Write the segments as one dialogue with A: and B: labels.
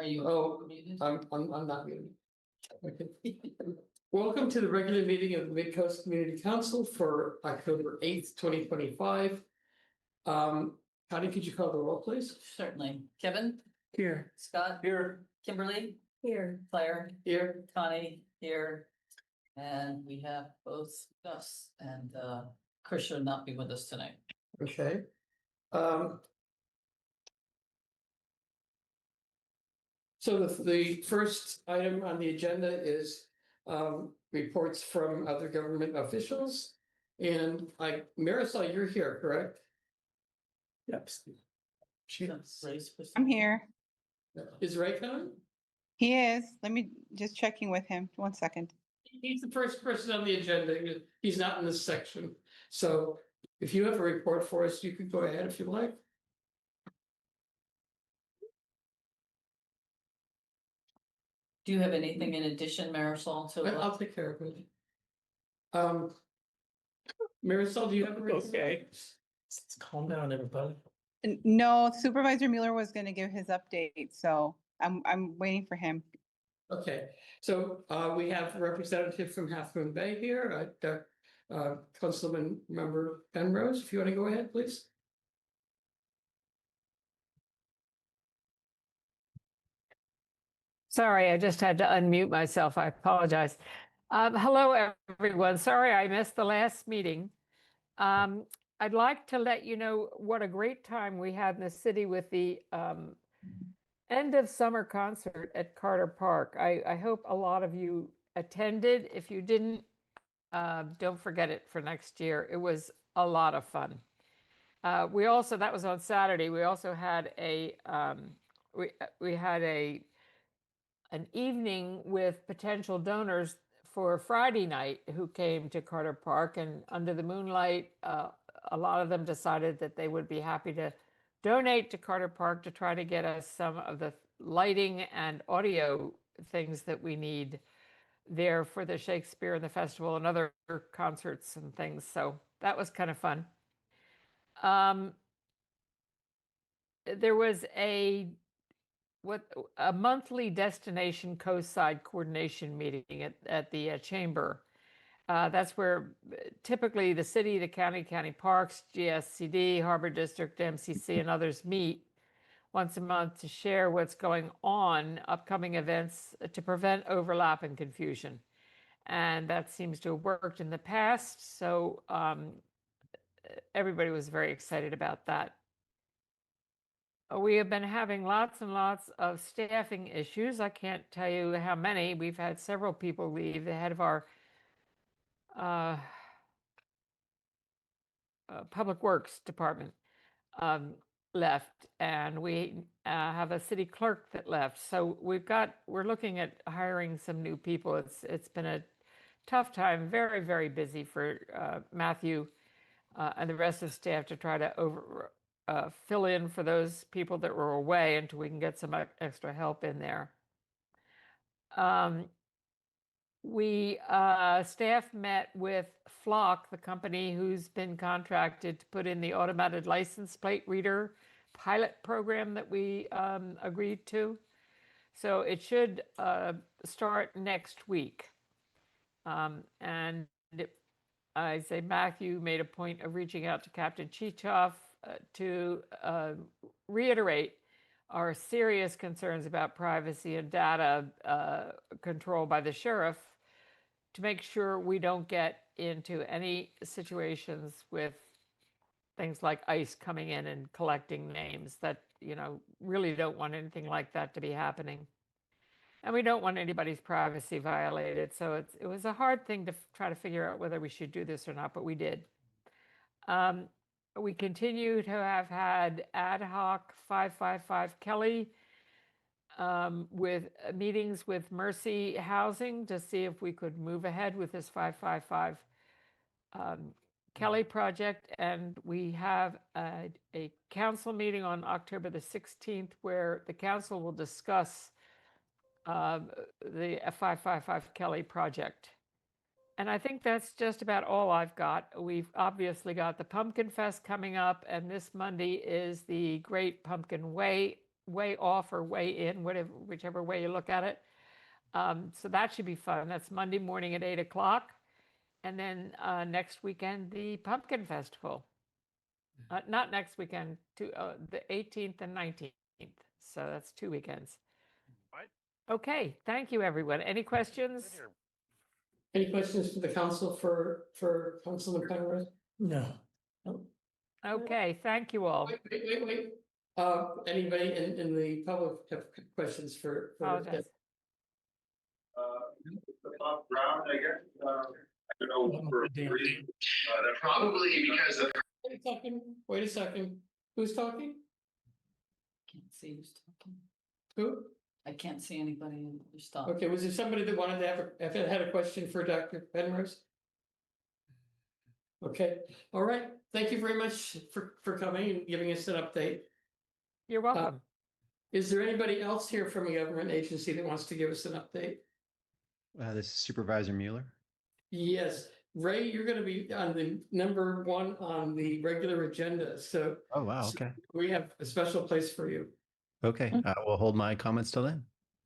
A: Are you?
B: Oh,
A: muted?
B: I'm not muted. Okay. Welcome to the regular meeting of the Midcoast Community Council for October 8th, 2025. Connie, could you call the roll, please?
A: Certainly. Kevin,
B: Here.
A: Scott,
B: Here.
A: Kimberly,
C: Here.
A: Claire,
B: Here.
A: Connie, here. And we have both Gus and Chris should not be with us tonight.
B: Okay. So the first item on the agenda is reports from other government officials. And Marisol, you're here, correct? Yep.
D: I'm here.
B: Is Ray coming?
D: He is. Let me just checking with him. 1 second.
B: He's the first person on the agenda. He's not in this section. So if you have a report for us, you could go ahead if you like.
A: Do you have anything in addition, Marisol, to?
B: I'll take care of it. Marisol, do you have a report?
E: Okay. Let's calm down, everybody.
D: No, Supervisor Mueller was going to give his update, so I'm waiting for him.
B: Okay, so we have a representative from Half Moon Bay here, Councilman Member Penrose, if you want to go ahead, please.
C: Sorry, I just had to unmute myself. I apologize. Hello, everyone. Sorry I missed the last meeting. I'd like to let you know what a great time we had in the city with the end of summer concert at Carter Park. I hope a lot of you attended. If you didn't, don't forget it for next year. It was a lot of fun. We also, that was on Saturday, we also had we had an evening with potential donors for Friday night who came to Carter Park, and under the moonlight, a lot of them decided that they would be happy to donate to Carter Park to try to get us some of the lighting and audio things that we need there for the Shakespeare and the festival and other concerts and things. So that was kind of fun. There was a monthly destination coastside coordination meeting at the chamber. That's where typically the city, the county parks, GSCD, Harbor District, MCC, and others meet once a month to share what's going on, upcoming events to prevent overlap and confusion. And that seems to have worked in the past. So everybody was very excited about that. We have been having lots and lots of staffing issues. I can't tell you how many. We've had several people leave. The head of our Public Works Department left, and we have a city clerk that left. So we're looking at hiring some new people. It's been a tough time, very, very busy for Matthew and the rest of the staff to try to fill in for those people that were away until we can get some extra help in there. Staff met with Flock, the company who's been contracted to put in the automated license plate reader pilot program that we agreed to. So it should start next week. I say Matthew made a point of reaching out to Captain Chichoff to reiterate our serious concerns about privacy and data control by the sheriff to make sure we don't get into any situations with things like ICE coming in and collecting names that, really don't want anything like that to be happening. And we don't want anybody's privacy violated. So it was a hard thing to try to figure out whether we should do this or not, but we did. We continue to have had ad hoc 555 Kelly with meetings with Mercy Housing to see if we could move ahead with this 555 Kelly project. And we have a council meeting on October the 16th where the council will discuss the 555 Kelly project. And I think that's just about all I've got. We've obviously got the Pumpkin Fest coming up, and this Monday is the Great Pumpkin Way way off or way in, whatever, whichever way you look at it. So that should be fun. That's Monday morning at 8 o'clock. And then next weekend, the Pumpkin Festival. Not next weekend, the 18th and 19th. So that's 2 weekends.
F: Right.
C: Okay, thank you, everyone. Any questions?
B: Any questions for the council for Councilman Penrose?
E: No.
C: Okay, thank you all.
B: Wait. Anybody in the public have questions for?
C: Apologize.
F: Bob Brown, I guess, I don't know, for a reason,
G: Probably because of
B: Wait a second. Who's talking?
A: Can't see who's talking.
B: Who?
A: I can't see anybody who's talking.
B: Okay, was there somebody that wanted to had a question for Dr. Penrose? Okay, all right. Thank you very much for coming and giving us an update.
C: You're welcome.
B: Is there anybody else here from a government agency that wants to give us an update?
H: This is Supervisor Mueller.
B: Yes, Ray, you're going to be on the number 1 on the regular agenda, so
H: Oh, wow. Okay.
B: we have a special place for you.
H: Okay. I will hold my comments till then.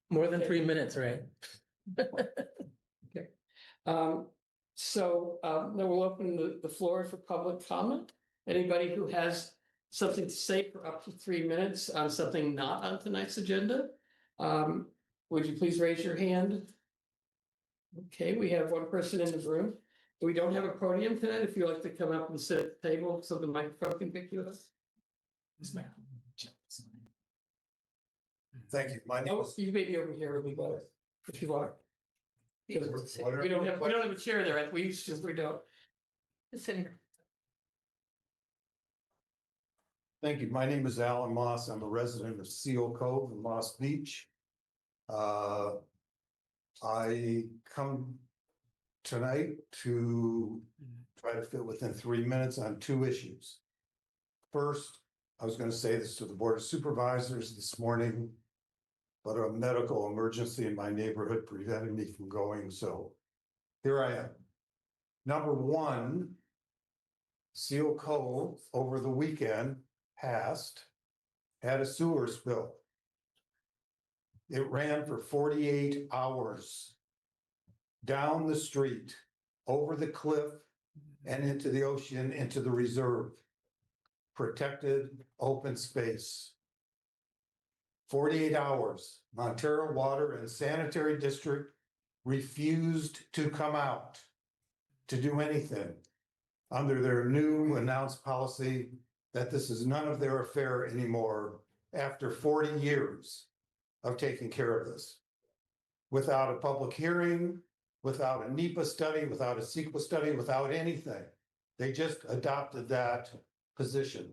E: More than 3 minutes, right?
B: Okay. Now we'll open the floor for public comment. Anybody who has something to say for up to 3 minutes on something not on tonight's agenda, would you please raise your hand? Okay, we have one person in the room. We don't have a podium tonight. If you'd like to come up and sit at the table so the microphone can pick you up.
I: Thank you. My name
B: Oh,
I: is.
B: you may be over here would be better if you want.
I: Whatever.
B: We don't have a chair there. We don't.
A: Just sit here.
I: Thank you. My name is Alan Moss. I'm a resident of Seal Cove in Moss Beach. I come tonight to try to fit within 3 minutes on 2 issues. First, I was going to say this to the Board of Supervisors this morning, but a medical emergency in my neighborhood prevented me from going, so here I am. Number 1, Seal Cove over the weekend had a sewer spill. It ran for 48 hours down the street, over the cliff, and into the ocean, into the reserve. Protected open space. 48 hours. Montero Water and Sanitary District refused to come out to do anything under their new announced policy that this is none of their affair anymore after 40 years of taking care of this. Without a public hearing, without a NEPA study, without a CEQA study, without anything. They just adopted that position.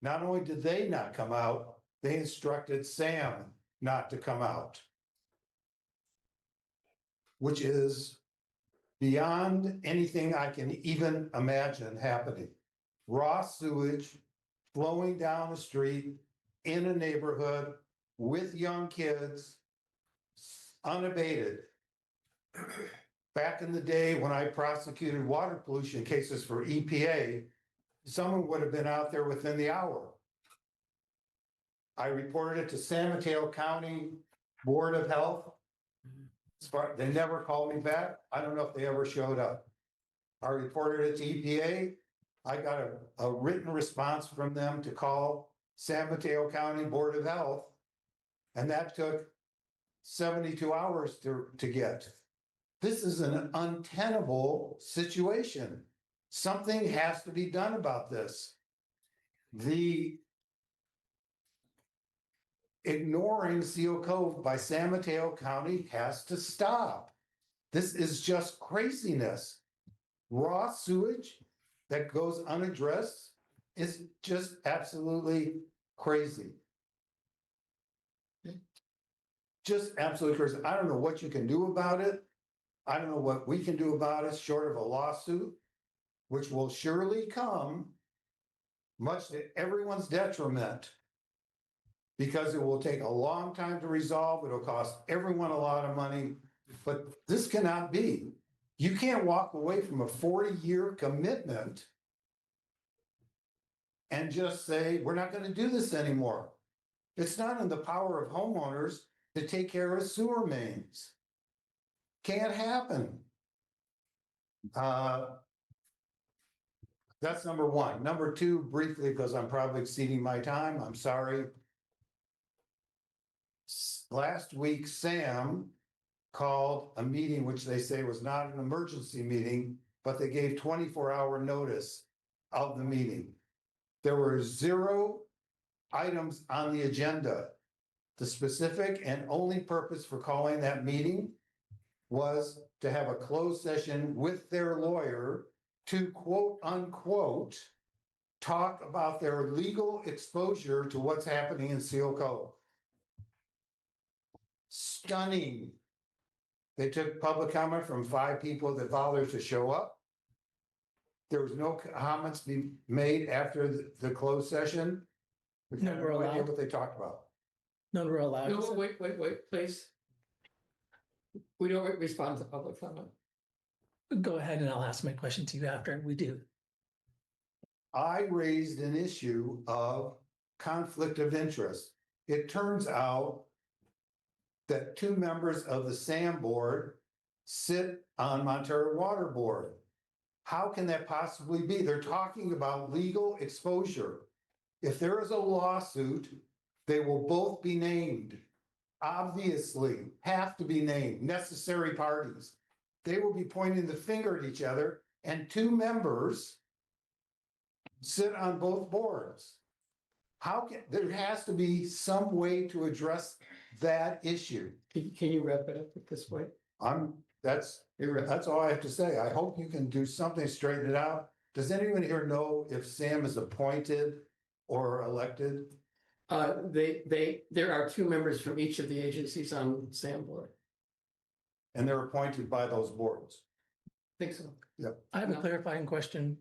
I: Not only did they not come out, they instructed Sam not to come out, which is beyond anything I can even imagine happening. Raw sewage flowing down the street in a neighborhood with young kids, unabated. Back in the day when I prosecuted water pollution cases for EPA, someone would have been out there within the hour. I reported it to San Mateo County Board of Health. They never called me back. I don't know if they ever showed up. I reported it to EPA. I got a written response from them to call San Mateo County Board of Health. And that took 72 hours to get. This is an untenable situation. Something has to be done about this. The ignoring Seal Cove by San Mateo County has to stop. This is just craziness. Raw sewage that goes unaddressed is just absolutely crazy. Just absolutely crazy. I don't know what you can do about it. I don't know what we can do about it, short of a lawsuit, which will surely come, much to everyone's detriment, because it will take a long time to resolve. It'll cost everyone a lot of money, but this cannot be. You can't walk away from a 40-year commitment and just say, we're not going to do this anymore. It's not in the power of homeowners to take care of sewer mains. Can't happen. That's number one. Number two, briefly, because I'm probably exceeding my time, I'm sorry. Last week, Sam called a meeting, which they say was not an emergency meeting, but they gave 24-hour notice of the meeting. There were 0 items on the agenda. The specific and only purpose for calling that meeting was to have a closed session with their lawyer to quote unquote, talk about their legal exposure to what's happening in Seal Cove. Stunning. They took public comment from 5 people that bothered to show up. There was no comments be made after the closed session. We
E: None
I: have
E: were
I: no idea
E: allowed?
I: what they talked about.
E: None were allowed.
B: No, wait, please. We don't respond to public comment.
E: Go ahead and I'll ask my question to you after we do.
I: I raised an issue of conflict of interest. It turns out that 2 members of the SAM board sit on Ontario Water Board. How can that possibly be? They're talking about legal exposure. If there is a lawsuit, they will both be named. Obviously, have to be named, necessary parties. They will be pointing the finger at each other, and 2 members sit on both boards. There has to be some way to address that issue.
B: Can you wrap it up at this point?
I: That's all I have to say. I hope you can do something, straighten it out. Does anyone here know if Sam is appointed or elected?
B: There are 2 members from each of the agencies on SAM board.
I: And they're appointed by those boards.
B: I think so.
E: I have a
B: No.
E: clarifying question.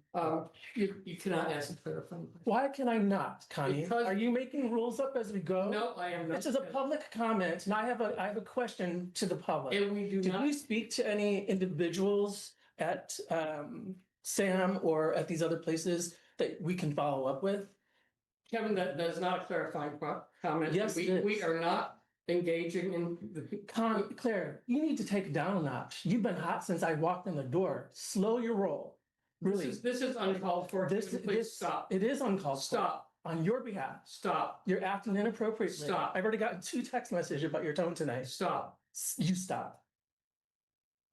B: You cannot ask a clarifying question.
E: Why can I not, Connie?
B: Because-
E: Are you making rules up as we go?
B: No, I am not.
E: This is a public comment, and I have a question to the public.
B: And we do
E: Did
B: not.
E: we speak to any individuals at SAM or at these other places that we can follow up with?
B: Kevin, that is not a clarifying comment.
E: Yes, it is.
B: We are not engaging in the.
E: Claire, you need to take it down a notch. You've been hot since I walked in the door. Slow your roll. Really.
B: This is uncalled for. Please stop.
E: It is uncalled for.
B: Stop.
E: On your behalf.
B: Stop.
E: You're acting inappropriately.
B: Stop.
E: I've already gotten 2 text messages about your tone tonight.
B: Stop.
E: You stop.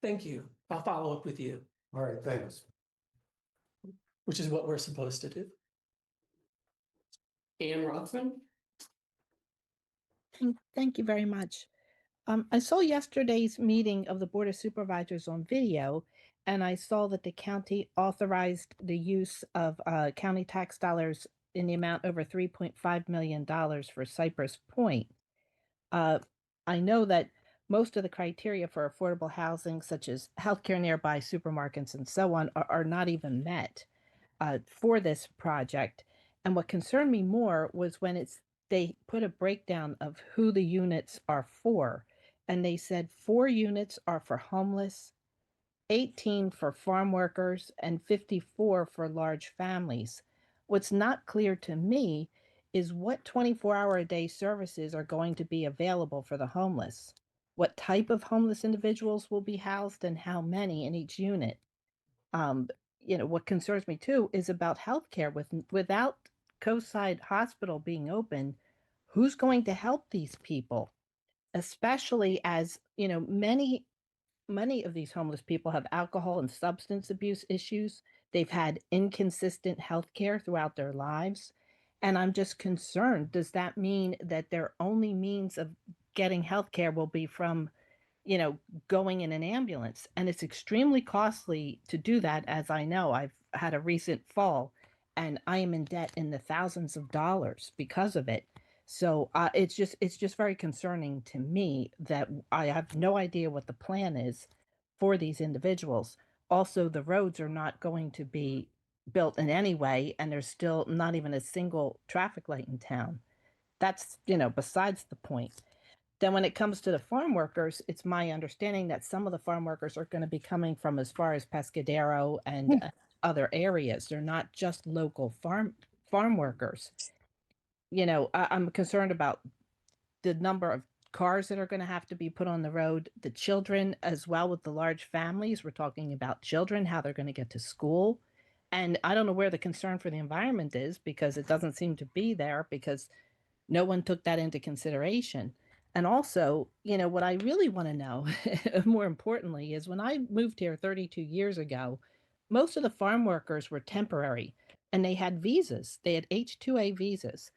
E: Thank you. I'll follow up with you,
I: All right, thanks.
E: which is what we're supposed to do.
B: Ann Rothman?
J: Thank you very much. I saw yesterday's meeting of the Board of Supervisors on video, and I saw that the county authorized the use of county tax dollars in the amount over $3.5 million for Cypress Point. I know that most of the criteria for affordable housing, such as healthcare nearby, supermarkets, and so on, are not even met for this project. And what concerned me more was when they put a breakdown of who the units are for. And they said 4 units are for homeless, 18 for farm workers, and 54 for large families. What's not clear to me is what 24-hour-a-day services are going to be available for the homeless. What type of homeless individuals will be housed and how many in each unit. What concerns me too is about healthcare. Without Coastside Hospital being open, who's going to help these people? Especially as, many of these homeless people have alcohol and substance abuse issues. They've had inconsistent health care throughout their lives. And I'm just concerned, does that mean that their only means of getting health care will be from, going in an ambulance? And it's extremely costly to do that, as I know. I've had a recent fall and I am in debt in the thousands of dollars because of it. So it's just very concerning to me that I have no idea what the plan is for these individuals. Also, the roads are not going to be built in any way, and there's still not even a single traffic light in town. That's, besides the point. Then when it comes to the farm workers, it's my understanding that some of the farm workers are going to be coming from as far as Pescadero and other areas. They're not just local farm workers. I'm concerned about the number of cars that are going to have to be put on the road, the children as well with the large families. We're talking about children, how they're going to get to school. And I don't know where the concern for the environment is because it doesn't seem to be there because no one took that into consideration. And also, what I really want to know, more importantly, is when I moved here 32 years ago, most of the farm workers were temporary and they had visas. They had H-2A visas.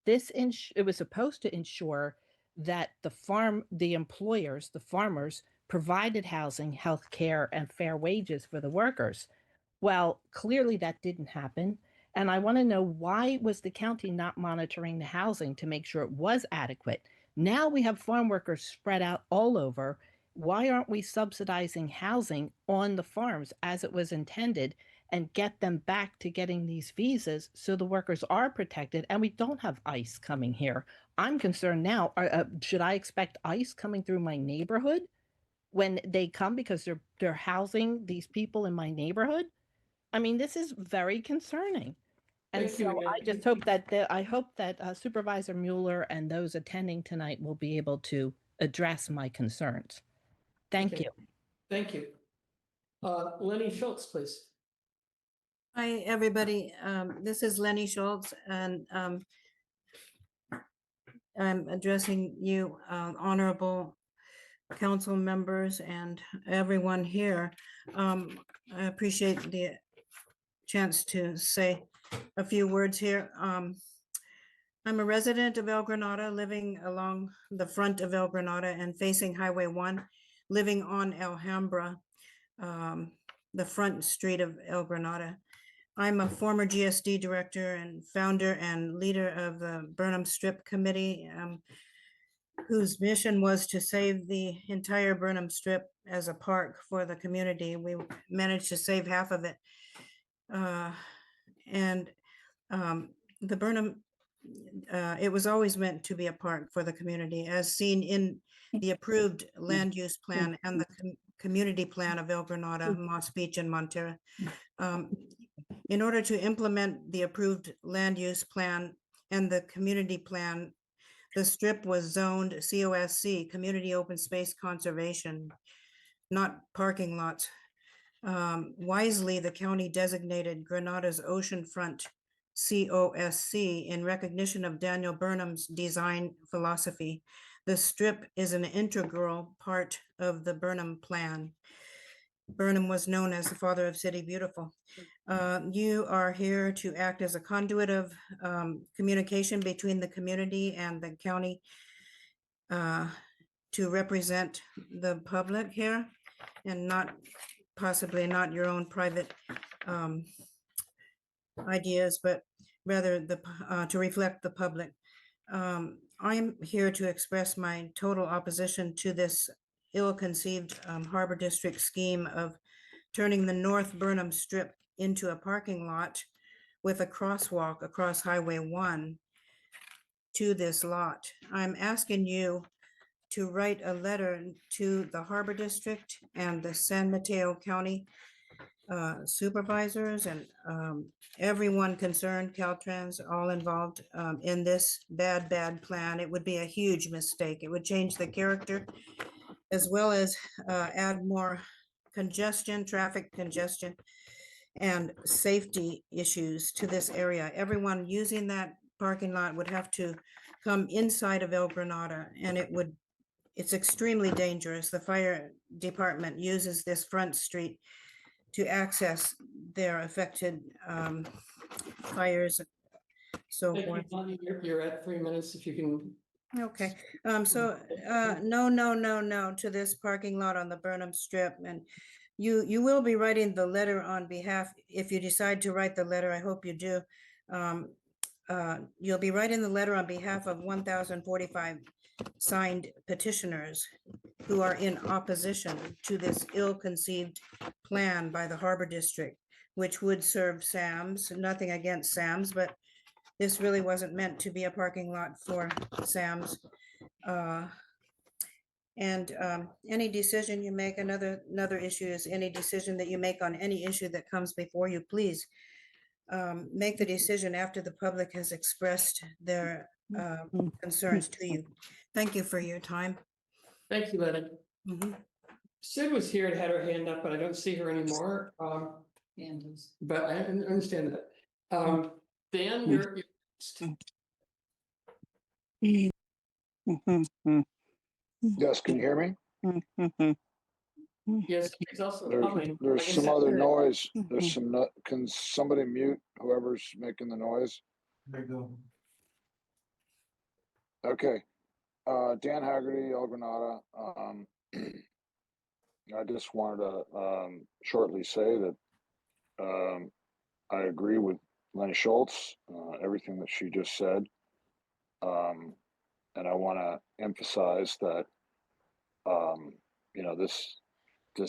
J: It was supposed to ensure that the employers, the farmers, provided housing, health care, and fair wages for the workers. Well, clearly that didn't happen. And I want to know, why was the county not monitoring the housing to make sure it was adequate? Now we have farm workers spread out all over. Why aren't we subsidizing housing on the farms as it was intended and get them back to getting these visas so the workers are protected and we don't have ICE coming here? I'm concerned now. Should I expect ICE coming through my neighborhood when they come because they're housing these people in my neighborhood? I mean, this is very concerning. And
B: Thank you
J: so
B: again.
J: I just hope that Supervisor Mueller and those attending tonight will be able to address my concerns. Thank
B: Okay.
J: you.
B: Thank you. Lenny Schultz, please.
K: Hi, everybody. This is Lenny Schultz, and I'm addressing you, honorable council members and everyone here. I appreciate the chance to say a few words here. I'm a resident of El Granada, living along the front of El Granada and facing Highway 1, living on Alhambra, the front street of El Granada. I'm a former GSD director and founder and leader of the Burnham Strip Committee, whose mission was to save the entire Burnham Strip as a park for the community. We managed to save half of it. The Burnham, it was always meant to be a park for the community, as seen in the approved land use plan and the community plan of El Granada, Moss Beach, and Montera. In order to implement the approved land use plan and the community plan, the strip was zoned COSC, Community Open Space Conservation, not parking lots. Wisely, the county designated Granada's oceanfront COSC in recognition of Daniel Burnham's design philosophy. The strip is an integral part of the Burnham plan. Burnham was known as the father of City Beautiful. You are here to act as a conduit of communication between the community and the county to represent the public here and possibly not your own private ideas, but rather to reflect the public. I'm here to express my total opposition to this ill-conceived Harbor District scheme of turning the North Burnham Strip into a parking lot with a crosswalk across Highway 1 to this lot. I'm asking you to write a letter to the Harbor District and the San Mateo County supervisors and everyone concerned, Caltrans, all involved in this bad plan. It would be a huge mistake. It would change the character as well as add more congestion, traffic congestion, and safety issues to this area. Everyone using that parking lot would have to come inside of El Granada, and it's extremely dangerous. The fire department uses this front street to access their affected fires. So
B: Thank
K: forth.
B: you, Lonnie. You're at 3 minutes if you can.
K: Okay, no to this parking lot on the Burnham Strip. And you will be writing the letter on behalf, if you decide to write the letter, I hope you do. You'll be writing the letter on behalf of 1,045 signed petitioners who are in opposition to this ill-conceived plan by the Harbor District, which would serve Sam's. Nothing against Sam's, but this really wasn't meant to be a parking lot for Sam's. Any decision you make, another issue is any decision that you make on any issue that comes before you, please make the decision after the public has expressed their concerns to you. Thank you for your time.
B: Thank you, Lenny.
K: Mhm.
B: Sid was here and had her hand up, but I don't see her anymore.
A: And
B: But I understand that. Dan, you're
F: Yes, can you hear me?
B: yes, he's also
F: There's,
B: coming.
F: there's
B: Like I
F: some
B: said,
F: other noise. There's some, can somebody mute whoever's making the noise?
I: There you go.
F: Okay, Dan Haggerty, El Granada. I just wanted to shortly say that I agree with Lenny Schultz, everything that she just said. And I want to emphasize that, you know, this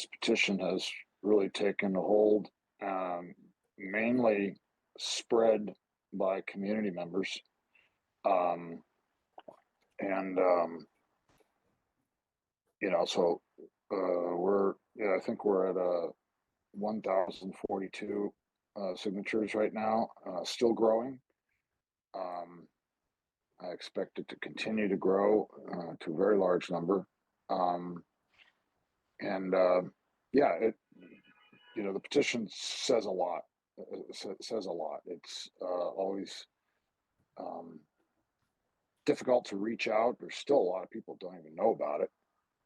F: petition has really taken a hold, mainly spread by community members. You know, so I think we're at 1,042 signatures right now, still growing. I expect it to continue to grow to a very large number. Yeah, you know, the petition says a lot. It says a lot. It's always difficult to reach out. There's still a lot of people don't even know about it.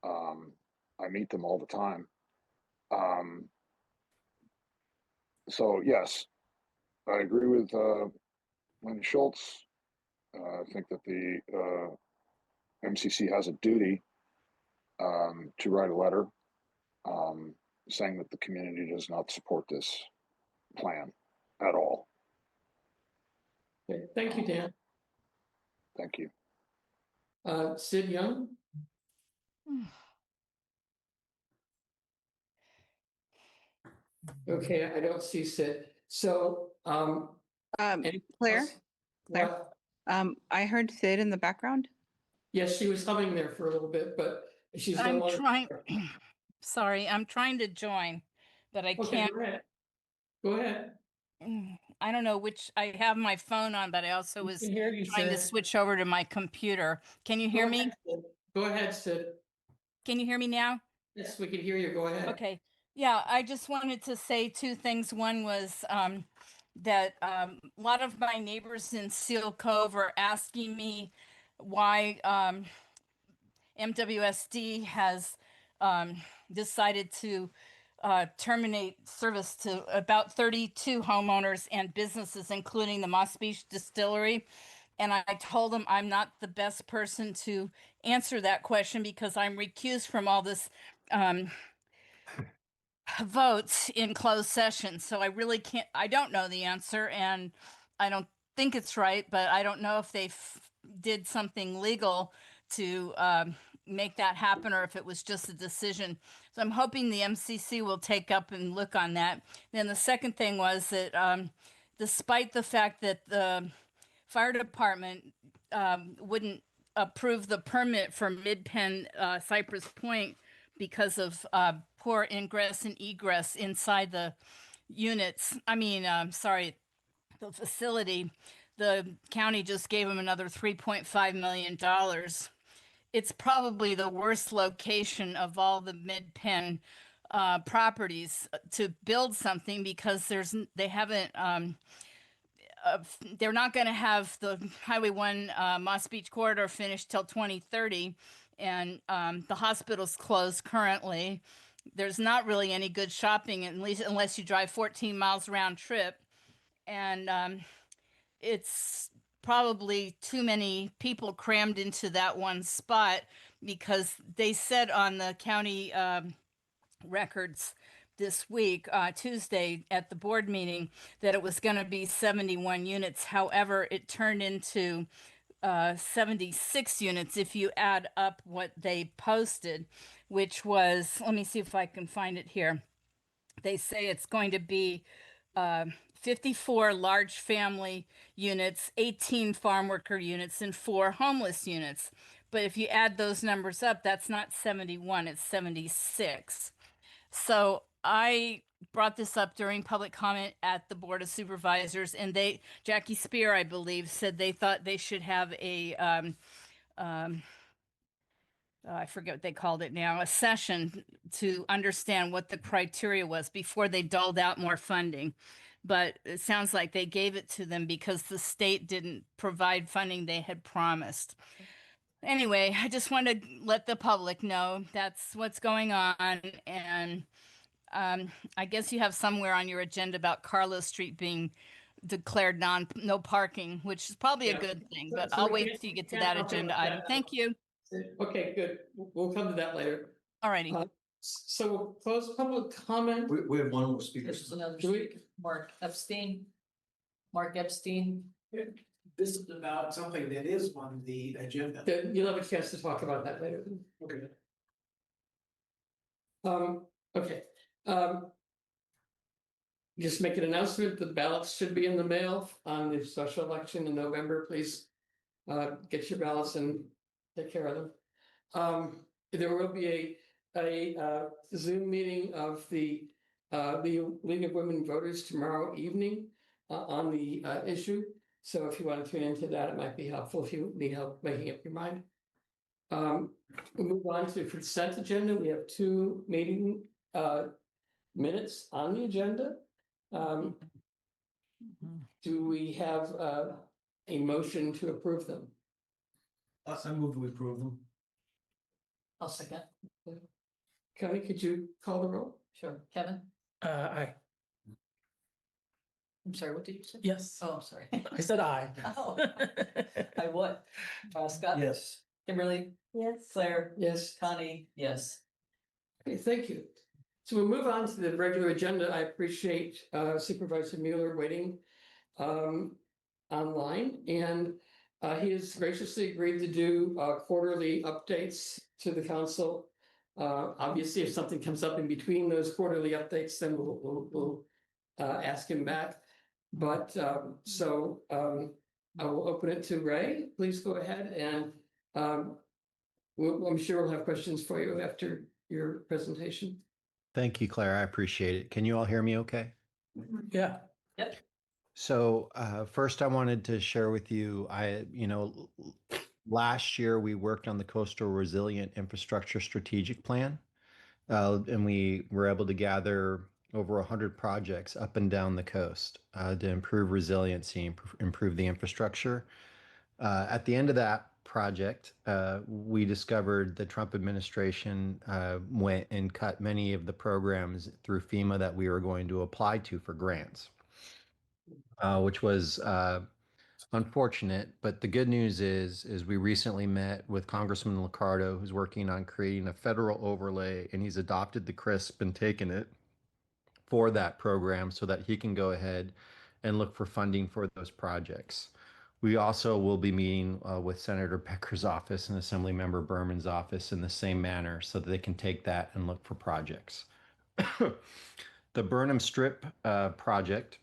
F: I meet them all the time. So yes, I agree with Lenny Schultz. I think that the MCC has a duty to write a letter saying that the community does not support this plan at all.
B: Okay, thank you, Dan.
F: Thank you.
B: Sid Young? Okay, I don't see Sid. So, anyone
D: Claire,
B: else?
D: Claire?
B: What?
D: I heard Sid in the background.
B: Yes, she was humming there for a little bit, but she's no
L: I'm
B: longer.
L: trying, sorry, I'm trying to join, but I
B: Okay,
L: can't.
B: go ahead. Go ahead.
L: I don't know which, I have my phone on, but I also
B: We
L: was
B: can hear you,
L: trying to
B: Sid.
L: switch over to my computer. Can you hear
B: Go
L: me?
B: ahead, Sid. Go ahead, Sid.
L: Can you hear me now?
B: Yes, we can hear you. Go ahead.
L: Okay. Yeah, I just wanted to say two things. One was that a lot of my neighbors in Seal Cove are asking me why MWSD has decided to terminate service to about 32 homeowners and businesses, including the Moss Beach Distillery. And I told them I'm not the best person to answer that question because I'm recused from all this votes in closed session. So I really can't, I don't know the answer, and I don't think it's right, but I don't know if they did something legal to make that happen or if it was just a decision. So I'm hoping the MCC will take up and look on that. Then the second thing was that despite the fact that the fire department wouldn't approve the permit for Mid-Penn Cypress Point because of poor ingress and egress inside the units. The facility. The county just gave them another $3.5 million. It's probably the worst location of all the Mid-Penn properties to build something because they haven't they're not going to have the Highway 1 Moss Beach corridor finished till 2030, and the hospital's closed currently. There's not really any good shopping, at least unless you drive 14 miles round trip, and it's probably too many people crammed into that one spot because they said on the county records this week, Tuesday at the board meeting, that it was going to be 71 units. However, it turned into 76 units if you add up what they posted, which was, let me see if I can find it here. They say it's going to be 54 large family units, 18 farm worker units, and 4 homeless units. But if you add those numbers up, that's not 71, it's 76. So I brought this up during public comment at the Board of Supervisors, and Jackie Spear, I believe, said they thought they should have I forget what they called it now, a session to understand what the criteria was before they doled out more funding. But it sounds like they gave it to them because the state didn't provide funding they had promised. Anyway, I just want to let the public know that's what's going on. And I guess you have somewhere on your agenda about Carlos Street being declared no parking, which is probably a
B: Yeah.
L: good thing,
B: So-
L: but
B: so
L: I'll
B: we
L: wait
B: can't-
L: till you get to
B: can't
L: that
B: talk about
L: agenda
B: that
L: item.
B: now.
L: Thank you.
B: Okay, good. We'll come to that later.
L: All righty.
B: So we'll close public comment.
M: We have one more speaker.
A: There's another
B: Do we-
A: speaker, Mark Epstein. Mark Epstein.
M: This is about something that is on the agenda.
B: Then you'll have a chance to talk about that later.
M: Okay.
B: Okay. Just make an announcement, the ballots should be in the mail on the special election in November, please. Get your ballots and take care of them. There will be a Zoom meeting of the League of Women Voters tomorrow evening on the issue. So if you want to tune into that, it might be helpful if you need help making up your mind. We'll move on to consent agenda. We have 2 meeting minutes on the agenda. Do we have a motion to approve them?
M: I move we approve them.
A: I'll second.
B: Connie, could you call the roll?
A: Sure. Kevin?
E: Aye.
A: I'm sorry, what did you say?
E: Yes.
A: Oh, I'm sorry.
E: I said aye.
A: Oh. I what? Scott?
M: Yes.
A: Kimberly?
J: Yes.
A: Claire?
B: Yes.
A: Connie? Yes.
B: Okay, thank you. So we'll move on to the regular agenda. I appreciate Supervisor Mueller waiting online, and he has graciously agreed to do quarterly updates to the council. Obviously, if something comes up in between those quarterly updates, then we'll ask him back. But I will open it to Ray. Please go ahead, and I'm sure we'll have questions for you after your presentation.
H: Thank you, Claire. I appreciate it. Can you all hear me okay?
E: Yeah.
A: Yep.
H: So first I wanted to share with you, last year we worked on the Coastal Resilient Infrastructure Strategic Plan, and we were able to gather over 100 projects up and down the coast to improve resiliency, improve the infrastructure. At the end of that project, we discovered the Trump administration went and cut many of the programs through FEMA that we were going to apply to for grants, which was unfortunate. But the good news is we recently met with Congressman Liccardo, who's working on creating a federal overlay, and he's adopted the CRISP and taken it for that program so that he can go ahead and look for funding for those projects. We also will be meeting with Senator Becker's office and Assemblymember Berman's office in the same manner so that they can take that and look for projects. The Burnham Strip project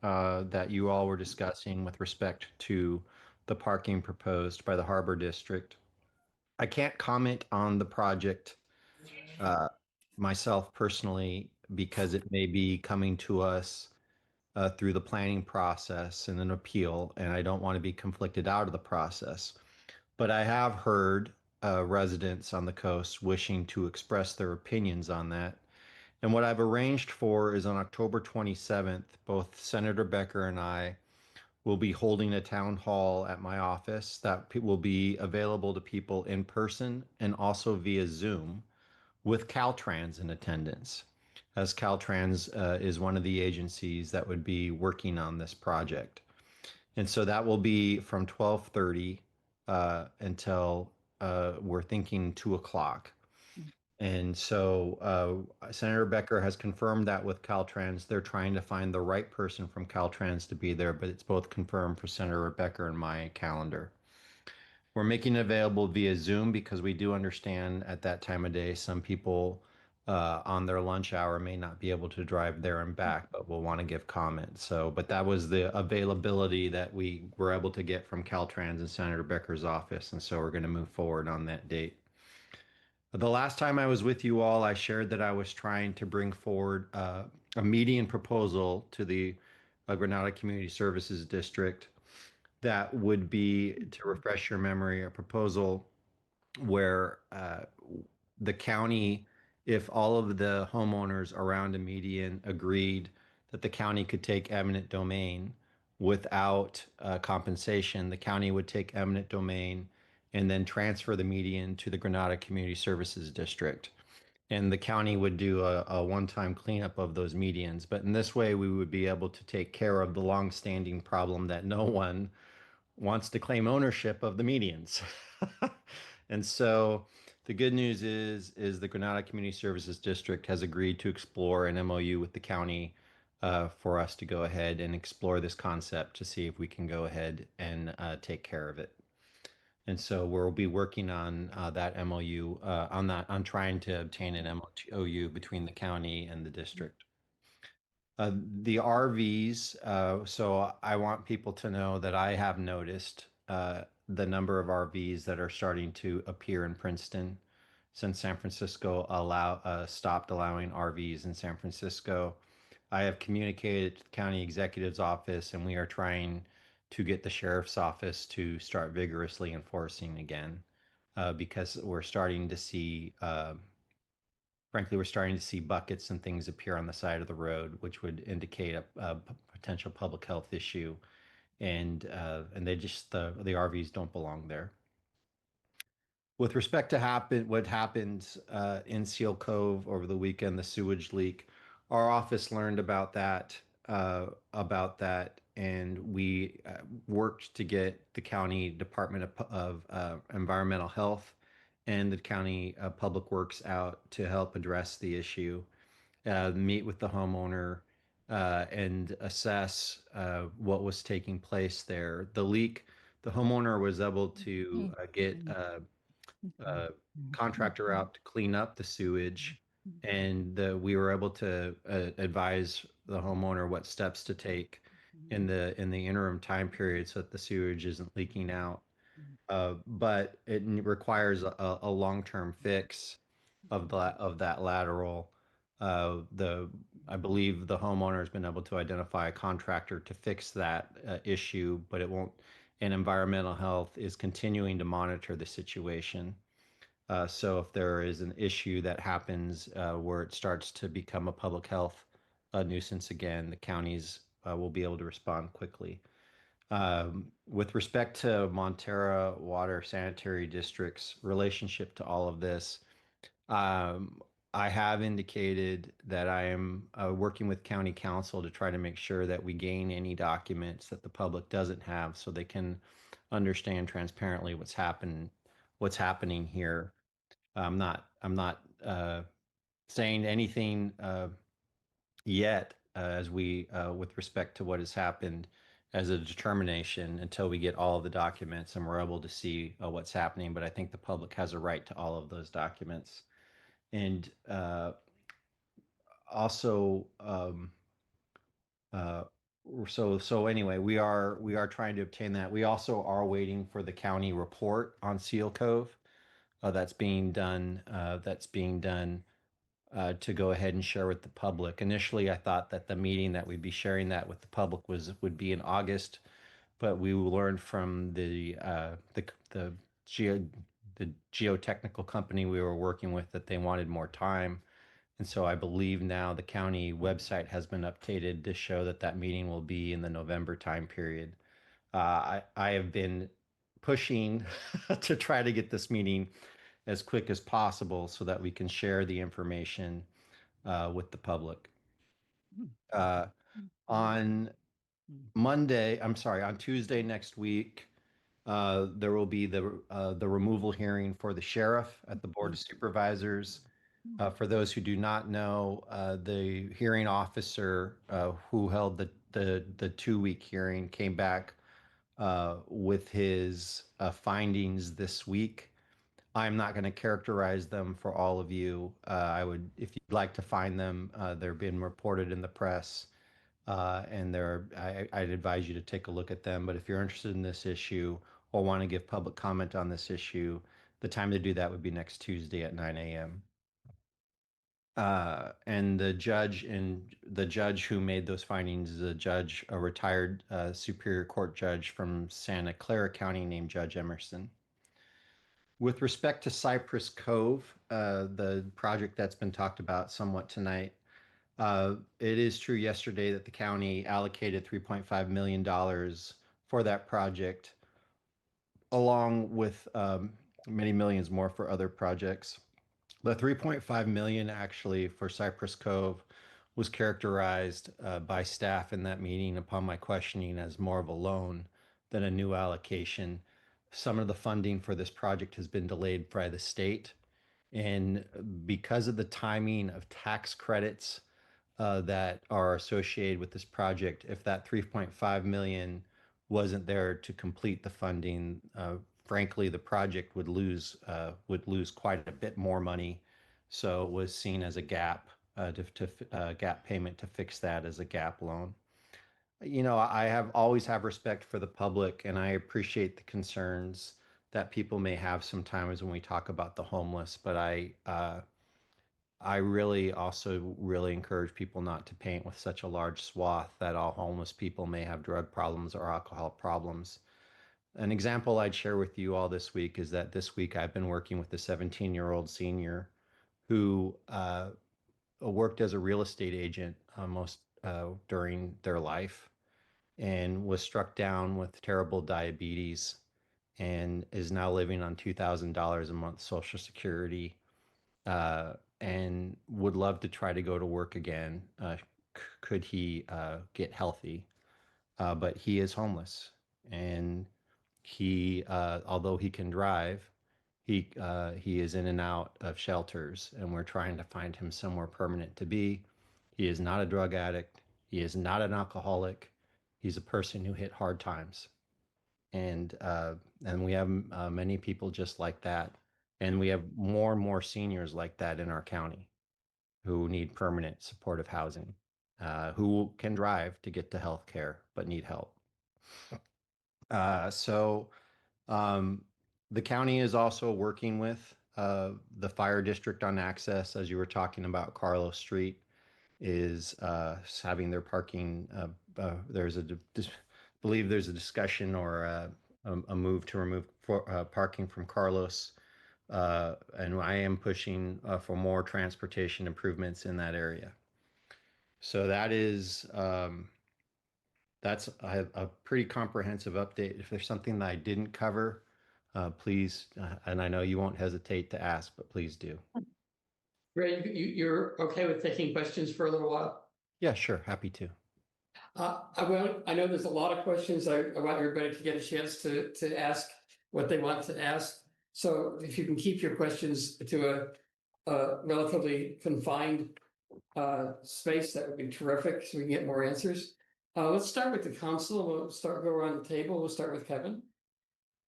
H: that you all were discussing with respect to the parking proposed by the Harbor District. I can't comment on the project myself personally because it may be coming to us through the planning process and an appeal, and I don't want to be conflicted out of the process. But I have heard residents on the coast wishing to express their opinions on that. And what I've arranged for is on October 27th, both Senator Becker and I will be holding a town hall at my office that will be available to people in person and also via Zoom with Caltrans in attendance, as Caltrans is one of the agencies that would be working on this project. And so that will be from 12:30 until we're thinking 2 o'clock. And so Senator Becker has confirmed that with Caltrans. They're trying to find the right person from Caltrans to be there, but it's both confirmed for Senator Becker and my calendar. We're making it available via Zoom because we do understand at that time of day, some people on their lunch hour may not be able to drive there and back, but will want to give comments. So, but that was the availability that we were able to get from Caltrans and Senator Becker's office. And so we're going to move forward on that date. The last time I was with you all, I shared that I was trying to bring forward a median proposal to the Granada Community Services District that would be, to refresh your memory, a proposal where the county, if all of the homeowners around a median agreed that the county could take eminent domain without compensation, the county would take eminent domain and then transfer the median to the Granada Community Services District. And the county would do a one-time cleanup of those medians. But in this way, we would be able to take care of the long-standing problem that no one wants to claim ownership of the medians. And so the good news is the Granada Community Services District has agreed to explore an MOU with the county for us to go ahead and explore this concept to see if we can go ahead and take care of it. And so we'll be working on that MOU, on trying to obtain an MOU between the county and the district. The RVs, so I want people to know that I have noticed the number of RVs that are starting to appear in Princeton since San Francisco stopped allowing RVs in San Francisco. I have communicated to the county executive's office, and we are trying to get the sheriff's office to start vigorously enforcing again, because we're starting to see frankly, we're starting to see buckets and things appear on the side of the road, which would indicate a potential public health issue, and they just the RVs don't belong there. With respect to what happened in Seal Cove over the weekend, the sewage leak, our office learned about that, and we worked to get the county Department of Environmental Health and the county Public Works out to help address the issue, meet with the homeowner, and assess what was taking place there. The leak, the homeowner was able to get a contractor out to clean up the sewage, and we were able to advise the homeowner what steps to take in the interim time period so that the sewage isn't leaking out. But it requires a long-term fix of that lateral. I believe the homeowner has been able to identify a contractor to fix that issue, but it won't. And environmental health is continuing to monitor the situation. So if there is an issue that happens where it starts to become a public health nuisance again, the counties will be able to respond quickly. With respect to Montera Water Sanitary District's relationship to all of this, I have indicated that I am working with county council to try to make sure that we gain any documents that the public doesn't have, so they can understand transparently what's happening here. I'm not saying anything yet as we with respect to what has happened as a determination until we get all of the documents and we're able to see what's happening. But I think the public has a right to all of those documents. And also, so anyway, we are trying to obtain that. We also are waiting for the county report on Seal Cove. That's being done. To go ahead and share with the public. Initially, I thought that the meeting that we'd be sharing that with the public would be in August, but we learned from the geotechnical company we were working with that they wanted more time. And so I believe now the county website has been updated to show that meeting will be in the November time period. I have been pushing to try to get this meeting as quick as possible so that we can share the information with the public. On Tuesday next week, there will be the removal hearing for the sheriff at the Board of Supervisors. For those who do not know, the hearing officer who held the 2-week hearing came back with his findings this week. I'm not going to characterize them for all of you. If you'd like to find them, they're being reported in the press, and I'd advise you to take a look at them. But if you're interested in this issue or want to give public comment on this issue, The time to do that would be next Tuesday at 9 a.m. And the judge who made those findings is a retired Superior Court judge from Santa Clara County named Judge Emerson. With respect to Cypress Cove, the project that's been talked about somewhat tonight, it is true yesterday that the county allocated $3.5 million for that project, along with many millions more for other projects. The 3.5 million actually for Cypress Cove was characterized by staff in that meeting upon my questioning as more of a loan than a new allocation. Some of the funding for this project has been delayed by the state. And because of the timing of tax credits that are associated with this project, if that 3.5 million wasn't there to complete the funding, frankly, the project would lose quite a bit more money. So it was seen as a gap gap payment to fix that as a gap loan. You know, I always have respect for the public, and I appreciate the concerns that people may have sometimes when we talk about the homeless. But I really also really encourage people not to paint with such a large swath that all homeless people may have drug problems or alcohol problems. An example I'd share with you all this week is that this week I've been working with a 17-year-old senior who worked as a real estate agent most during their life and was struck down with terrible diabetes and is now living on $2,000 a month Social Security and would love to try to go to work again. Could he get healthy? But he is homeless, and he, although he can drive, he is in and out of shelters, and we're trying to find him somewhere permanent to be. He is not a drug addict. He is not an alcoholic. He's a person who hit hard times, and we have many people just like that, and we have more and more seniors like that in our county who need permanent supportive housing, who can drive to get to health care but need help. So the county is also working with the fire district on access, as you were talking about. Carlos Street is having their parking. There's believe there's a discussion or a move to remove parking from Carlos, and I am pushing for more transportation improvements in that area. So that is. That's a pretty comprehensive update. If there's something that I didn't cover, please, and I know you won't hesitate to ask, but please do.
B: Ray, you're okay with taking questions for a little while?
H: Yeah, sure. Happy to.
B: I know there's a lot of questions. I want everybody to get a chance to ask what they want to ask. So if you can keep your questions to a relatively confined space, that would be terrific, so we can get more answers. Let's start with the council. Go around the table. We'll start with Kevin.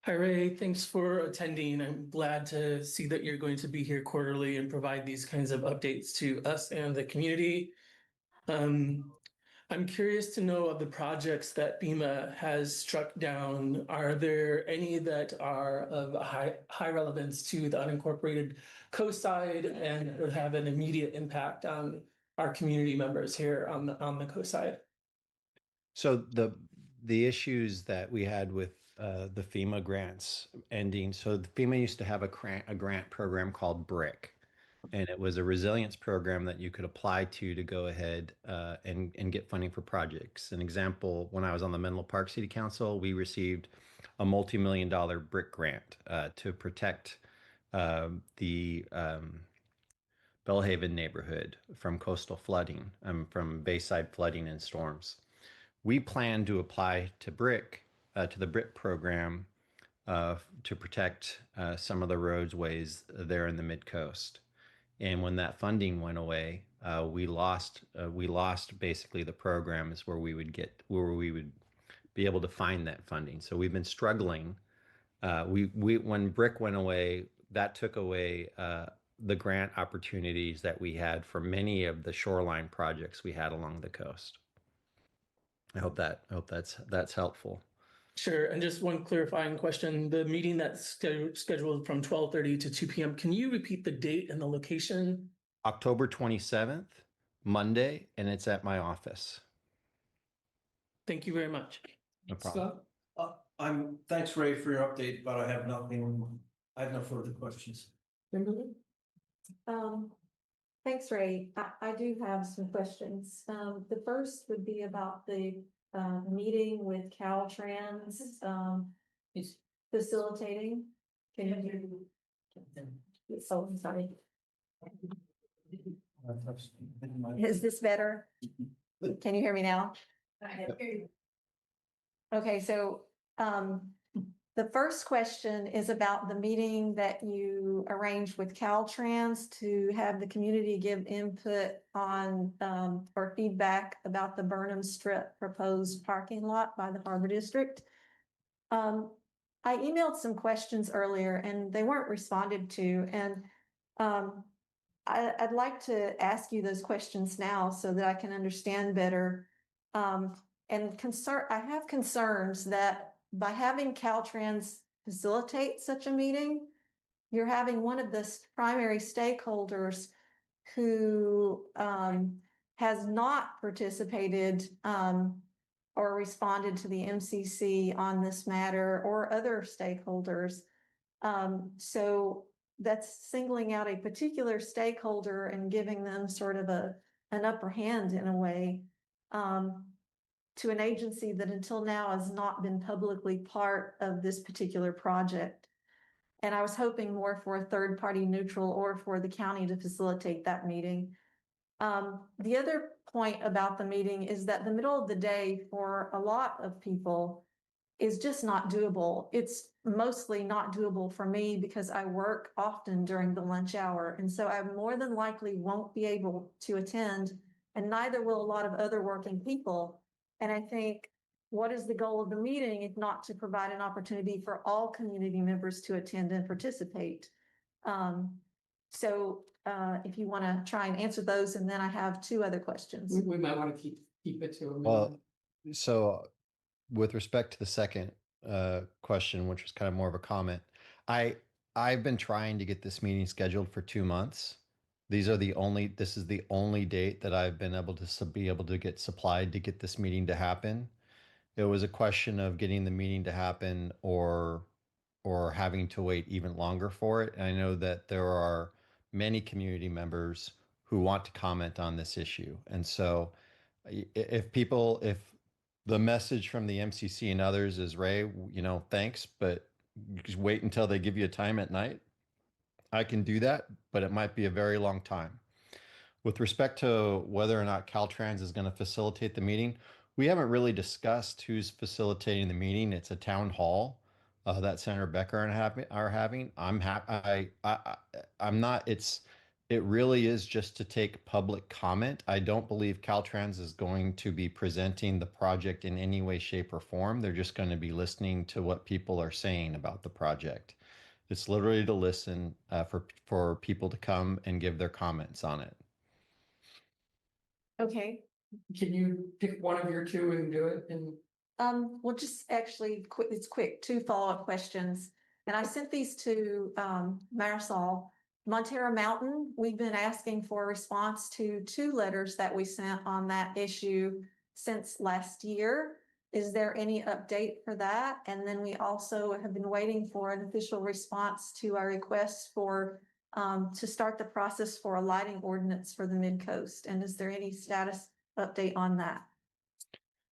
E: Hi, Ray. Thanks for attending. I'm glad to see that you're going to be here quarterly and provide these kinds of updates to us and the community. I'm curious to know of the projects that FEMA has struck down. Are there any that are of high relevance to the unincorporated coast side and would have an immediate impact on our community members here on the coast side?
H: So the issues that we had with the FEMA grants ending. So the FEMA used to have a grant program called BRIC, and it was a resilience program that you could apply to go ahead and get funding for projects. An example, when I was on the Menlo Park City Council, we received a multi-million-dollar BRIC grant to protect the Bellhaven neighborhood from coastal flooding, from bayside flooding and storms. We plan to apply to BRIC, to the BRIC program, to protect some of the roadways there in the Midcoast. And when that funding went away, we lost basically the programs where we would be able to find that funding. So we've been struggling. When BRIC went away, that took away the grant opportunities that we had for many of the shoreline projects we had along the coast. I hope that's helpful.
E: Sure, and just one clarifying question, the meeting that's scheduled from 12:30 to 2 p.m., can you repeat the date and the location?
H: October 27th, Monday, and it's at my office.
E: Thank you very much.
H: No problem.
M: Thanks, Ray, for your update, but I have no further questions.
E: Kimberly?
N: Thanks, Ray. I do have some questions. The first would be about the meeting with Caltrans
A: He's-
N: facilitating. Can you hear me? Oh, I'm sorry. Is this better? Can you hear me now? Okay, so the first question is about the meeting that you arranged with Caltrans to have the community give input on or feedback about the Burnham Strip proposed parking lot by the Harbor District. I emailed some questions earlier and they weren't responded to, and I'd like to ask you those questions now so that I can understand better. I have concerns that by having Caltrans facilitate such a meeting, you're having one of the primary stakeholders who has not participated or responded to the MCC on this matter or other stakeholders. So that's singling out a particular stakeholder and giving them sort of an upper hand in a way. To an agency that until now has not been publicly part of this particular project. And I was hoping more for a third party neutral or for the county to facilitate that meeting. The other point about the meeting is that the middle of the day for a lot of people is just not doable. It's mostly not doable for me because I work often during the lunch hour. And so I more than likely won't be able to attend, and neither will a lot of other working people. And I think, what is the goal of the meeting if not to provide an opportunity for all community members to attend and participate? If you want to try and answer those, and then I have two other questions.
B: We might want to keep it to a minute.
H: Well, so with respect to the second question, which was kind of more of a comment, I've been trying to get this meeting scheduled for 2 months. This is the only date that I've been able to get supplied to get this meeting to happen. It was a question of getting the meeting to happen or having to wait even longer for it. And I know that there are many community members who want to comment on this issue. And so if the message from the MCC and others is, Ray, thanks, but just wait until they give you a time at night, I can do that, but it might be a very long time. With respect to whether or not Caltrans is going to facilitate the meeting, we haven't really discussed who's facilitating the meeting. It's a town hall that Senator Becker are having. I'm not. It really is just to take public comment. I don't believe Caltrans is going to be presenting the project in any way, shape, or form. They're just going to be listening to what people are saying about the project. It's literally to listen for people to come and give their comments on it.
N: Okay.
B: Can you pick one of your two and do it? And
N: Well, just actually quick, it's quick, two follow-up questions. And I sent these to Marisol. Montero Mountain, we've been asking for a response to 2 letters that we sent on that issue since last year. Is there any update for that? And then we also have been waiting for an official response to our request for to start the process for a lighting ordinance for the Midcoast. And is there any status update on that?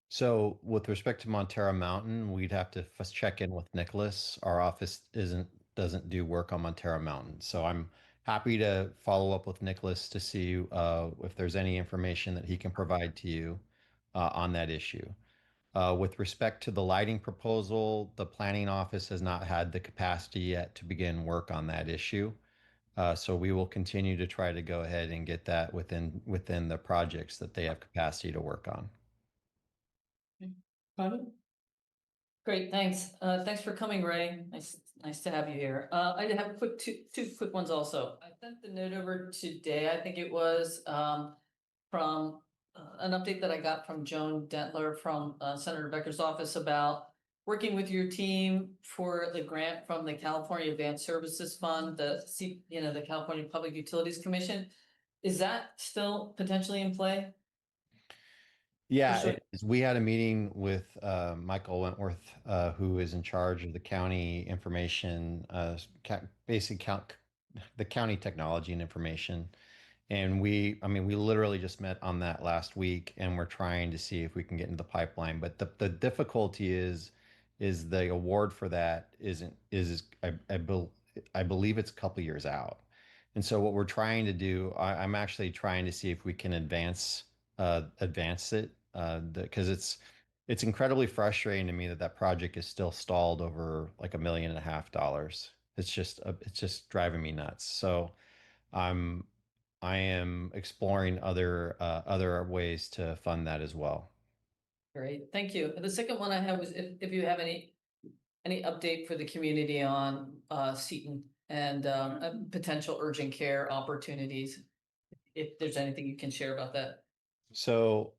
H: So with respect to Montero Mountain, we'd have to first check in with Nicholas. Our office doesn't do work on Montero Mountain. So I'm happy to follow up with Nicholas to see if there's any information that he can provide to you on that issue. With respect to the lighting proposal, the planning office has not had the capacity yet to begin work on that issue. So we will continue to try to go ahead and get that within the projects that they have capacity to work on.
A: Great, thanks. Thanks for coming, Ray. Nice to have you here. I have two quick ones also. I sent the note over today. I think it was from an update that I got from Joan Dentler from Senator Becker's office about working with your team for the grant from the California Advanced Services Fund, the California Public Utilities Commission. Is that still potentially in play?
H: Yeah,
A: sure.
H: we had a meeting with Michael Wentworth, who is in charge of the county information, the county technology and information. And we literally just met on that last week, and we're trying to see if we can get into the pipeline. But the difficulty is the award for that I believe it's a couple years out. And so what we're trying to do, I'm actually trying to see if we can advance it, because it's incredibly frustrating to me that that project is still stalled over like $1.5 million. It's just driving me nuts. So I'm I am exploring other ways to fund that as well.
A: Great, thank you. And the second one I have was if you have any update for the community on Seton and potential urgent care opportunities, if there's anything you can share about that.
H: So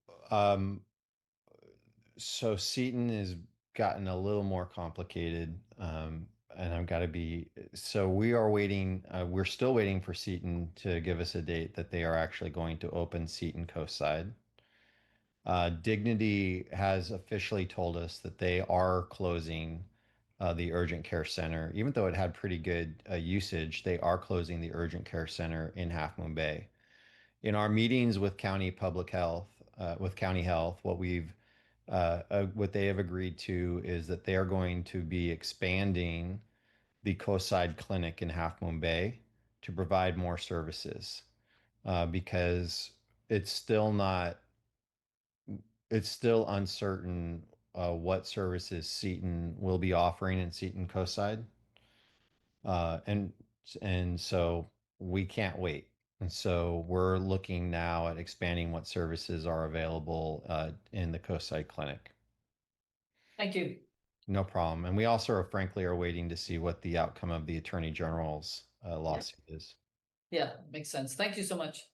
H: Seton has gotten a little more complicated, and I've got to be. So we are waiting. We're still waiting for Seton to give us a date that they are actually going to open Seton Coastside. Dignity has officially told us that they are closing the urgent care center, even though it had pretty good usage. They are closing the urgent care center in Half Moon Bay. In our meetings with county public health, with county health, what they have agreed to is that they are going to be expanding the coastside clinic in Half Moon Bay to provide more services, because it's still not, it's still uncertain what services Seton will be offering in Seton Coastside, and so we can't wait. And so we're looking now at expanding what services are available in the Coastside Clinic.
A: Thank you.
H: No problem. And we also are frankly waiting to see what the outcome of the Attorney General's lawsuit is.
A: Yeah, makes sense. Thank you so much.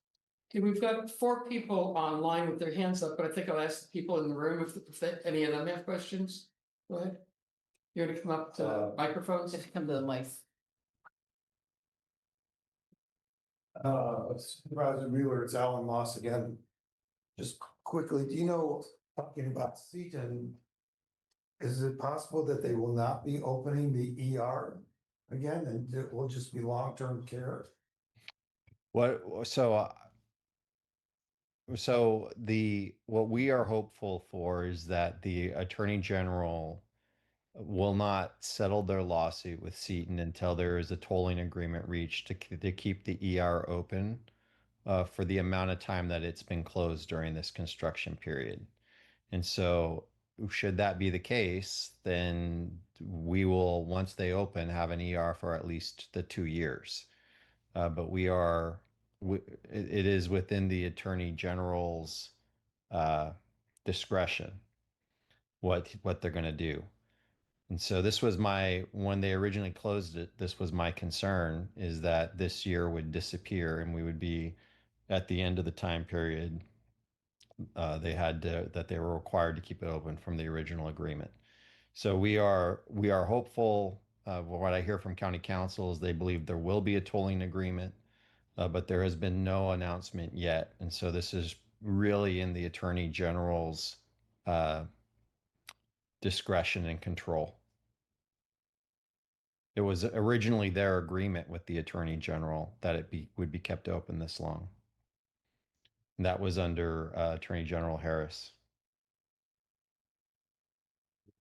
B: Okay, we've got 4 people online with their hands up, but I think I'll ask the people in the room if any of them have questions. Go ahead. You're gonna come up to microphones.
A: If you come to the mic.
I: Supervisor Mueller, it's Alan Moss again. Just quickly, do you know, talking about Seton, is it possible that they will not be opening the ER again and it will just be long-term care?
H: What what we are hopeful for is that the Attorney General will not settle their lawsuit with Seton until there is a tolling agreement reached to keep the ER open for the amount of time that it's been closed during this construction period. And so should that be the case, then we will, once they open, have an ER for at least the 2 years. But it is within the Attorney General's discretion what they're going to do. And so this was when they originally closed it, this was my concern, is that this year would disappear and we would be at the end of the time period that they were required to keep it open from the original agreement. So we are hopeful. What I hear from county council is they believe there will be a tolling agreement, but there has been no announcement yet. And so this is really in the Attorney General's discretion and control. It was originally their agreement with the Attorney General that would be kept open this long. And that was under Attorney General Harris.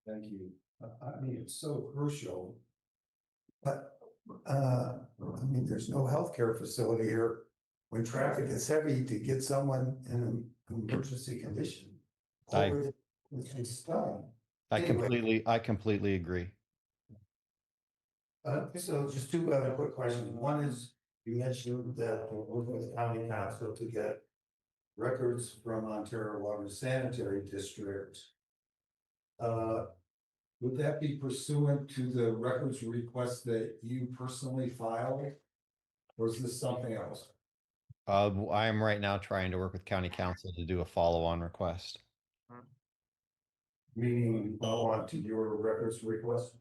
I: Thank you. I mean, it's so crucial. But I mean, there's no healthcare facility here when traffic is heavy to get someone in an emergency condition.
H: I completely agree.
I: So just 2 other quick questions. One is, you mentioned that we're working with the county council to get records from Ontario Water Sanitary District. Would that be pursuant to the records request that you personally filed? Or is this something else?
H: I am right now trying to work with county council to do a follow-on request.
I: meeting on to your records request?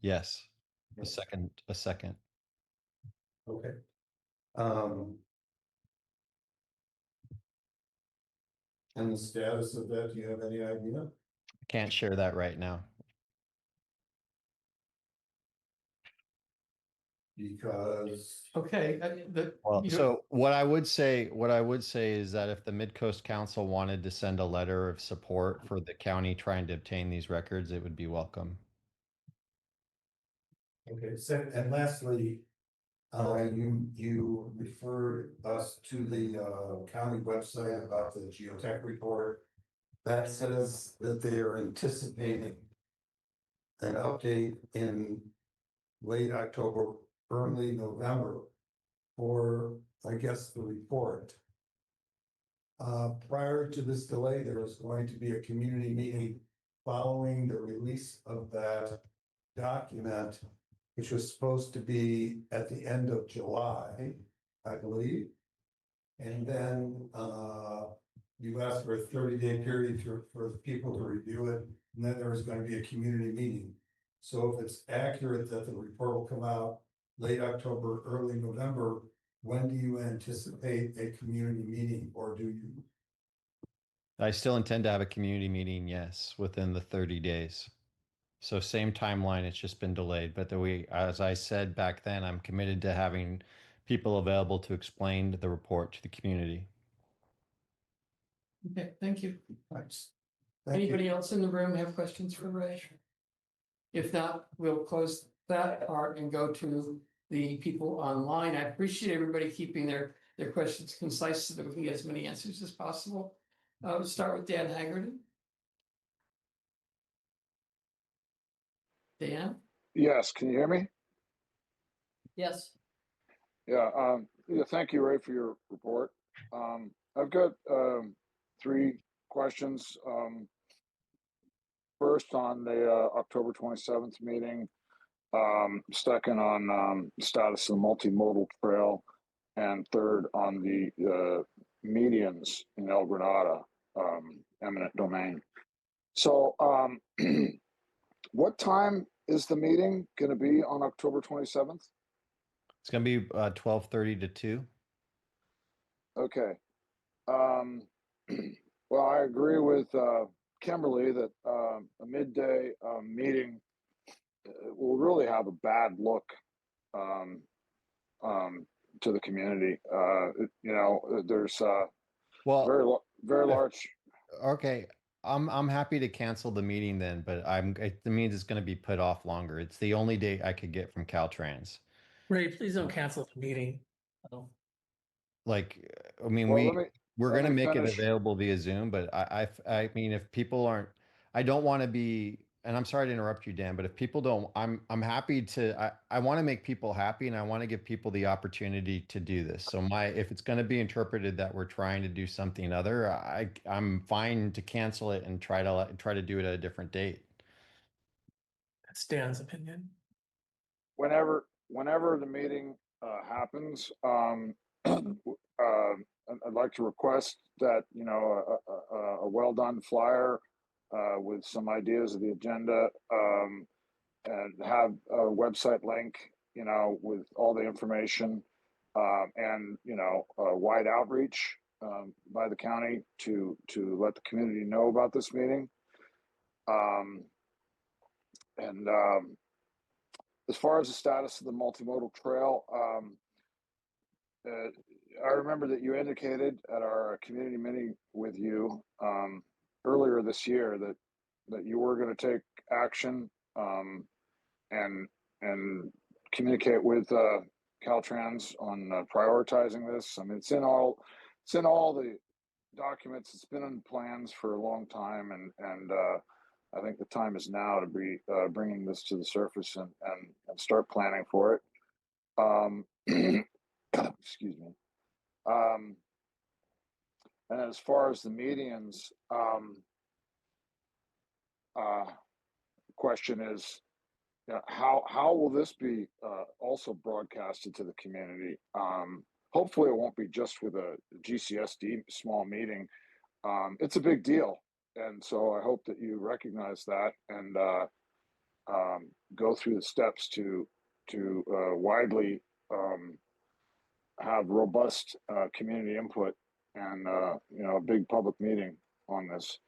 H: Yes. A second.
I: Okay. And the status of that, do you have any idea?
H: Can't share that right now.
I: Because
B: Okay,
H: Well,
B: you know-
H: so what I would say is that if the Midcoast Council wanted to send a letter of support for the county trying to obtain these records, it would be welcome.
I: okay, and lastly, you referred us to the county website about the geotech report. That says that they are anticipating an update in late October, early November for, I guess, the report. Prior to this delay, there was going to be a community meeting following the release of that document, which was supposed to be at the end of July, I believe. And then you asked for a 30-day period for people to review it, and then there was going to be a community meeting. So if it's accurate that the report will come out late October, early November, when do you anticipate a community meeting, or do you?
H: I still intend to have a community meeting, yes, within the 30 days. So same timeline, it's just been delayed. But as I said back then, I'm committed to having people available to explain the report to the community.
B: Okay, thank you.
I: Thanks. Thank you.
B: Anybody else in the room have questions for Ray? If not, we'll close that part and go to the people online. I appreciate everybody keeping their questions concise so that we can get as many answers as possible. We'll start with Dan Haggerty. Dan?
F: Yes, can you hear me?
A: Yes.
F: Yeah, thank you, Ray, for your report. I've got 3 questions. First, on the October 27th meeting, second on status of the multimodal trail, and third on the medians in El Granada, eminent domain. So what time is the meeting going to be on October 27th?
H: It's going to be 12:30 to 2.
F: Okay. Well, I agree with Kimberly that a midday meeting will really have a bad look to the community. There's
H: Well,
F: very large.
H: okay. I'm happy to cancel the meeting then, but it means it's going to be put off longer. It's the only date I could get from Caltrans.
E: Ray, please don't cancel the meeting.
H: Like, I mean,
F: Well,
H: we're
F: let
H: going to
F: me
H: make it
F: finish.
H: available via Zoom, but I mean, if people aren't, I don't want to be, and I'm sorry to interrupt you, Dan, but if people don't, I'm happy to, I want to make people happy and I want to give people the opportunity to do this. So if it's going to be interpreted that we're trying to do something other, I'm fine to cancel it and try to do it at a different date.
E: That's Dan's opinion.
F: Whenever the meeting happens, I'd like to request that a well done flyer with some ideas of the agenda, and have a website link, with all the information, and a wide outreach by the county to let the community know about this meeting. And as far as the status of the multimodal trail, I remember that you indicated at our community meeting with you earlier this year that you were going to take action, and communicate with Caltrans on prioritizing this. I mean, it's in all the documents. It's been in plans for a long time, and I think the time is now to be bringing this to the surface and start planning for it. Excuse me. And as far as the medians, question is, how will this be also broadcasted to the community? Hopefully, it won't be just with a GCSD small meeting. It's a big deal. And so I hope that you recognize that and go through the steps to widely have robust community input and a big public meeting on this.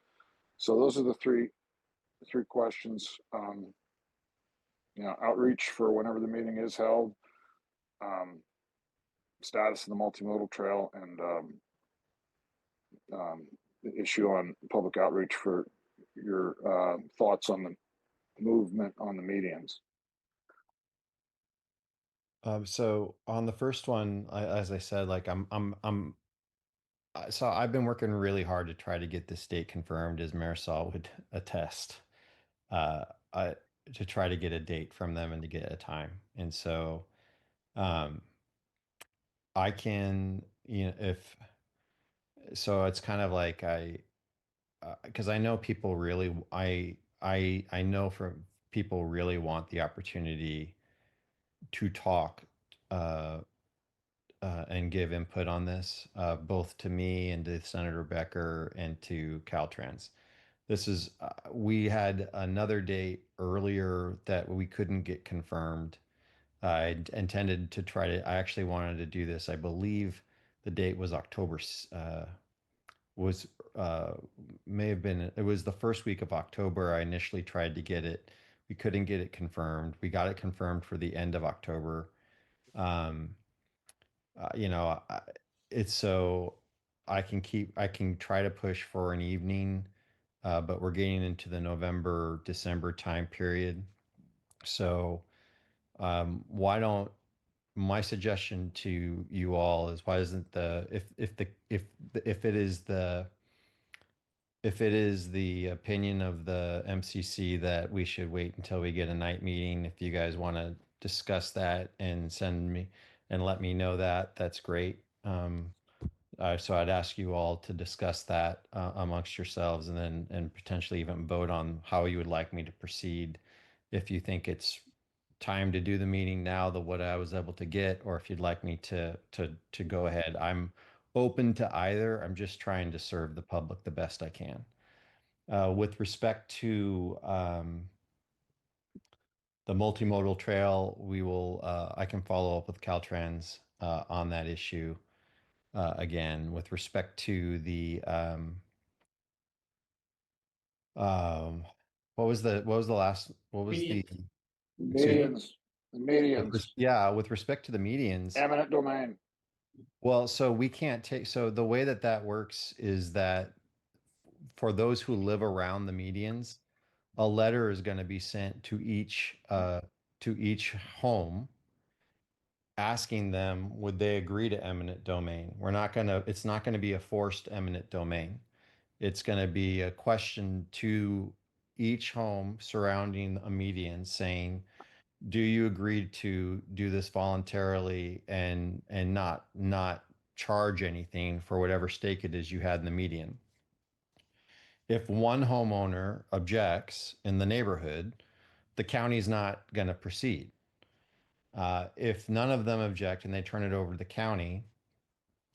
F: So those are the three questions. Outreach for whenever the meeting is held, status of the multimodal trail, and the issue on public outreach for your thoughts on the movement on the medians.
H: So on the first one, as I said, like so I've been working really hard to try to get this date confirmed, as Marisol would attest, uh, I, to try to get a date from them and to get a time. And so, I can, so it's kind of like because I know people really, I know from people really want the opportunity to talk, and give input on this, both to me and to Senator Becker and to Caltrans. This is, we had another date earlier that we couldn't get confirmed. I intended to I actually wanted to do this. I believe the date was October, was, may have been, it was the first week of October. I initially tried to get it. We couldn't get it confirmed. We got it confirmed for the end of October. Um, it's so I can try to push for an evening, but we're getting into the November, December time period. So, why don't, my suggestion to you all is, why doesn't if it is the opinion of the MCC that we should wait until we get a night meeting, if you guys want to discuss that and send me and let me know that, that's great. So I'd ask you all to discuss that amongst yourselves, and then potentially even vote on how you would like me to proceed. If you think it's time to do the meeting now, what I was able to get, or if you'd like me to go ahead. I'm open to either. I'm just trying to serve the public the best I can. With respect to the multimodal trail, I can follow up with Caltrans on that issue. Again, with respect to the what was the last, what was the
F: Medians. The medians.
H: Yeah, with respect to the medians,
F: Eminent domain.
H: well, so we can't take, so the way that works is that for those who live around the medians, a letter is going to be sent to each home asking them, would they agree to eminent domain? It's not going to be a forced eminent domain. It's going to be a question to each home surrounding a median saying, do you agree to do this voluntarily and not charge anything for whatever stake it is you had in the median? If one homeowner objects in the neighborhood, the county's not going to proceed. If none of them object and they turn it over to the county,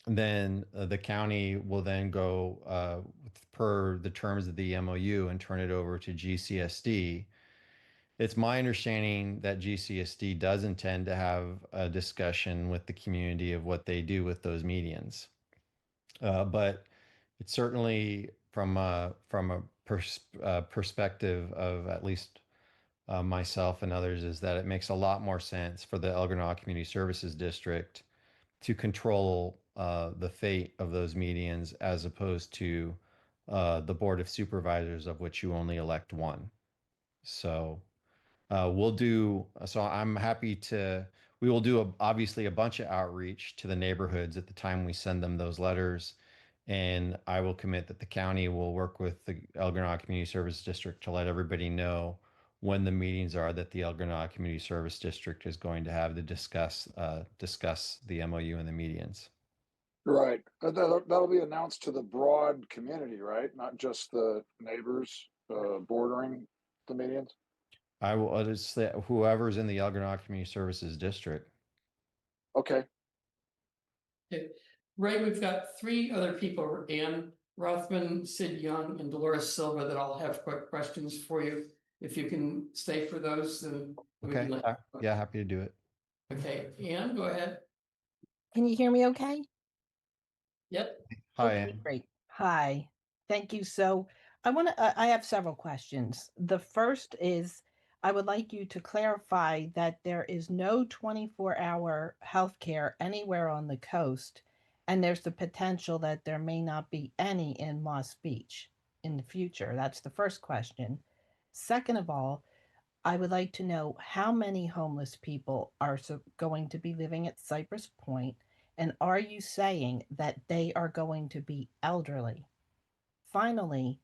H: then the county will then go per the terms of the MOU and turn it over to GCSD. It's my understanding that GCSD does intend to have a discussion with the community of what they do with those medians. But it's certainly from a perspective of at least myself and others, is that it makes a lot more sense for the Elginar Community Services District to control the fate of those medians, as opposed to the Board of Supervisors, of which you only elect one. So I'm happy to, we will do obviously a bunch of outreach to the neighborhoods at the time we send them those letters. And I will commit that the county will work with the Elginar Community Service District to let everybody know when the meetings are that the Elginar Community Service District is going to have to discuss the MOU and the medians.
F: Right. That'll be announced to the broad community, right? Not just the neighbors bordering the medians.
H: I will, it's whoever's in the Elginar Community Services District.
F: Okay.
B: Okay. Ray, we've got three other people, Ann, Rothman, Sid Young, and Dolores Silva that all have quick questions for you. If you can stay for those, then we
H: Okay.
B: can let.
H: Yeah, happy to do it.
B: Okay, Ann, go ahead.
J: Can you hear me okay?
B: Yep.
H: Hi,
J: Okay,
H: Ann.
J: great. Hi. Thank you. So I have several questions. The first is, I would like you to clarify that there is no 24-hour healthcare anywhere on the coast, and there's the potential that there may not be any in Moss Beach in the future. That's the first question. Second of all, I would like to know how many homeless people are going to be living at Cypress Point, and are you saying that they are going to be elderly? Finally,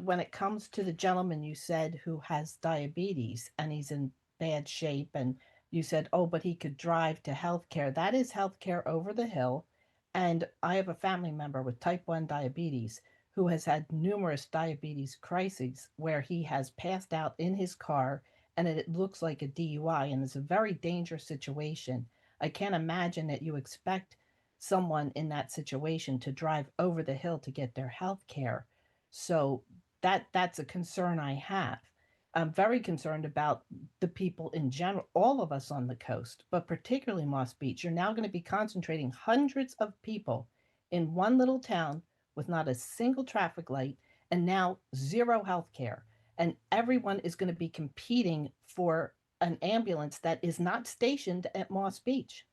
J: when it comes to the gentleman you said who has diabetes and he's in bad shape, and you said, oh, but he could drive to healthcare. That is healthcare over the hill. And I have a family member with type 1 diabetes who has had numerous diabetes crises where he has passed out in his car, and it looks like a DUI, and it's a very dangerous situation. I can't imagine that you expect someone in that situation to drive over the hill to get their health care. So that's a concern I have. I'm very concerned about the people in general, all of us on the coast, but particularly Moss Beach. You're now going to be concentrating hundreds of people in one little town with not a single traffic light and now zero health care. And everyone is going to be competing for an ambulance that is not stationed at Moss Beach.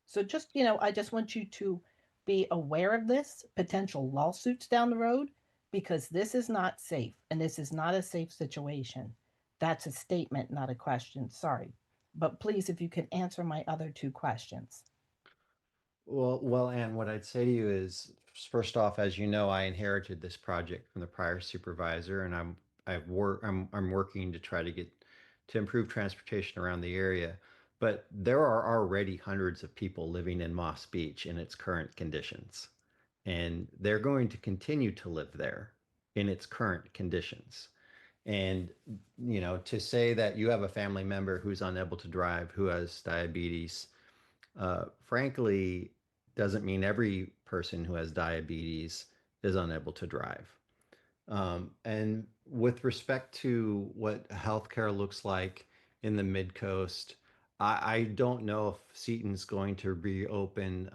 J: So just, I just want you to be aware of this, potential lawsuits down the road, because this is not safe and this is not a safe situation. That's a statement, not a question. Sorry. But please, if you can answer my other two questions.
H: Well, Ann, what I'd say to you is, first off, as you know, I inherited this project from the prior supervisor, and I'm working to try to improve transportation around the area. But there are already hundreds of people living in Moss Beach in its current conditions, and they're going to continue to live there in its current conditions. And, to say that you have a family member who's unable to drive, who has diabetes, frankly, doesn't mean every person who has diabetes is unable to drive. And with respect to what healthcare looks like in the Midcoast, I don't know if Seton's going to reopen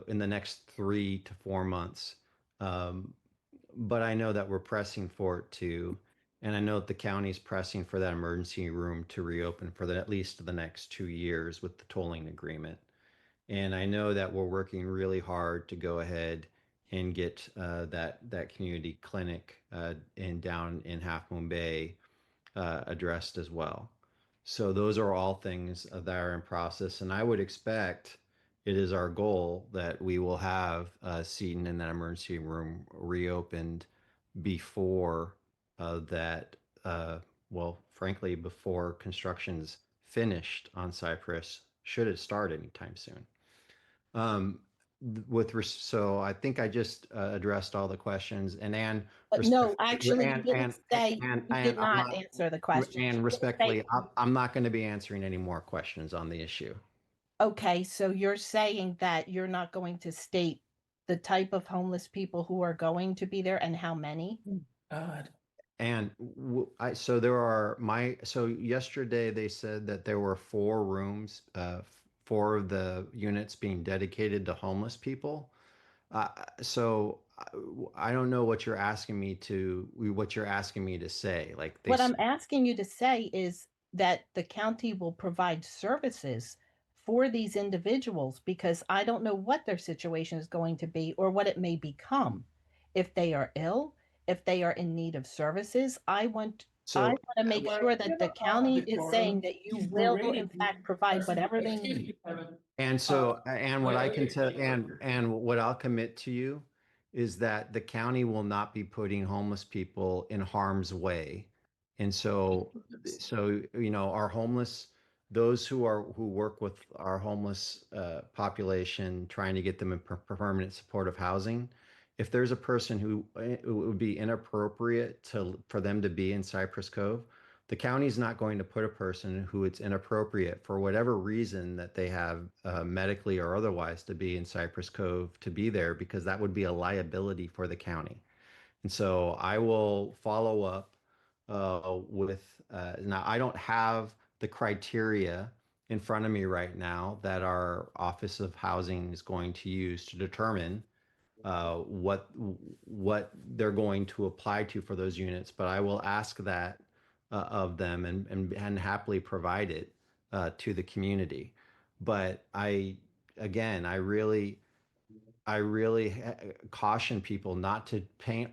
H: in the next 3 to 4 months. Um, but I know that we're pressing for it too. And I know that the county's pressing for that emergency room to reopen for at least the next 2 years with the tolling agreement. And I know that we're working really hard to go ahead and get that community clinic down in Half Moon Bay addressed as well. So those are all things that are in process, and I would expect it is our goal that we will have Seton in that emergency room reopened before that. Well, frankly, before construction's finished on Cypress, should it start anytime soon. So I think I just addressed all the questions. And Ann,
J: No, actually, you didn't say, you did
H: I'm
J: not
H: not,
J: answer the question.
H: and respectfully, I'm not going to be answering any more questions on the issue.
J: Okay, so you're saying that you're not going to state the type of homeless people who are going to be there and how many?
E: God.
H: And so yesterday they said that there were 4 rooms, 4 of the units being dedicated to homeless people. So I don't know what you're asking me to say. Like
J: What I'm asking you to say is that the county will provide services for these individuals, because I don't know what their situation is going to be or what it may become. If they are ill, if they are in need of services, I want to make sure that the county is saying that you will in fact provide whatever they need.
H: And so, and what I can tell, and what I'll commit to you is that the county will not be putting homeless people in harm's way. And so, our homeless, those who work with our homeless population, trying to get them in permanent supportive housing. If there's a person who it would be inappropriate for them to be in Cypress Cove, The county's not going to put a person who it's inappropriate for whatever reason that they have medically or otherwise to be in Cypress Cove to be there, because that would be a liability for the county. And so I will follow up now I don't have the criteria in front of me right now that our Office of Housing is going to use to determine what they're going to apply to for those units, but I will ask that of them and happily provide it to the community. But again, I really caution people not to paint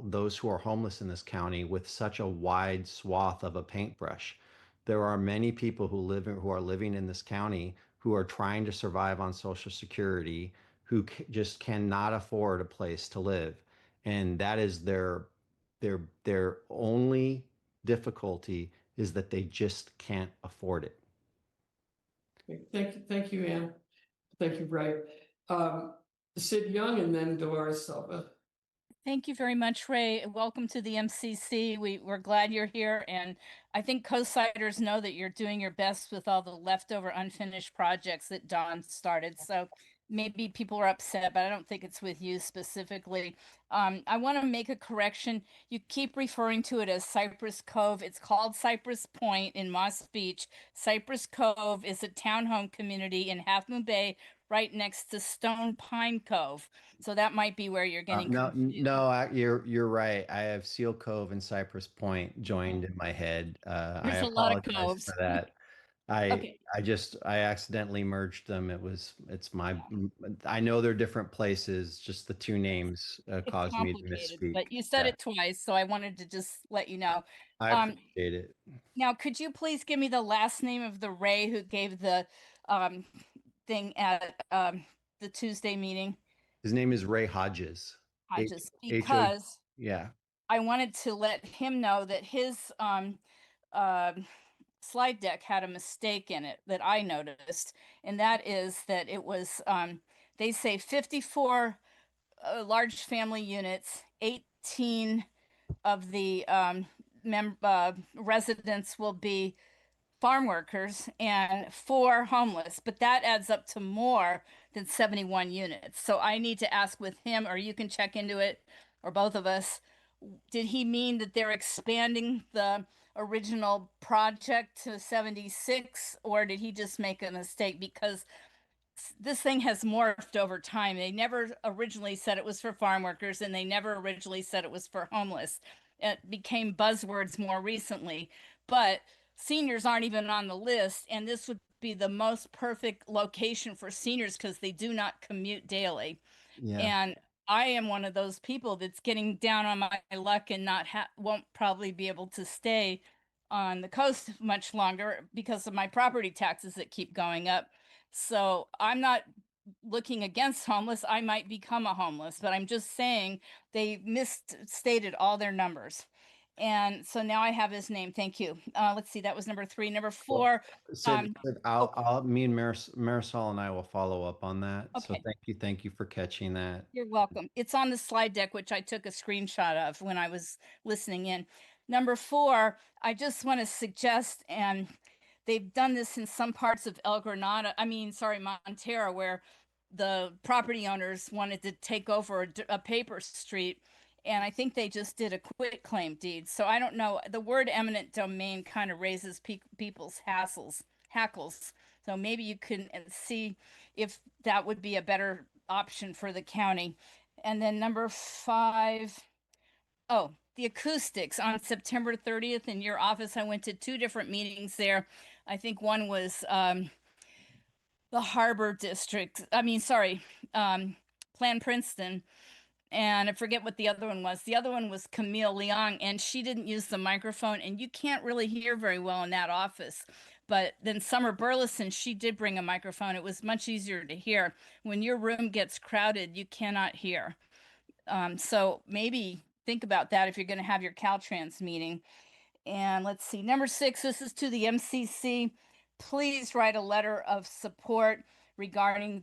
H: those who are homeless in this county with such a wide swath of a paintbrush. There are many people who are living in this county who are trying to survive on Social Security, who just cannot afford a place to live, and that is their only difficulty, is that they just can't afford it.
B: Thank you, Ann. Thank you, Ray. Sid Young and then Dolores Silva.
L: Thank you very much, Ray. Welcome to the MCC. We're glad you're here. And I think co-siders know that you're doing your best with all the leftover unfinished projects that Don started. So maybe people are upset, but I don't think it's with you specifically. I want to make a correction. You keep referring to it as Cypress Cove. It's called Cypress Point in Moss Beach. Cypress Cove is a townhome community in Half Moon Bay, right next to Stone Pine Cove. So that might be where you're getting confused.
H: You're right. I have Seal Cove and Cypress Point joined in my head. I
L: There's a lot of
H: apologize
L: coves.
H: for that.
L: Okay.
H: I accidentally merged them. I know they're different places. Just the two names
L: It's
H: caused me to
L: complicated,
H: misspeak.
L: but you said
H: Yeah,
L: it twice, so I wanted to just let you know.
H: I appreciate it.
L: Now, could you please give me the last name of the Ray who gave the thing at the Tuesday meeting?
H: His name is Ray Hodges.
L: Hodges,
H: H-O,
L: because
H: yeah.
L: I wanted to let him know that his slide deck had a mistake in it that I noticed, and that is that it was they say 54 large family units, 18 of the residents will be farm workers and 4 homeless, but that adds up to more than 71 units. So I need to ask with him, or you can check into it, or both of us. Did he mean that they're expanding the original project to 76, or did he just make a mistake? Because this thing has morphed over time. They never originally said it was for farm workers, and they never originally said it was for homeless. It became buzzwords more recently, but seniors aren't even on the list, and this would be the most perfect location for seniors because they do not commute daily.
H: Yeah.
L: And I am one of those people that's getting down on my luck and won't probably be able to stay on the coast much longer because of my property taxes that keep going up. So I'm not looking against homeless. I might become a homeless, but I'm just saying they misstated all their numbers. And so now I have his name. Thank you. Let's see. That was number 3. Number 4.
H: Sid, me and Marisol and I will follow up on that. So
L: Okay.
H: thank you for catching that.
L: You're welcome. It's on the slide deck, which I took a screenshot of when I was listening in. Number 4, I just want to suggest, and they've done this in some parts of Montero, where the property owners wanted to take over a paper street. And I think they just did a quit claim deed. So I don't know. The word eminent domain kind of raises people's hackles. So maybe you can see if that would be a better option for the county. And then number 5, the acoustics on September 30th in your office. I went to 2 different meetings there. I think one was the Harbor District. Plan Princeton. And I forget what the other one was. The other one was Camille Leong, and she didn't use the microphone, and you can't really hear very well in that office. But then Summer Burleson, she did bring a microphone. It was much easier to hear. When your room gets crowded, you cannot hear. So maybe think about that if you're going to have your Caltrans meeting. And let's see, number 6, this is to the MCC. Please write a letter of support regarding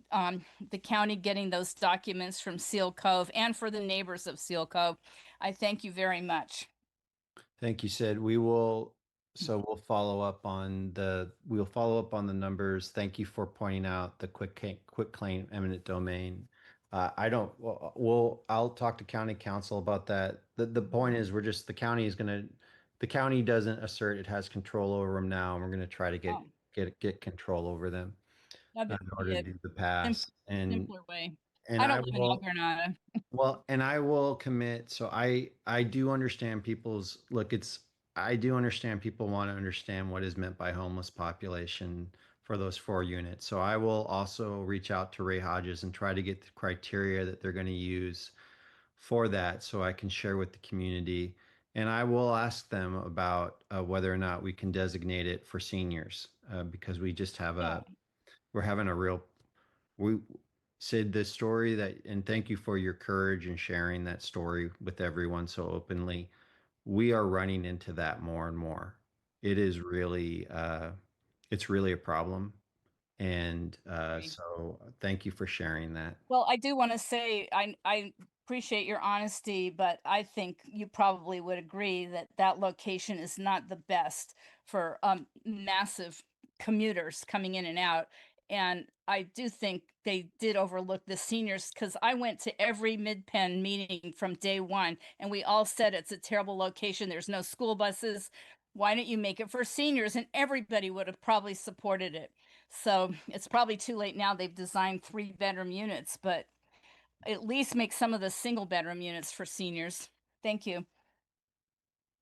L: the county getting those documents from Seal Cove and for the neighbors of Seal Cove. I thank you very much.
H: Thank you, Sid. We will So we'll follow up on the numbers. Thank you for pointing out the quick claim eminent domain. I don't, I'll talk to county council about that. The point is the county doesn't assert it has control over them now, and we're gonna try to get control over them in order to do the pass.
L: Simpler way.
H: And
L: I don't live in El Granada.
H: well, and I will commit. So I do understand I do understand people want to understand what is meant by homeless population for those 4 units. So I will also reach out to Ray Hodges and try to get the criteria that they're going to use for that so I can share with the community. And I will ask them about whether or not we can designate it for seniors because we just have we're having a real, we, Sid, the story and thank you for your courage in sharing that story with everyone so openly. We are running into that more and more. It is really, it's really a problem. And so thank you for sharing that.
L: Well, I do want to say I appreciate your honesty, but I think you probably would agree that that location is not the best for massive commuters coming in and out. And I do think they did overlook the seniors because I went to every Mid-Penn meeting from day one, and we all said it's a terrible location. There's no school buses. Why don't you make it for seniors? And everybody would have probably supported it. So it's probably too late now. They've designed 3-bedroom units, but at least make some of the single bedroom units for seniors. Thank you.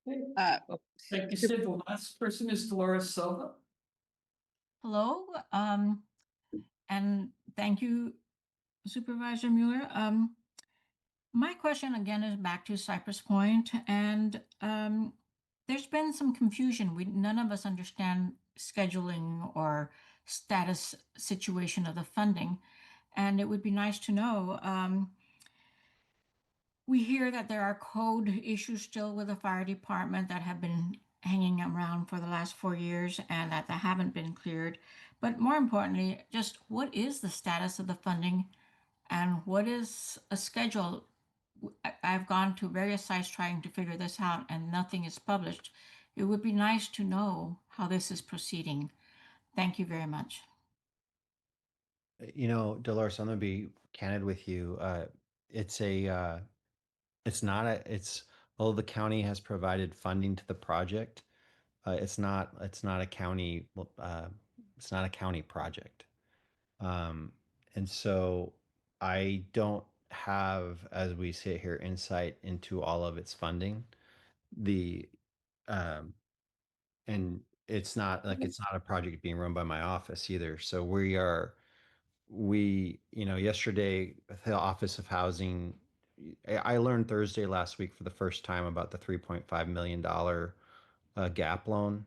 B: Thank you, Sid. The last person is Dolores Silva.
O: Hello, and thank you, Supervisor Mueller. My question again is back to Cypress Point, and there's been some confusion. None of us understand scheduling or status situation of the funding, and it would be nice to know. We hear that there are code issues still with the fire department that have been hanging around for the last 4 years and that they haven't been cleared. But more importantly, just what is the status of the funding and what is a schedule? I've gone to various sites trying to figure this out and nothing is published. It would be nice to know how this is proceeding. Thank you very much.
H: You know, Dolores, I'm gonna be candid with you. Although the county has provided funding to the project, it's not a county project. And so I don't have, as we sit here, insight into all of its funding. And it's not a project being run by my office either. So yesterday, the Office of Housing, I learned Thursday last week for the first time about the $3.5 million gap loan.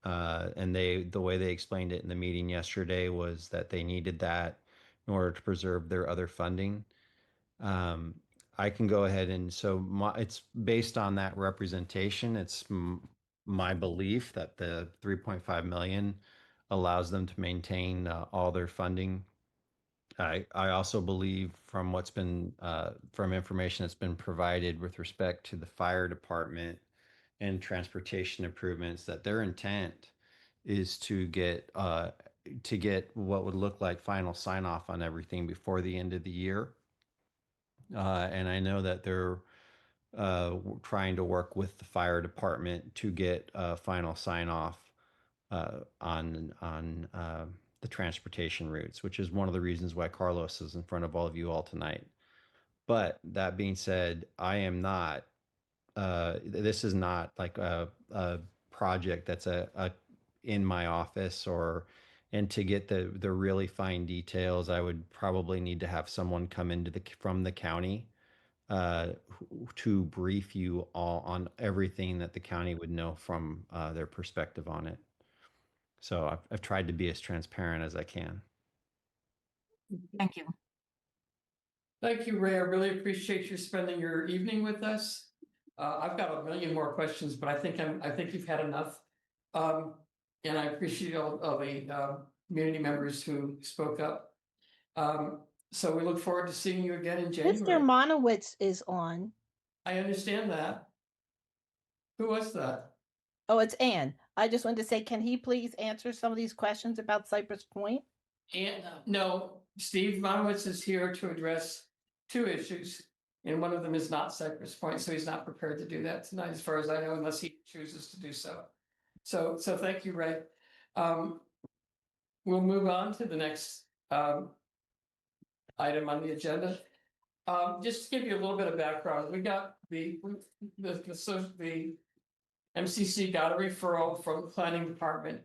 H: And the way they explained it in the meeting yesterday was that they needed that in order to preserve their other funding. I can go ahead and it's based on that representation. It's my belief that the 3.5 million allows them to maintain all their funding. I also believe from what's been from information that's been provided with respect to the fire department and transportation improvements that their intent is to get what would look like final sign off on everything before the end of the year. And I know that they're trying to work with the fire department to get final sign off on the transportation routes, which is one of the reasons why Carlos is in front of all of you all tonight. But that being said, I am not. This is not like a project that's in my office and to get the really fine details, I would probably need to have someone come from the county to brief you all on everything that the county would know from their perspective on it. So I've tried to be as transparent as I can.
O: Thank you.
B: Thank you, Ray. I really appreciate you spending your evening with us. I've got a million more questions, but I think you've had enough. And I appreciate all the community members who spoke up. So we look forward to seeing you again in January.
J: Mr. Monowitz is on.
B: I understand that. Who was that?
J: Oh, it's Ann. I just wanted to say, can he please answer some of these questions about Cypress Point?
B: And no, Steve Monowitz is here to address two issues. And one of them is not Cypress Point, so he's not prepared to do that tonight, as far as I know, unless he chooses to do so. So thank you, Ray. We'll move on to the next item on the agenda. Just to give you a little bit of background, we got the MCC got a referral from the planning department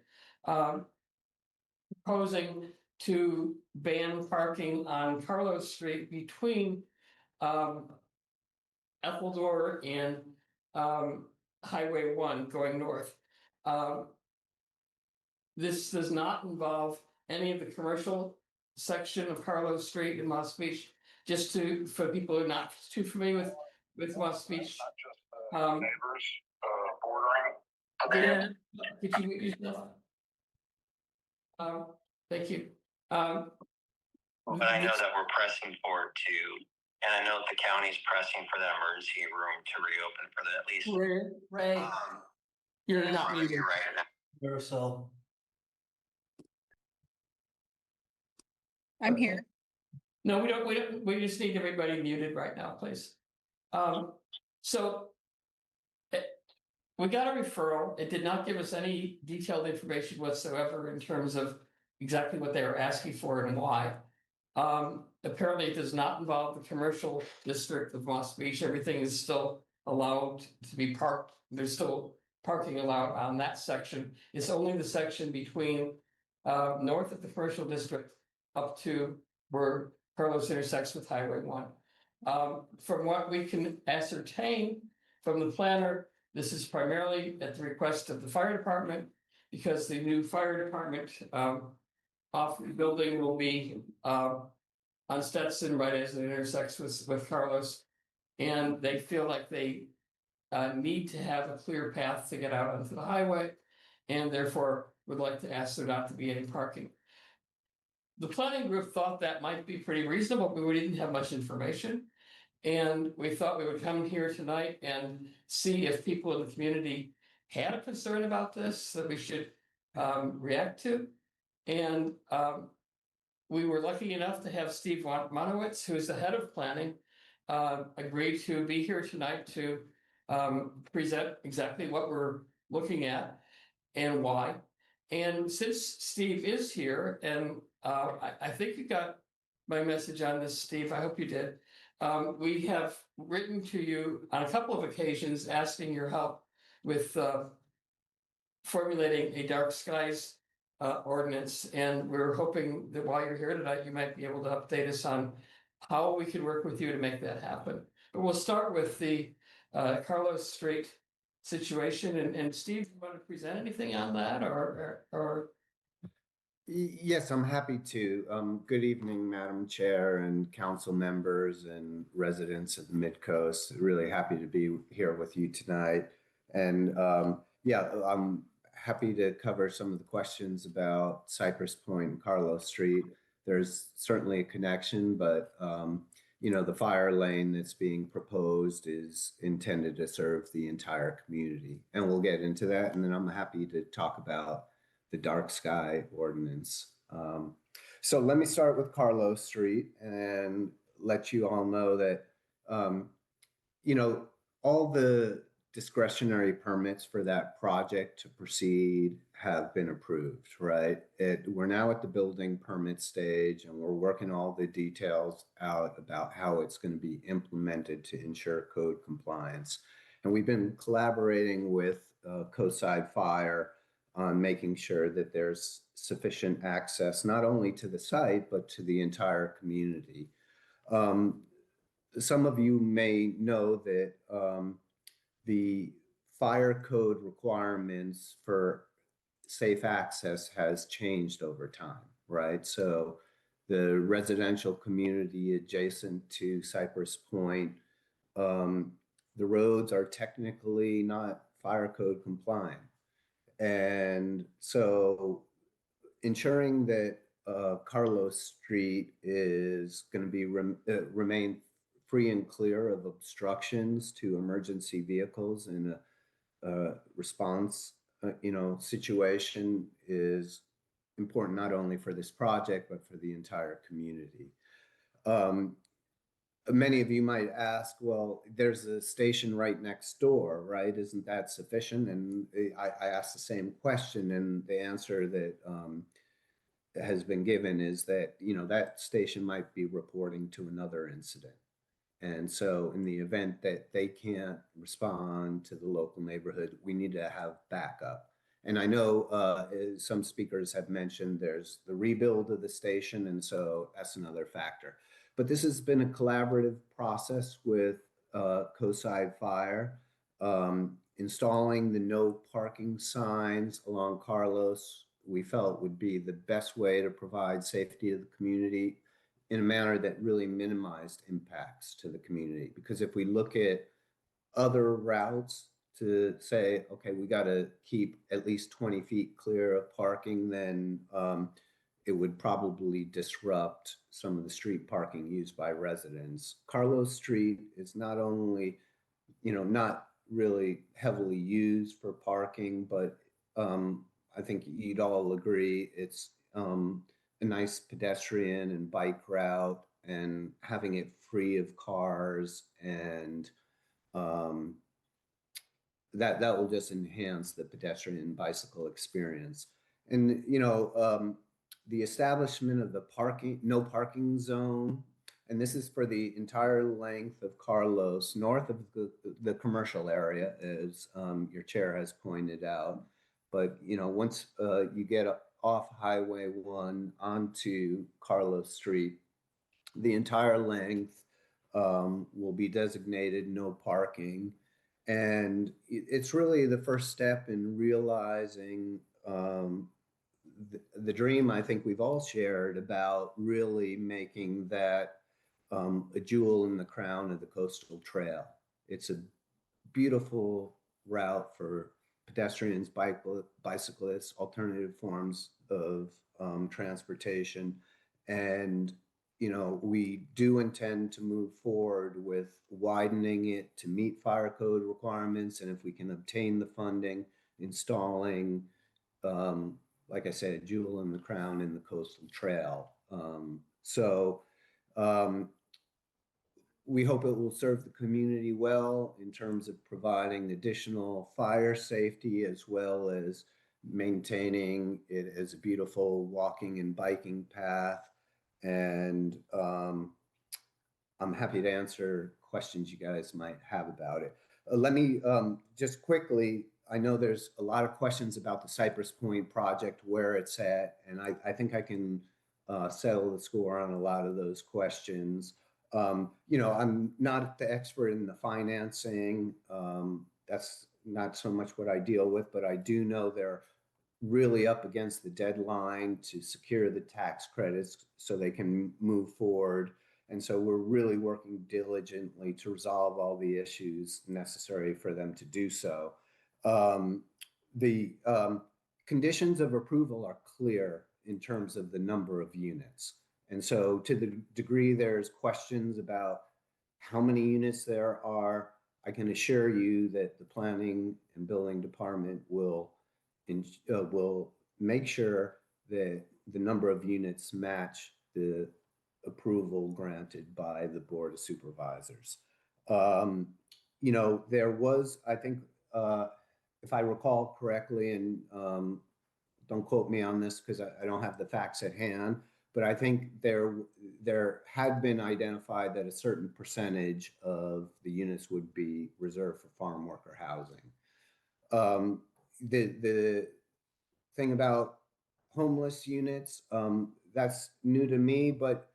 B: proposing to ban parking on Carlos Street between Ecuador and Highway 1 going north. This does not involve any of the commercial section of Carlos Street in Moss Beach. Just for people who are not too familiar with Moss Beach.
F: Neighbors bordering.
B: Could you mute yourself? Thank you.
P: But I know that we're pressing forward too, and I know the county's pressing for that emergency room to reopen for the, at least.
B: Ray, you're not muted.
P: Right now.
M: Marisol.
D: I'm here.
B: No, we don't, we just need everybody muted right now, please. So we got a referral. It did not give us any detailed information whatsoever in terms of exactly what they were asking for and why. Apparently it does not involve the commercial district of Moss Beach. Everything is still allowed to be parked. There's still parking allowed on that section. It's only the section between north of the commercial district up to where Carlos intersects with Highway 1. From what we can ascertain from the planner, this is primarily at the request of the fire department, because the new fire department off the building will be on Stetson right as it intersects with Carlos. And they feel like they need to have a clear path to get out onto the highway, and therefore would like to ask there not to be any parking. The planning group thought that might be pretty reasonable, but we didn't have much information. And we thought we would come here tonight and see if people in the community had a concern about this that we should react to. And we were lucky enough to have Steve Monowitz, who is the head of planning, agree to be here tonight to present exactly what we're looking at and why. And since Steve is here, and I think you got my message on this, Steve, I hope you did. We have written to you on a couple of occasions asking your help with formulating a dark skies ordinance. And we're hoping that while you're here tonight, you might be able to update us on how we can work with you to make that happen. But we'll start with the Carlos Street situation. And Steve, you want to present anything on that or?
Q: Yes, I'm happy to. Good evening, Madam Chair and council members and residents of the Midcoast. Really happy to be here with you tonight. And yeah, I'm happy to cover some of the questions about Cypress Point and Carlos Street. There's certainly a connection, but you know, the fire lane that's being proposed is intended to serve the entire community. And we'll get into that. And then I'm happy to talk about the dark sky ordinance. So let me start with Carlos Street and let you all know that, you know, all the discretionary permits for that project to proceed have been approved, right? We're now at the building permit stage and we're working all the details out about how it's going to be implemented to ensure code compliance. And we've been collaborating with Coastside Fire on making sure that there's sufficient access, not only to the site, but to the entire community. Some of you may know that the fire code requirements for safe access has changed over time, right? So the residential community adjacent to Cypress Point, the roads are technically not fire code compliant. And so ensuring that Carlos Street is going to be remain free and clear of obstructions to emergency vehicles in a response situation is important not only for this project, but for the entire community. Many of you might ask, well, there's a station right next door, right? Isn't that sufficient? And I asked the same question, and the answer that has been given is that, that station might be reporting to another incident. And so in the event that they can't respond to the local neighborhood, we need to have backup. And I know some speakers have mentioned there's the rebuild of the station, and so that's another factor. But this has been a collaborative process with Coastside Fire. Installing the no parking signs along Carlos, we felt would be the best way to provide safety to the community in a manner that really minimized impacts to the community. Because if we look at other routes to say, okay, we got to keep at least 20 feet clear of parking, then it would probably disrupt some of the street parking used by residents. Carlos Street is not only, not really heavily used for parking, but I think you'd all agree it's a nice pedestrian and bike route, and having it free of cars, and that will just enhance the pedestrian and bicycle experience. And the establishment of the no parking zone, and this is for the entire length of Carlos, north of the commercial area, as your chair has pointed out. But once you get off Highway 1 onto Carlos Street, the entire length will be designated no parking. And it's really the first step in realizing the dream I think we've all shared about really making that a jewel in the crown of the coastal trail. It's a beautiful route for pedestrians, bicyclists, alternative forms of transportation. And we do intend to move forward with widening it to meet fire code requirements. And if we can obtain the funding, installing, like I said, a jewel in the crown in the coastal trail. We hope it will serve the community well in terms of providing additional fire safety, as well as maintaining it as a beautiful walking and biking path. And I'm happy to answer questions you guys might have about it. Let me just quickly, I know there's a lot of questions about the Cypress Point project, where it's at, and I think I can settle the score on a lot of those questions. I'm not the expert in the financing. That's not so much what I deal with, but I do know they're really up against the deadline to secure the tax credits so they can move forward. And so we're really working diligently to resolve all the issues necessary for them to do so. The conditions of approval are clear in terms of the number of units. And so to the degree there's questions about how many units there are, I can assure you that the Planning and Building Department will make sure that the number of units match the approval granted by the Board of Supervisors. There was, I think, if I recall correctly, and don't quote me on this because I don't have the facts at hand, but I think there had been identified that a certain percentage of the units would be reserved for farm worker housing. The thing about homeless units, that's new to me, but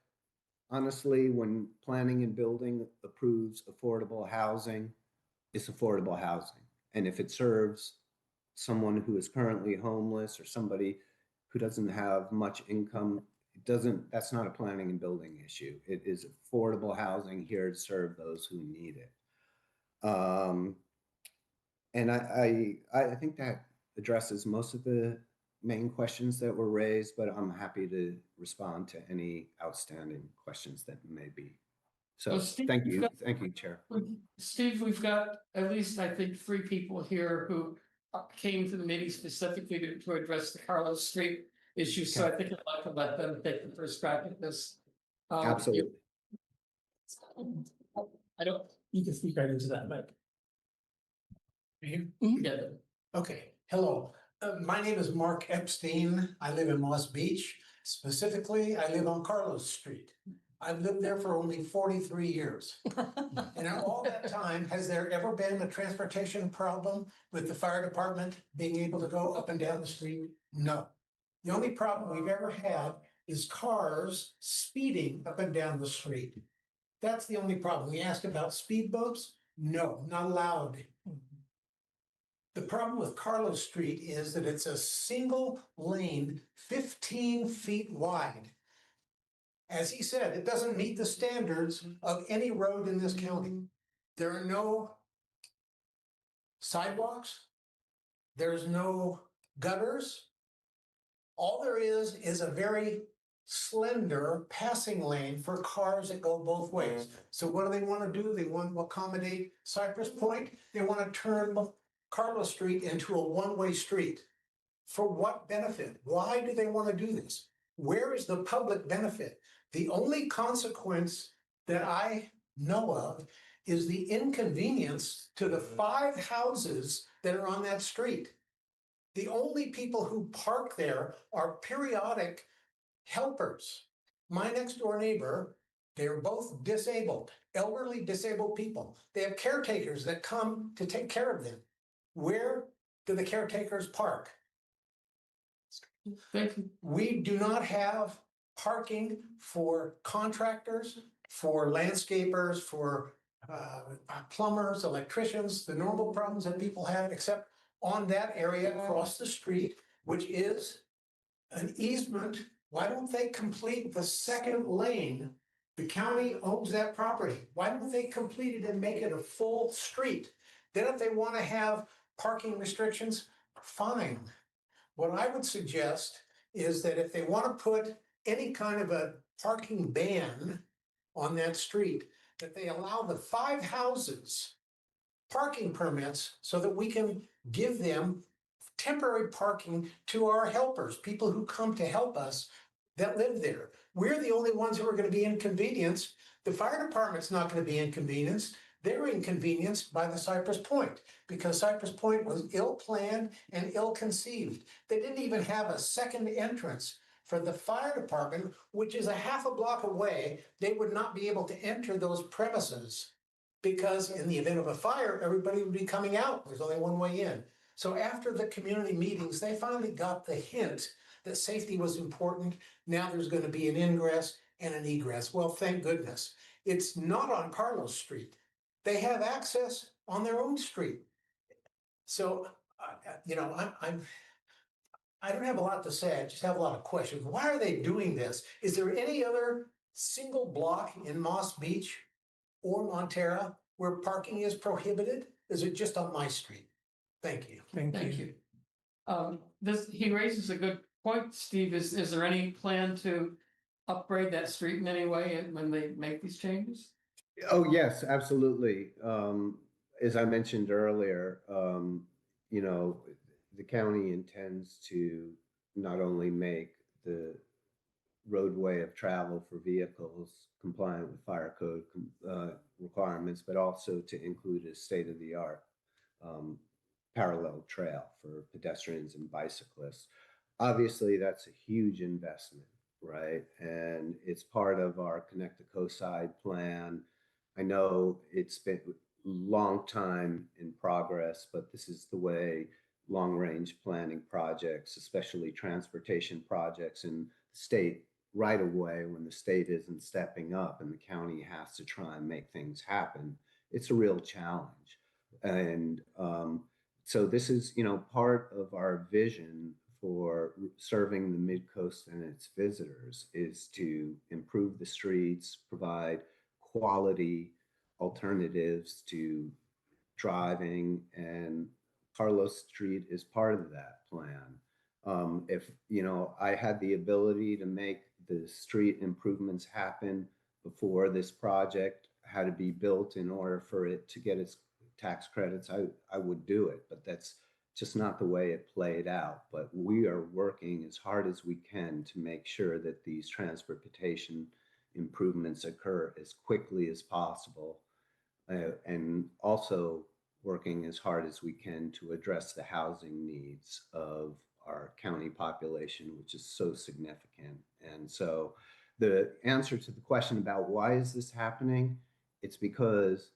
Q: honestly, when planning and building approves affordable housing, it's affordable housing. And if it serves someone who is currently homeless or somebody who doesn't have much income, that's not a planning and building issue. It is affordable housing here to serve those who need it. And I think that addresses most of the main questions that were raised, but I'm happy to respond to any outstanding questions that may be. So
B: Steve,
Q: thank you, Chair.
B: Steve, we've got at least, I think, 3 people here who came to the meeting specifically to address the Carlos Street issue, so I think I'd like to let them take the first crack at this.
Q: Absolutely.
B: I don't,
E: You can speak right into that, Mike.
B: yeah,
R: Okay, hello. My name is Mark Epstein. I live in Moss Beach. Specifically, I live on Carlos Street. I've lived there for only 43 years. And in all that time, has there ever been a transportation problem with the fire department being able to go up and down the street? No. The only problem we've ever had is cars speeding up and down the street. That's the only problem. We asked about speed bumps. No, not allowed. The problem with Carlos Street is that it's a single lane, 15 feet wide. As he said, it doesn't meet the standards of any road in this county. There are no sidewalks. There's no gutters. All there is a very slender passing lane for cars that go both ways. So what do they want to do? They want to accommodate Cypress Point. They want to turn Carlos Street into a one-way street. For what benefit? Why do they want to do this? Where is the public benefit? The only consequence that I know of is the inconvenience to the 5 houses that are on that street. The only people who park there are periodic helpers. My next door neighbor, they're both disabled, elderly disabled people. They have caretakers that come to take care of them. Where do the caretakers park? We do not have parking for contractors, for landscapers, for plumbers, electricians, the normal problems that people have, except on that area across the street, which is an easement. Why don't they complete the second lane? The county owns that property. Why don't they complete it and make it a full street? Then if they want to have parking restrictions, fine. What I would suggest is that if they want to put any kind of a parking ban on that street, that they allow the 5 houses parking permits so that we can give them temporary parking to our helpers, people who come to help us that live there. We're the only ones who are going to be inconvenienced. The fire department's not going to be inconvenienced. They're inconvenienced by the Cypress Point because Cypress Point was ill-planned and ill-conceived. They didn't even have a second entrance for the fire department, which is a half a block away. They would not be able to enter those premises because in the event of a fire, everybody would be coming out. There's only one way in. So after the community meetings, they finally got the hint that safety was important. Now there's going to be an ingress and an egress. Well, thank goodness. It's not on Carlos Street. They have access on their own street. So, I don't have a lot to say. I just have a lot of questions. Why are they doing this? Is there any other single block in Moss Beach or Montera where parking is prohibited? Is it just on my street? Thank you.
B: thank you. He raises a good point, Steve. Is there any plan to upgrade that street in any way when they make these changes?
Q: Oh, yes, absolutely. As I mentioned earlier, the county intends to not only make the roadway of travel for vehicles compliant with fire code requirements, but also to include a state-of-the-art parallel trail for pedestrians and bicyclists. Obviously, that's a huge investment, right? And it's part of our Connect the Coastside plan. I know it's been a long time in progress, but this is the way long-range planning projects, especially transportation projects in the state right away when the state isn't stepping up and the county has to try and make things happen. It's a real challenge. And so this is, part of our vision for serving the Midcoast and its visitors is to improve the streets, provide quality alternatives to driving, and Carlos Street is part of that plan. If I had the ability to make the street improvements happen before this project had to be built in order for it to get its tax credits, I would do it. But that's just not the way it played out. But we are working as hard as we can to make sure that these transportation improvements occur as quickly as possible, and also working as hard as we can to address the housing needs of our county population, which is so significant. And so the answer to the question about why is this happening, it's because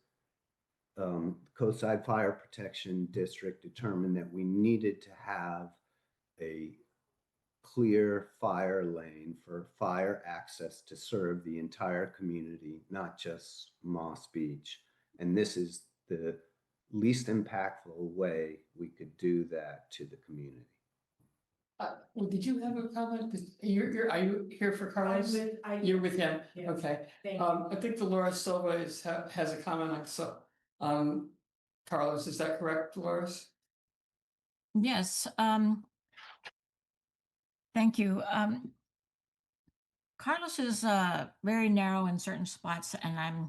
Q: Coastside Fire Protection District determined that we needed to have a clear fire lane for fire access to serve the entire community, not just Moss Beach. And this is the least impactful way we could do that to the community.
B: Well, did you have a comment? 'Cause are you here for Carlos? You're with him, okay. I think Dolores Silva has a comment on Carlos, is that correct, Dolores?
O: Yes, thank you. Carlos is very narrow in certain spots, and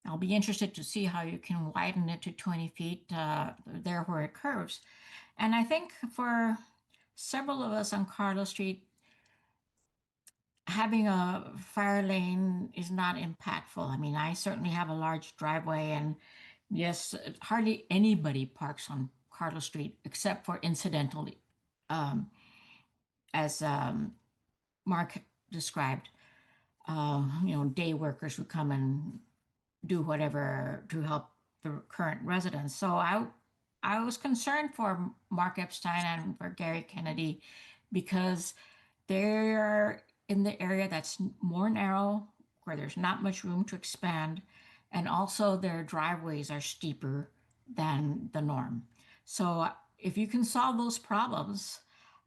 O: I'll be interested to see how you can widen it to 20 feet there where it curves. And I think for several of us on Carlos Street, having a fire lane is not impactful. I mean, I certainly have a large driveway, and yes, hardly anybody parks on Carlos Street except for incidentally, as Mark described, day workers who come and do whatever to help the current residents. So I was concerned for Mark Epstein and for Gary Kennedy because they're in the area that's more narrow, where there's not much room to expand, and also their driveways are steeper than the norm. So if you can solve those problems,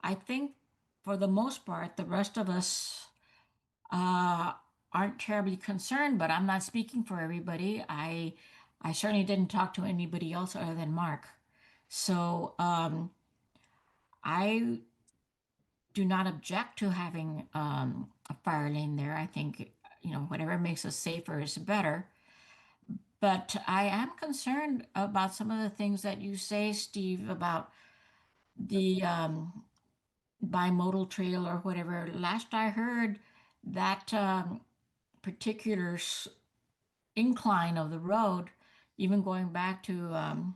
O: I think for the most part, the rest of us aren't terribly concerned, but I'm not speaking for everybody. I certainly didn't talk to anybody else other than Mark. So I do not object to having a fire lane there. I think, whatever makes us safer is better. But I am concerned about some of the things that you say, Steve, about the bimodal trail or whatever. Last I heard, that particular incline of the road, even going back to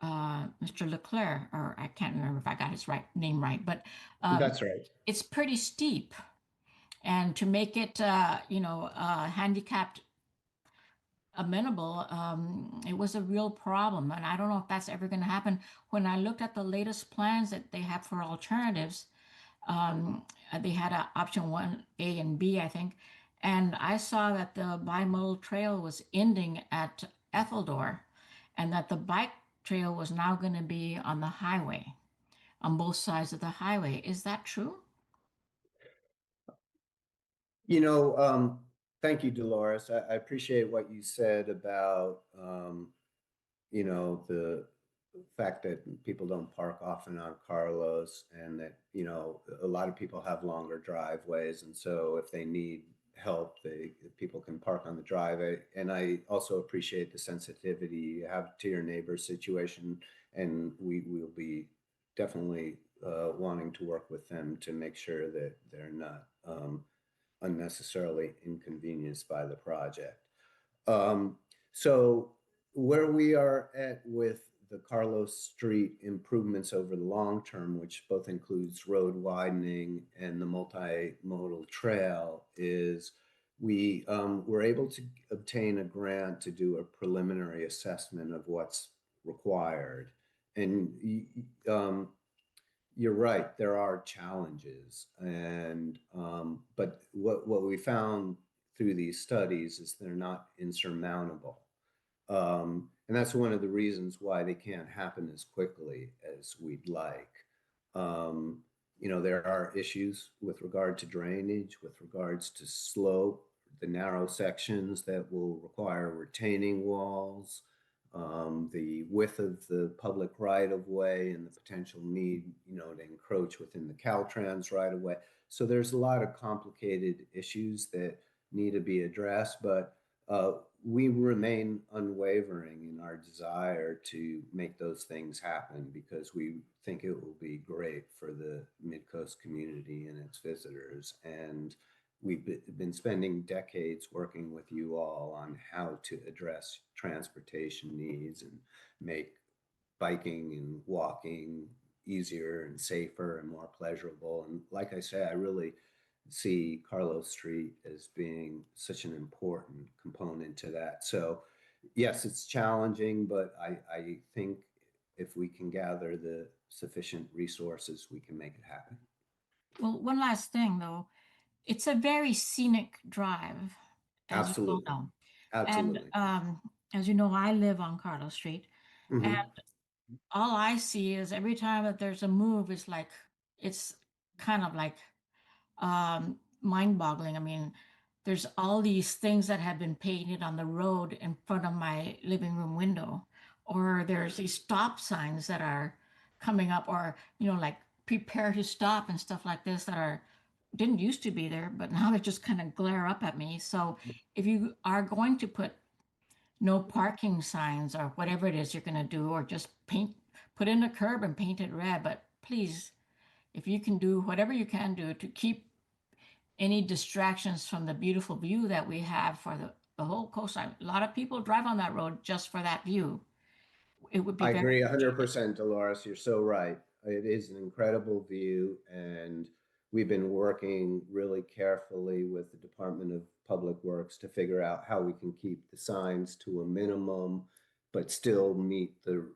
O: Mr. Leclerc, or I can't remember if I got his name right, but
Q: That's right.
O: It's pretty steep, and to make it, handicapped amenable, it was a real problem, and I don't know if that's ever going to happen. When I looked at the latest plans that they have for alternatives, they had option 1A and B, I think, and I saw that the bimodal trail was ending at Etheldor, and that the bike trail was now going to be on the highway, on both sides of the highway. Is that true?
Q: Thank you, Dolores. I appreciate what you said about, the fact that people don't park often on Carlos, and that, a lot of people have longer driveways. And so if they need help, people can park on the driveway. And I also appreciate the sensitivity you have to your neighbor's situation. And we will be definitely wanting to work with them to make sure that they're not unnecessarily inconvenienced by the project. So where we are at with the Carlos Street improvements over the long term, which both includes road widening and the multimodal trail, is we were able to obtain a grant to do a preliminary assessment of what's required. And you're right, there are challenges, and but what we found through these studies is they're not insurmountable, and that's one of the reasons why they can't happen as quickly as we'd like. There are issues with regard to drainage, with regards to slope, the narrow sections that will require retaining walls, the width of the public right-of-way, and the potential need, to encroach within the Caltrans right-of-way. So there's a lot of complicated issues that need to be addressed, but we remain unwavering in our desire to make those things happen because we think it will be great for the Midcoast community and its visitors. And we've been spending decades working with you all on how to address transportation needs and make biking and walking easier and safer and more pleasurable. And like I say, I really see Carlos Street as being such an important component to that. So yes, it's challenging, but I think if we can gather the sufficient resources, we can make it happen.
O: Well, one last thing though, it's a very scenic drive, as you all
Q: Absolutely.
O: know.
Q: Absolutely.
O: And as you know, I live on Carlos Street,
Q: Mhm.
O: and all I see is every time that there's a move, it's kind of like mind-boggling. I mean, there's all these things that have been painted on the road in front of my living room window, or there's these stop signs that are coming up, or like prepare to stop and stuff like this that are didn't used to be there, but now they just kind of glare up at me. So if you are going to put no parking signs or whatever it is you're going to do, or just put in a curb and paint it red, but please, if you can do whatever you can do to keep any distractions from the beautiful view that we have for the whole coastline. A lot of people drive on that road just for that view. It would be
Q: I
O: very
Q: agree 100%, Dolores. You're so right. It is an incredible view, and we've been working really carefully with the Department of Public Works to figure out how we can keep the signs to a minimum, but still meet the,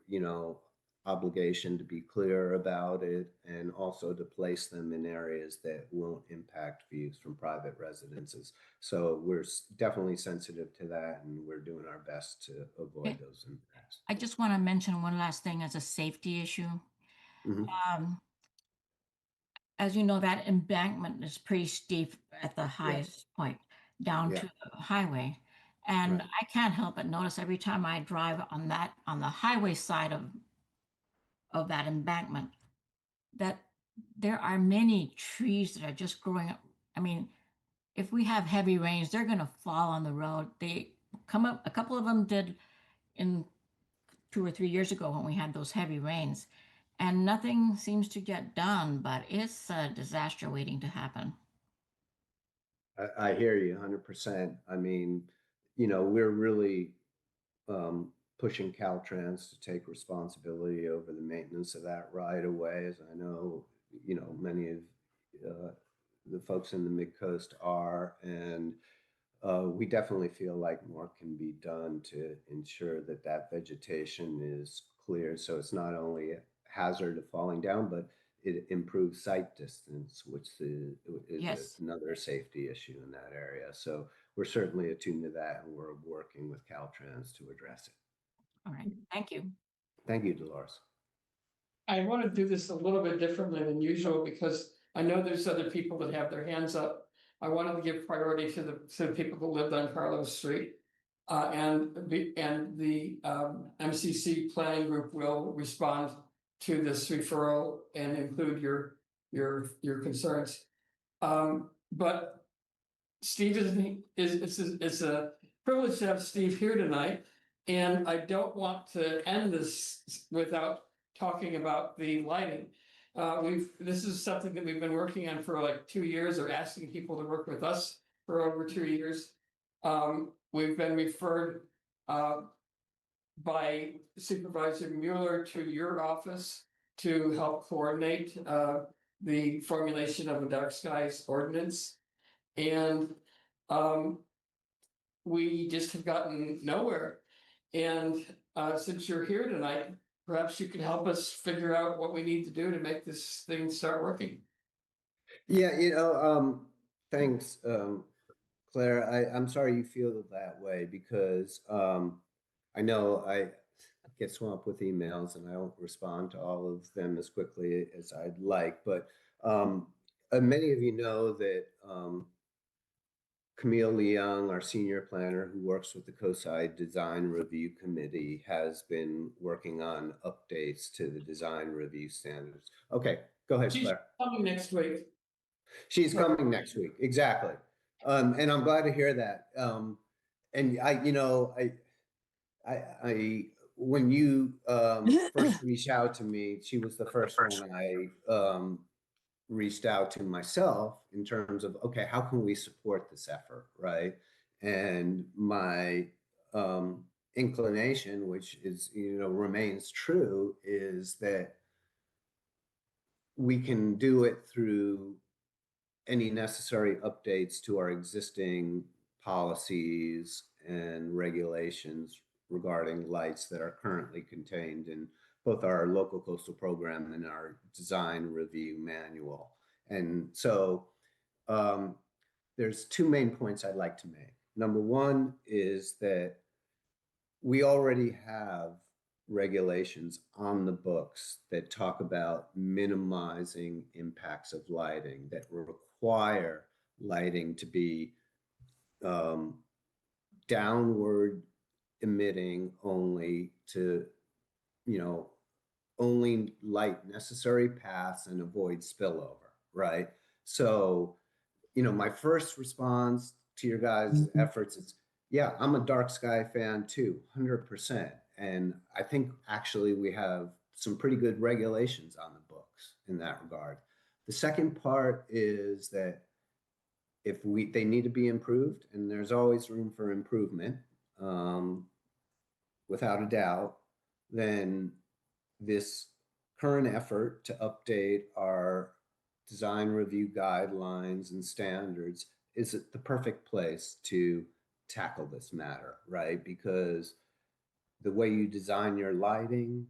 Q: obligation to be clear about it, and also to place them in areas that won't impact views from private residences. So we're definitely sensitive to that, and we're doing our best to avoid those impacts.
O: I just want to mention one last thing as a safety issue.
Q: Mhm.
O: As you know, that embankment is pretty steep at the highest point down
Q: Yeah.
O: to the highway. And
Q: Right.
O: I can't help but notice every time I drive on the highway side of that embankment, that there are many trees that are just growing up. I mean, if we have heavy rains, they're going to fall on the road. They come up, a couple of them did in 2 or 3 years ago when we had those heavy rains, and nothing seems to get done, but it's a disaster waiting to happen.
Q: I hear you 100%. I mean, we're really pushing Caltrans to take responsibility over the maintenance of that right away, as I know, many of the folks in the Midcoast are, and we definitely feel like more can be done to ensure that that vegetation is clear. So it's not only a hazard of falling down, but it improves sight distance, which is
O: Yes.
Q: another safety issue in that area. So we're certainly attuned to that, and we're working with Caltrans to address it.
O: All right. Thank you.
Q: Thank you, Dolores.
B: I want to do this a little bit differently than usual because I know there's other people that have their hands up. I wanted to give priority to the people who lived on Carlos Street. And the MCC planning group will respond to this referral and include your concerns. But Steve it's a privilege to have Steve here tonight. And I don't want to end this without talking about the lighting. This is something that we've been working on for like 2 years, or asking people to work with us for over 2 years. We've been referred by Supervisor Mueller to your office to help coordinate the formulation of a dark skies ordinance. And we just have gotten nowhere. And since you're here tonight, perhaps you can help us figure out what we need to do to make this thing start working.
Q: Yeah, thanks, Claire. I'm sorry you feel that way because I know I get swamped with emails and I don't respond to all of them as quickly as I'd like. But many of you know that Camille Leung, our senior planner who works with the COSI Design Review Committee, has been working on updates to the design review standards. Okay, go ahead,
B: She's
Q: Claire.
B: coming next week.
Q: She's coming next week, exactly. And I'm glad to hear that. and I when you first reached out to me, she was the first one I reached out to myself in terms of, okay, how can we support this effort, right? And my inclination, which is, remains true, is that we can do it through any necessary updates to our existing policies and regulations regarding lights that are currently contained in both our local coastal program and our design review manual. And so there's two main points I'd like to make. Number one is that we already have regulations on the books that talk about minimizing impacts of lighting, that require lighting to be downward emitting only, to only light necessary paths and avoid spillover, right? So my first response to your guys' efforts is, yeah, I'm a dark sky fan too, 100%. And I think actually we have some pretty good regulations on the books in that regard. The second part is that they need to be improved, and there's always room for improvement, without a doubt, then this current effort to update our design review guidelines and standards is the perfect place to tackle this matter, right? Because the way you design your lighting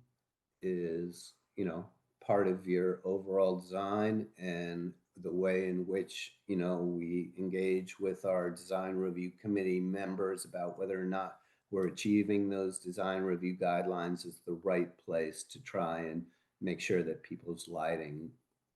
Q: is, part of your overall design, and the way in which, we engage with our design review committee members about whether or not we're achieving those design review guidelines is the right place to try and make sure that people's lighting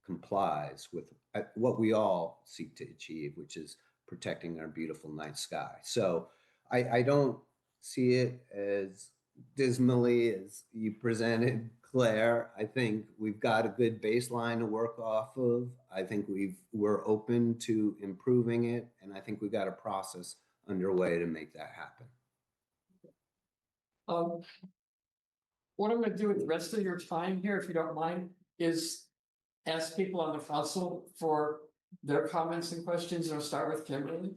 Q: complies with what we all seek to achieve, which is protecting our beautiful night sky. So I don't see it as dismally as you presented, Claire. I think we've got a good baseline to work off of. I think we're open to improving it, and I think we've got a process underway to make that happen.
B: What I'm going to do with the rest of your time here, if you don't mind, is ask people on the council for their comments and questions. I'll start with Kimberly.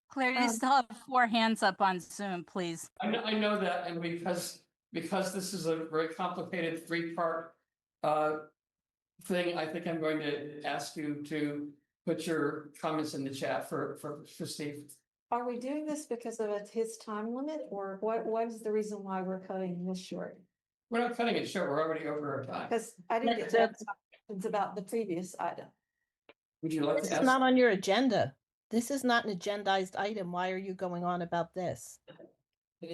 L: Claire, you still have 4 hands up on Zoom, please.
B: I know that, and because this is a very complicated 3-part thing, I think I'm going to ask you to put your comments in the chat for Steve.
N: Are we doing this because of his time limit, or what is the reason why we're cutting this short?
B: We're not cutting it short. We're already over our time.
N: Because I didn't get to ask questions about the previous item.
B: Would you like
J: This
B: to
J: is
B: ask?
J: not on your agenda. This is not an agendized item. Why are you going on about this?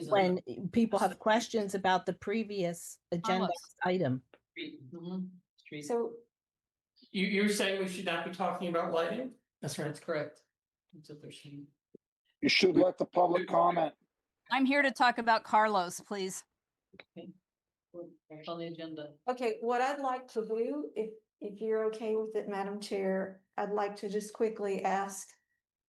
J: When people have questions about the previous agendized item.
N: So
B: You're saying we should not be talking about lighting?
A: That's right. That's correct.
F: You should let the public comment.
L: I'm here to talk about Carlos, please.
A: On the agenda.
N: okay, what I'd like to do, if you're okay with it, Madam Chair, I'd like to just quickly ask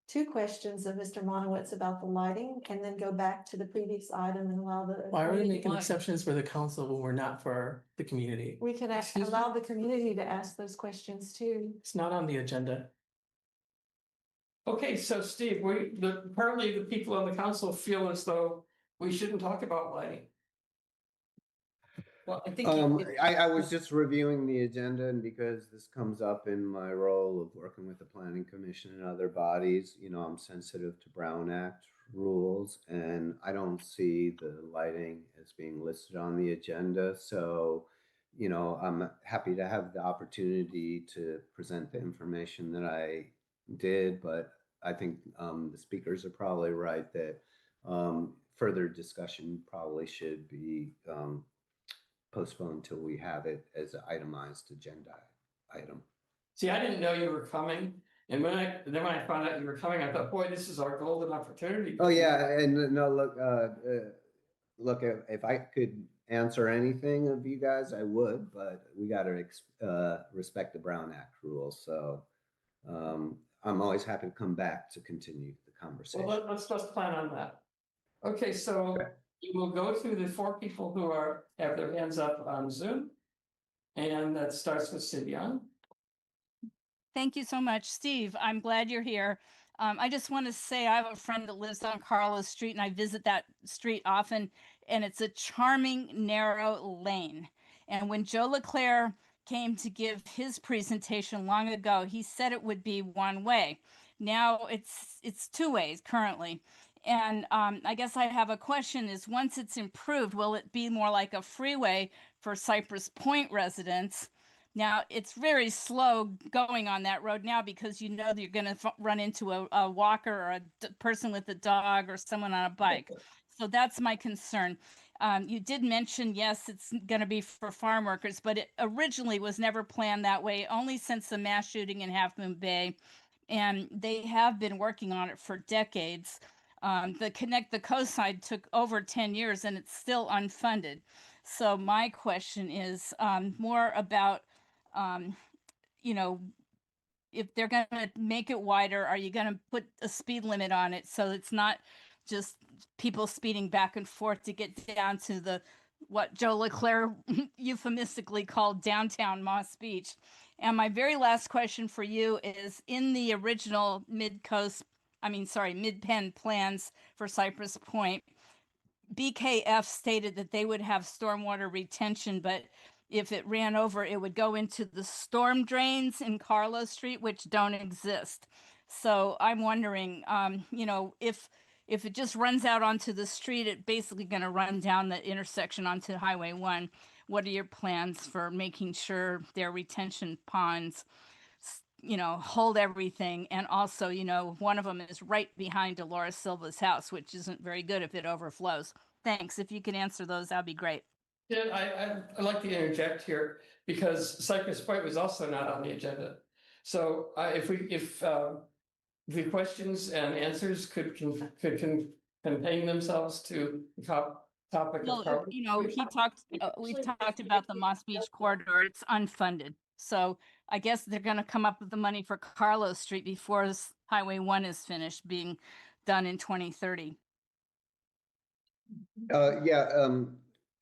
N: 2 questions of Mr. Monowitz about the lighting, and then go back to the previous item and allow the.
E: Why are we making exceptions for the council when we're not for the community?
N: We can allow the community to ask those questions too.
E: It's not on the agenda.
B: Okay, so Steve, apparently the people on the council feel as though we shouldn't talk about lighting.
A: Well, I think
Q: I was just reviewing the agenda, and because this comes up in my role of working with the Planning Commission and other bodies, I'm sensitive to Brown Act rules, and I don't see the lighting as being listed on the agenda. So, I'm happy to have the opportunity to present the information that I did, but I think the speakers are probably right that further discussion probably should be postponed until we have it as an itemized agenda item.
B: See, I didn't know you were coming, and when I found out you were coming, I thought, boy, this is our golden opportunity.
Q: Oh yeah, and no, look, if I could answer anything of you guys, I would, but we got to respect the Brown Act rules. So I'm always happy to come back to continue the conversation.
B: Well, let's just plan on that. Okay, so we will go through the 4 people who have their hands up on Zoom. And that starts with Sibian.
L: Thank you so much, Steve. I'm glad you're here. I just want to say I have a friend that lives on Carlos Street, and I visit that street often, and it's a charming, narrow lane. And when Joe Leclerc came to give his presentation long ago, he said it would be one way. Now it's 2 ways currently. And I guess I have a question is once it's improved, will it be more like a freeway for Cypress Point residents? Now, it's very slow going on that road now because you know that you're going to run into a walker or a person with a dog or someone on a bike. So that's my concern. You did mention, yes, it's going to be for farm workers, but it originally was never planned that way, only since the mass shooting in Half Moon Bay. And they have been working on it for decades. The Connect the Coast side took over 10 years and it's still unfunded. So my question is more about you know, if they're going to make it wider, are you going to put a speed limit on it so it's not just people speeding back and forth to get down to the what Joe Leclerc euphemistically called downtown Moss Beach? And my very last question for you is in the original Mid-Penn plans for Cypress Point, BKF stated that they would have stormwater retention, but if it ran over, it would go into the storm drains in Carlos Street, which don't exist. So I'm wondering, if it just runs out onto the street, it's basically going to run down the intersection onto Highway 1. What are your plans for making sure their retention ponds, hold everything? And also, one of them is right behind Dolores Silva's house, which isn't very good if it overflows. Thanks. If you could answer those, that'd be great.
B: Yeah, I'd like to interject here because Cypress Point was also not on the agenda. So if the questions and answers could contain themselves to the topic of carbon.
L: We've talked about the Moss Beach corridor. It's unfunded. So I guess they're going to come up with the money for Carlos Street before Highway 1 is finished being done in 2030.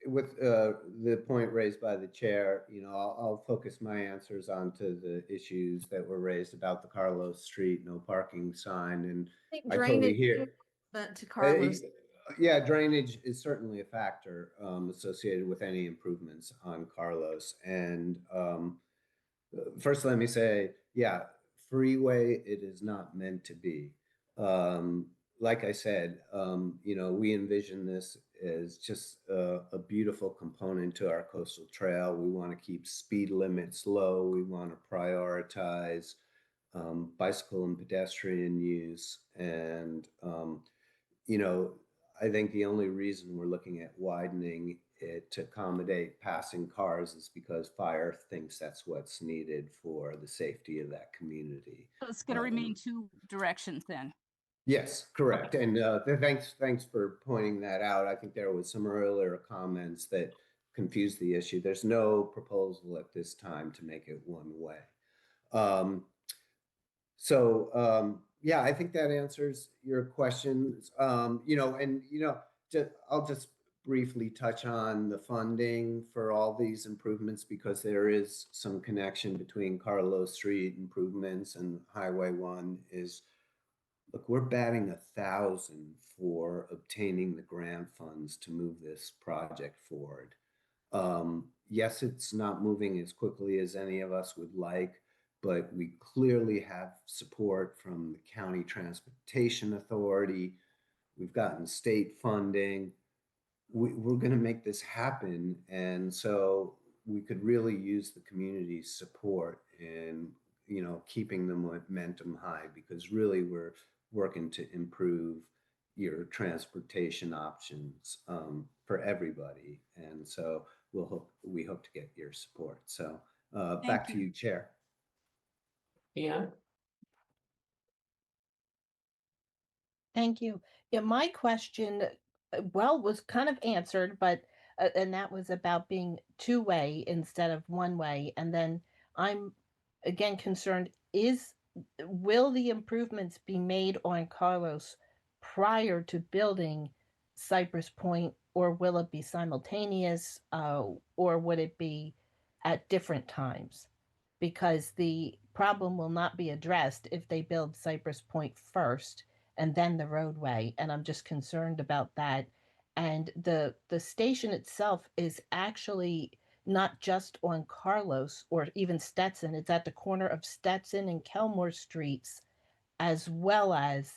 Q: With the point raised by the chair, I'll focus my answers onto the issues that were raised about the Carlos Street no parking sign, and I totally hear.
N: To Carlos.
Q: Yeah, drainage is certainly a factor associated with any improvements on Carlos. And first, let me say, yeah, freeway, it is not meant to be. Like I said, we envision this as just a beautiful component to our coastal trail. We want to keep speed limits low. We want to prioritize bicycle and pedestrian use. And, I think the only reason we're looking at widening it to accommodate passing cars is because fire thinks that's what's needed for the safety of that community.
L: So it's going to remain 2 directions then.
Q: Yes, correct. And thanks for pointing that out. I think there was some earlier comments that confused the issue. There's no proposal at this time to make it one way. Yeah, I think that answers your questions. I'll just briefly touch on the funding for all these improvements because there is some connection between Carlos Street improvements and Highway 1 is, look, we're batting 1,000 for obtaining the grant funds to move this project forward. Yes, it's not moving as quickly as any of us would like, but we clearly have support from the County Transportation Authority. We've gotten state funding. We're going to make this happen. And so we could really use the community's support in, keeping the momentum high because really we're working to improve your transportation options for everybody. And so we hope to get your support. So back to you, Chair.
B: Yeah.
J: Thank you. Yeah, my question, was kind of answered, but and that was about being 2-way instead of 1-way. And then I'm again concerned: will the improvements be made on Carlos prior to building Cypress Point, or will it be simultaneous, or would it be at different times? Because the problem will not be addressed if they build Cypress Point first and then the roadway. And I'm just concerned about that. And the station itself is actually not just on Carlos or even Stetson. It's at the corner of Stetson and Kelmore Streets, as well as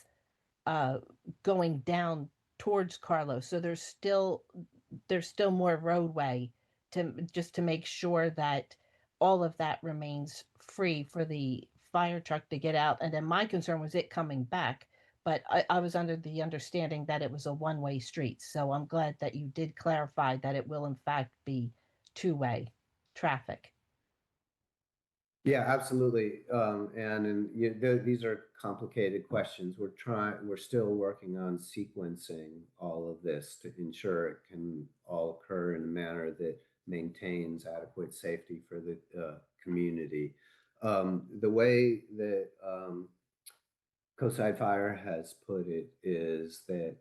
J: uh, going down towards Carlos. So there's still more roadway to just to make sure that all of that remains free for the fire truck to get out. And then my concern was it coming back, but I was under the understanding that it was a one-way street. So I'm glad that you did clarify that it will in fact be two-way traffic.
Q: Yeah, absolutely. These are complicated questions. We're still working on sequencing all of this to ensure it can all occur in a manner that maintains adequate safety for the community. The way that Coastside Fire has put it is that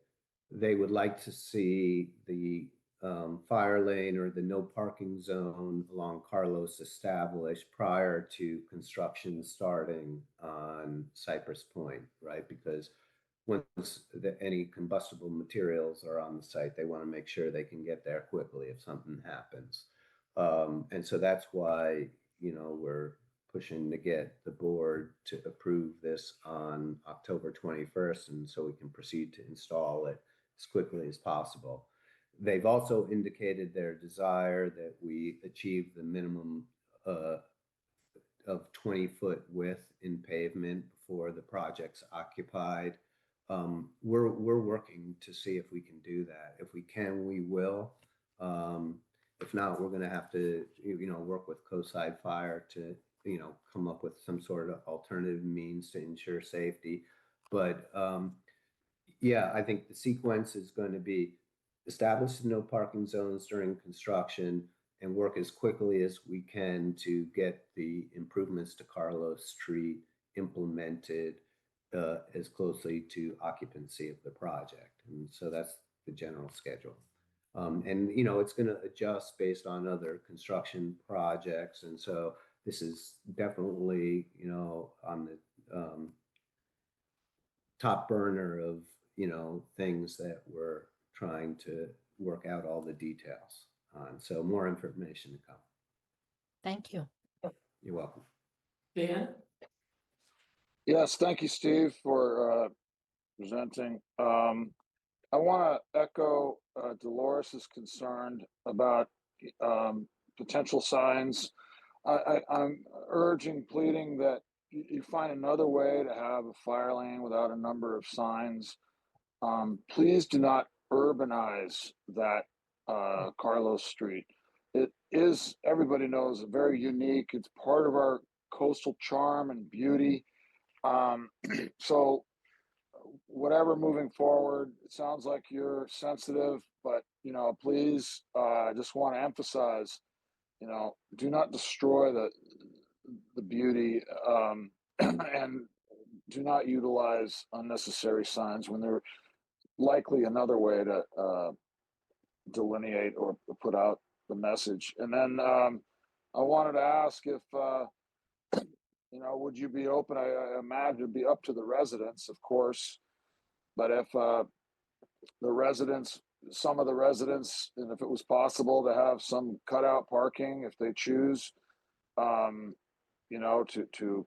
Q: they would like to see the fire lane or the no parking zone along Carlos established prior to construction starting on Cypress Point, right? Because once any combustible materials are on the site, they want to make sure they can get there quickly if something happens. And so that's why, we're pushing to get the board to approve this on October 21st, and so we can proceed to install it as quickly as possible. They've also indicated their desire that we achieve the minimum of 20-foot width in pavement before the project's occupied. We're working to see if we can do that. If we can, we will. If not, we're going to have to, work with Coastside Fire to, come up with some sort of alternative means to ensure safety. But yeah, I think the sequence is going to be establish no parking zones during construction and work as quickly as we can to get the improvements to Carlos Street implemented as closely to occupancy of the project. And so that's the general schedule. And, it's going to adjust based on other construction projects. And so this is definitely, on the top burner of, things that we're trying to work out all the details on. So more information to come.
J: Thank you.
Q: You're welcome.
E: Dan?
F: Yes, thank you, Steve, for presenting. I want to echo Dolores's concern about potential signs. I'm urging, pleading that you find another way to have a fire lane without a number of signs. Please do not urbanize that Carlos Street. It is, everybody knows, very unique. It's part of our coastal charm and beauty. So whatever moving forward, it sounds like you're sensitive, but please, I just want to emphasize, do not destroy the beauty, and do not utilize unnecessary signs when they're likely another way to delineate or put out the message. And then I wanted to ask if would you be open? I imagine it'd be up to the residents, of course, but if some of the residents, and if it was possible to have some cutout parking if they choose, to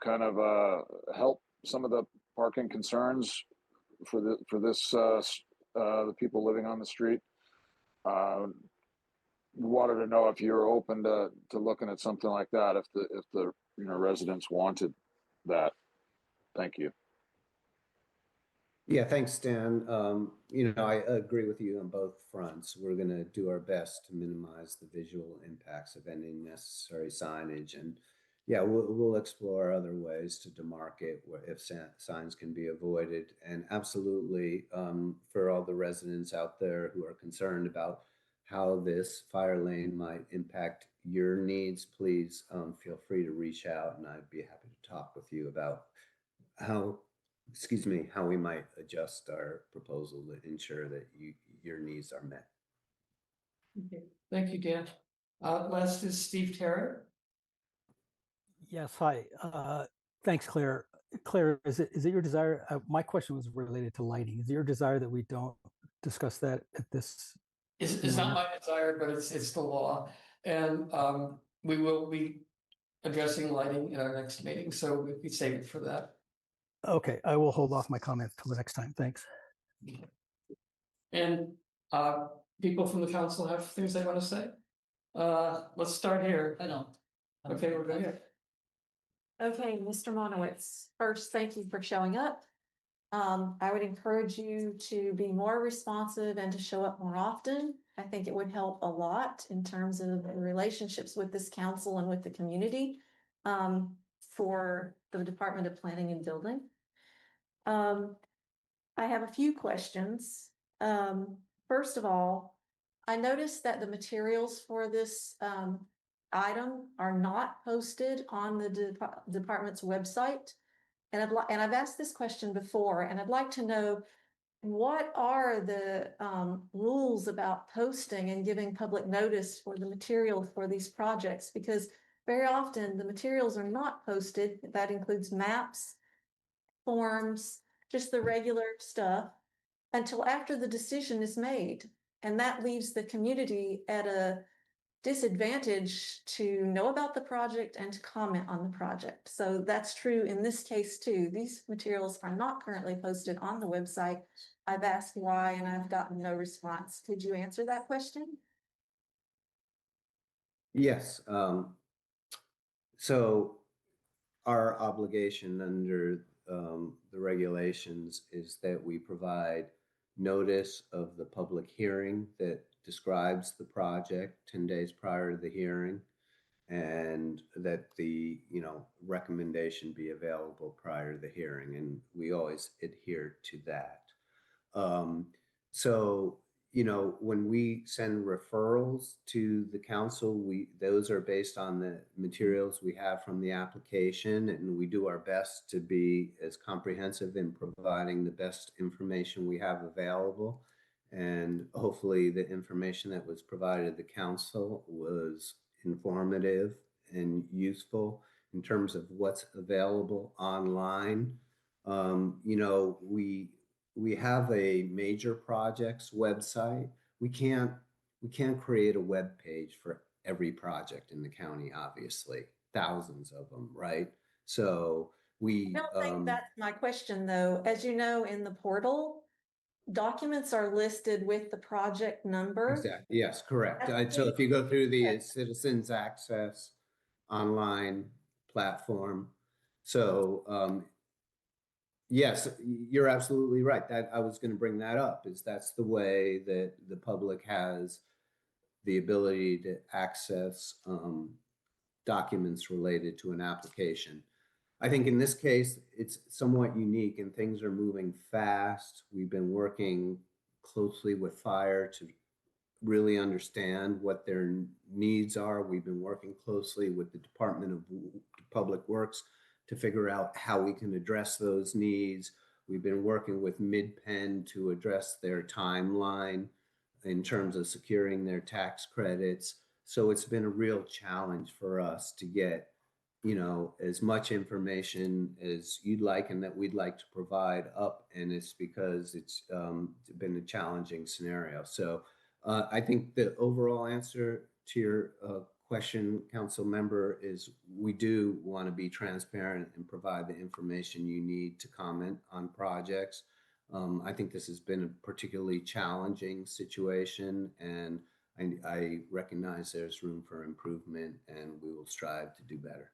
F: kind of help some of the parking concerns for the people living on the street. Wanted to know if you're open to looking at something like that if the residents wanted that. Thank you.
Q: Yeah, thanks, Stan. I agree with you on both fronts. We're going to do our best to minimize the visual impacts of any necessary signage. And yeah, we'll explore other ways to demarcate if signs can be avoided. And absolutely, for all the residents out there who are concerned about how this fire lane might impact your needs, please feel free to reach out, and I'd be happy to talk with you about how we might adjust our proposal to ensure that your needs are met.
B: Okay. Thank you, Dan. Last is Steve Terry.
S: Yes, hi. Thanks, Claire. Claire, is it your desire? My question was related to lighting. Is it your desire that we don't discuss that at this?
B: It's not my desire, but it's the law. And we will be addressing lighting in our next meeting, so we save it for that.
S: Okay, I will hold off my comments till the next time. Thanks.
B: And people from the council have things they want to say? Let's start here.
A: I don't.
B: Okay, we're good here.
N: Okay, Mr. Monowitz, first, thank you for showing up. I would encourage you to be more responsive and to show up more often. I think it would help a lot in terms of the relationships with this council and with the community for the Department of Planning and Building. I have a few questions. First of all, I noticed that the materials for this item are not posted on the department's website. And I've asked this question before, and I'd like to know, what are the rules about posting and giving public notice for the material for these projects? Because very often the materials are not posted. That includes maps, forms, just the regular stuff, until after the decision is made. And that leaves the community at a disadvantage to know about the project and to comment on the project. So that's true in this case too. These materials are not currently posted on the website. I've asked why and I've gotten no response. Could you answer that question?
Q: Yes. So our obligation under the regulations is that we provide notice of the public hearing that describes the project 10 days prior to the hearing, and that the recommendation be available prior to the hearing, and we always adhere to that. So when we send referrals to the council, those are based on the materials we have from the application, and we do our best to be as comprehensive in providing the best information we have available. And hopefully the information that was provided to the council was informative and useful in terms of what's available online. We have a major projects website. We can't create a web page for every project in the county, obviously, thousands of them, right? So
N: I don't think that's my question though. As you know, in the portal, documents are listed with the project number.
Q: Exactly. Yes, correct. So if you go through the Citizens Access online platform, so yes, you're absolutely right. That I was going to bring that up, is that's the way that the public has the ability to access documents related to an application. I think in this case, it's somewhat unique and things are moving fast. We've been working closely with fire to really understand what their needs are. We've been working closely with the Department of Public Works to figure out how we can address those needs. We've been working with MidPen to address their timeline in terms of securing their tax credits. So it's been a real challenge for us to get, as much information as you'd like and that we'd like to provide up. And it's because it's been a challenging scenario. So I think the overall answer to your question, council member, is we do want to be transparent and provide the information you need to comment on projects. I think this has been a particularly challenging situation, and I recognize there's room for improvement, and we will strive to do better.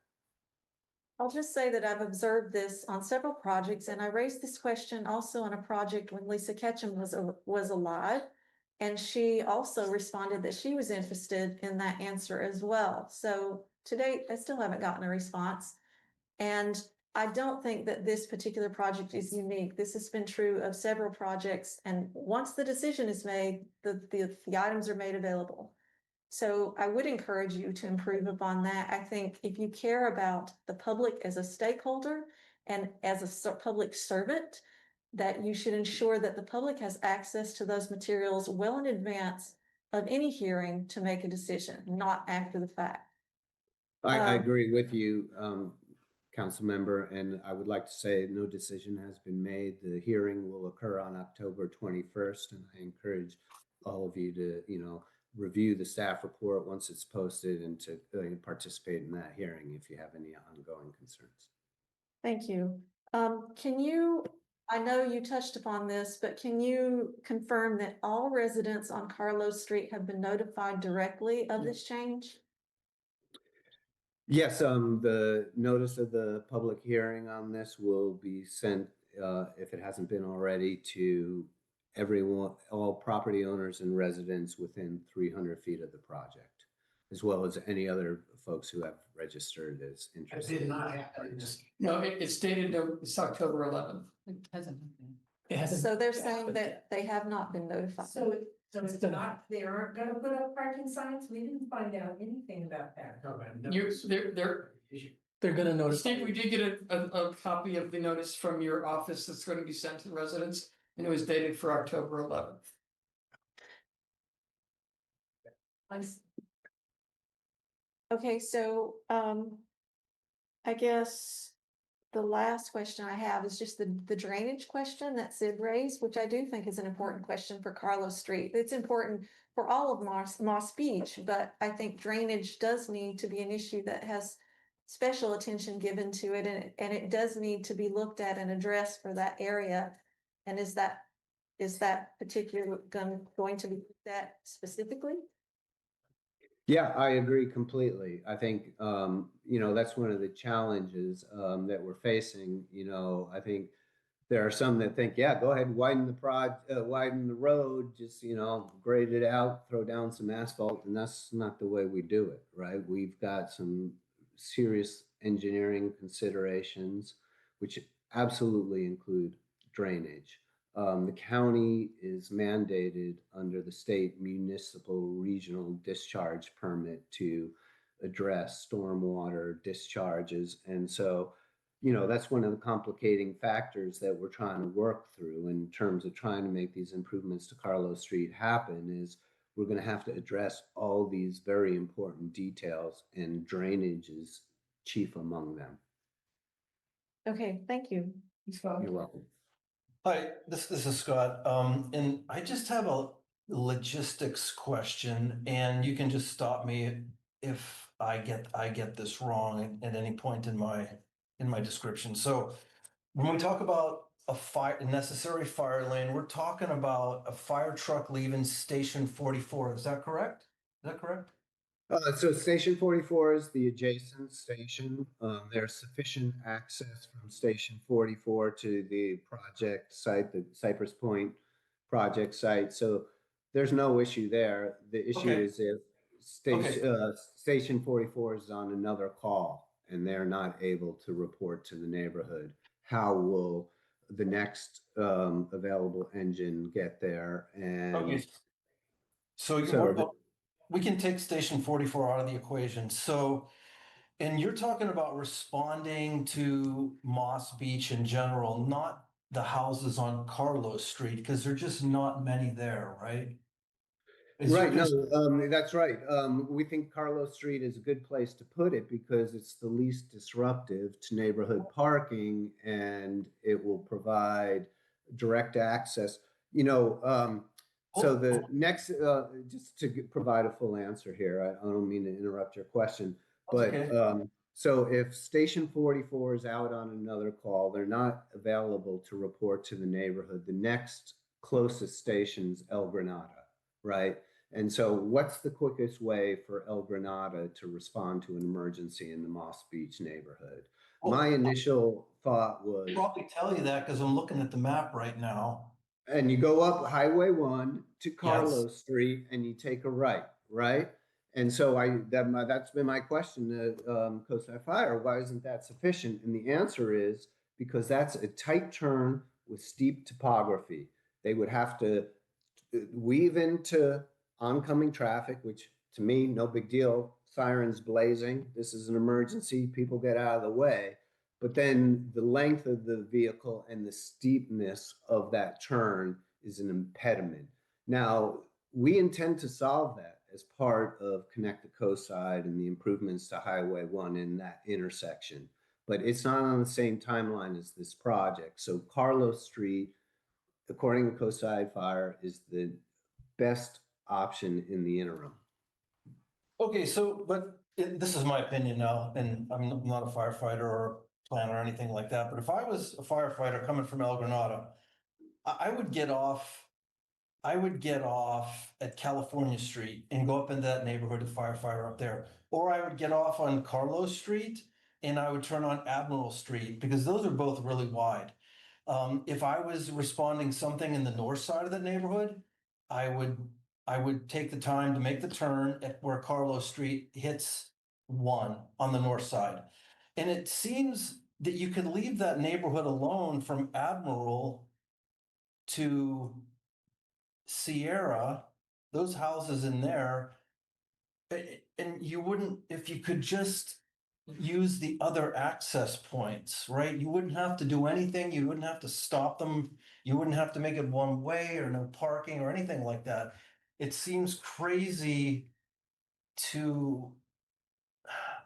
N: I'll just say that I've observed this on several projects, and I raised this question also on a project when Lisa Ketchum was alive. And she also responded that she was interested in that answer as well. So to date, I still haven't gotten a response. And I don't think that this particular project is unique. This has been true of several projects. And once the decision is made, the items are made available. So I would encourage you to improve upon that. I think if you care about the public as a stakeholder and as a public servant, that you should ensure that the public has access to those materials well in advance of any hearing to make a decision, not after the fact.
Q: I agree with you, council member, and I would like to say no decision has been made. The hearing will occur on October 21st, and I encourage all of you to, review the staff report once it's posted and to participate in that hearing if you have any ongoing concerns.
N: Thank you. I know you touched upon this, but can you confirm that all residents on Carlos Street have been notified directly of this change?
Q: Yes, the notice of the public hearing on this will be sent, if it hasn't been already, to everyone, all property owners and residents within 300 feet of the project, as well as any other folks who have registered as interested.
R: I did not have this.
B: No, it's dated, it's October 11th.
A: It hasn't.
B: It hasn't.
N: So they're saying that they have not been notified.
T: So it's not, they aren't gonna put up parking signs? We didn't find out anything about that.
B: They're gonna notice. Steve, we did get a copy of the notice from your office that's going to be sent to the residents, and it was dated for October 11th.
N: Okay, so I guess the last question I have is just the drainage question that Sid raised, which I do think is an important question for Carlos Street. It's important for all of Moss Beach, but I think drainage does need to be an issue that has special attention given to it, and it does need to be looked at and addressed for that area. And is that particular going to be looked at specifically?
Q: Yeah, I agree completely. I think, that's one of the challenges that we're facing. I think there are some that think, yeah, go ahead and widen the road, just, grade it out, throw down some asphalt, and that's not the way we do it, right? We've got some serious engineering considerations, which absolutely include drainage. The county is mandated under the state municipal regional discharge permit to address stormwater discharges. And so, that's one of the complicating factors that we're trying to work through in terms of trying to make these improvements to Carlos Street happen. Is we're going to have to address all these very important details, and drainage is chief among them.
N: Okay, thank you.
Q: You're welcome.
M: Hi, this is Scott, and I just have a logistics question, and you can just stop me if I get this wrong at any point in my description. So when we talk about a necessary fire lane, we're talking about a fire truck leaving station 44. Is that correct?
Q: So Station 44 is the adjacent station. There's sufficient access from Station 44 to the project site, the Cypress Point project site. So there's no issue there. The issue is if Station 44 is on another call and they're not able to report to the neighborhood, how will the next available engine get there? And
M: we can take station 44 out of the equation. So, and you're talking about responding to Moss Beach in general, not the houses on Carlos Street, because there's just not many there, right?
Q: Right, no, that's right. We think Carlos Street is a good place to put it because it's the least disruptive to neighborhood parking, and it will provide direct access. So the next, just to provide a full answer here, I don't mean to interrupt your question, but so if Station 44 is out on another call, they're not available to report to the neighborhood. The next closest station is El Granada, right? And so what's the quickest way for El Granada to respond to an emergency in the Moss Beach neighborhood? My initial thought was...
M: I'll probably tell you that because I'm looking at the map right now.
Q: And you go up Highway 1 to Carlos Street and you take a right? And so that's been my question to Coast Fire. Why isn't that sufficient? And the answer is because that's a tight turn with steep topography. They would have to weave into oncoming traffic, which to me, no big deal. Sirens blazing. This is an emergency. People get out of the way. but then the length of the vehicle and the steepness of that turn is an impediment. Now, we intend to solve that as part of Connect the Coast Side and the improvements to Highway 1 in that intersection. But it's not on the same timeline as this project. So Carlos Street, according to Coast Side Fire, is the best option in the interim.
M: Okay, so, but this is my opinion now, and I'm not a firefighter or planner or anything like that, but if I was a firefighter coming from El Granada, I would get off at California Street and go up into that neighborhood, a firefighter up there. Or I would get off on Carlos Street and I would turn on Admiral Street, because those are both really wide. If I was responding something in the north side of the neighborhood, I would take the time to make the turn at where Carlos Street hits 1 on the north side. And it seems that you could leave that neighborhood alone from Admiral to Sierra, those houses in there, and you wouldn't, if you could just use the other access points, right? You wouldn't have to do anything. You wouldn't have to stop them. You wouldn't have to make it one way or no parking or anything like that. It seems crazy to,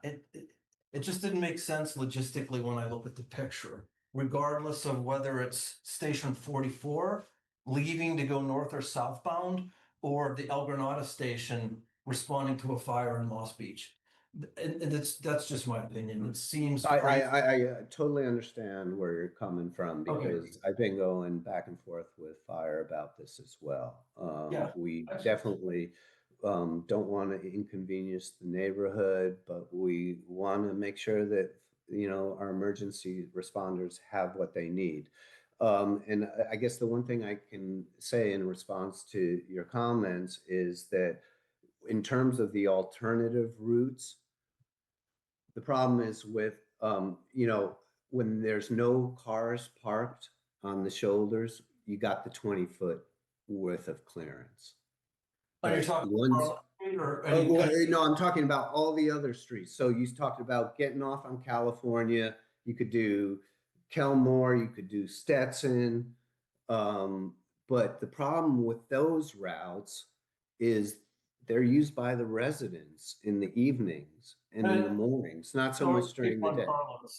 M: it just didn't make sense logistically when I look at the picture, regardless of whether it's Station 44 leaving to go north or southbound, or the El Granada station responding to a fire in Moss Beach. And that's just my opinion. It seems crazy.
Q: I totally understand where you're coming from,
M: Okay.
Q: because I've been going back and forth with fire about this as well.
M: Yeah.
Q: We definitely don't want to inconvenience the neighborhood, but we want to make sure that, you know, our emergency responders have what they need. And I guess the one thing I can say in response to your comments is that in terms of the alternative routes, the problem is with, you know, when there's no cars parked on the shoulders, you got the 20-foot worth of clearance.
M: Are you talking
Q: No, I'm talking about all the other streets. So you talked about getting off on California. You could do Kelmore, you could do Stetson. But the problem with those routes is they're used by the residents in the evenings and in the mornings, not so much during the day.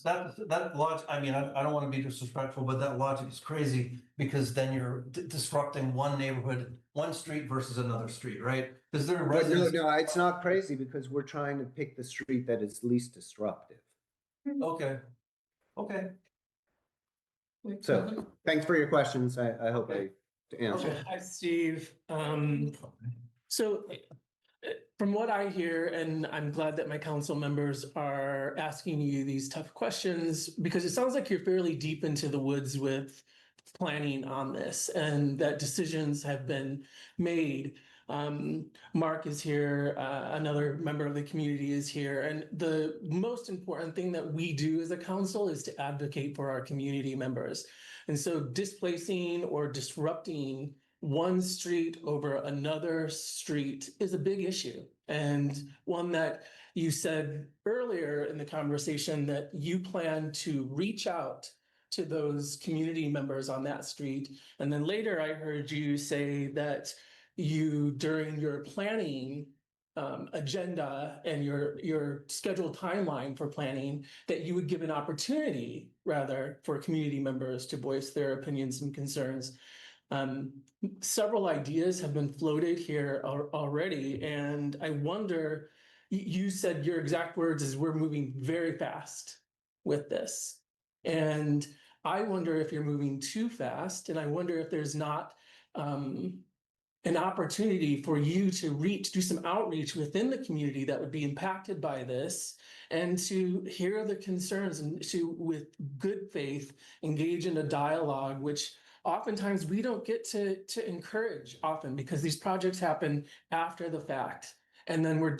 M: That logic, I mean, I don't want to be disrespectful, but that logic is crazy, because then you're disrupting one neighborhood, one street versus another street, right? Because there are residents.
Q: No, it's not crazy, because we're trying to pick the street that is least disruptive.
M: Okay. Okay.
Q: So thanks for your questions. I hope I answered.
E: Okay, hi, Steve. So from what I hear, and I'm glad that my council members are asking you these tough questions, because it sounds like you're fairly deep into the woods with planning on this, and that decisions have been made. Mark is here, another member of the community is here, and the most important thing that we do as a council is to advocate for our community members. And so displacing or disrupting one street over another street is a big issue, and one that you said earlier in the conversation that you plan to reach out to those community members on that street. And then later I heard you say that you, during your planning agenda and your scheduled timeline for planning, that you would give an opportunity rather for community members to voice their opinions and concerns. Several ideas have been floated here already, and I wonder, you said your exact words is we're moving very fast with this. And I wonder if you're moving too fast, and I wonder if there's not an opportunity for you to do some outreach within the community that would be impacted by this, and to hear the concerns and to, with good faith, engage in a dialogue, which oftentimes we don't get to encourage often, because these projects happen after the fact, and then we're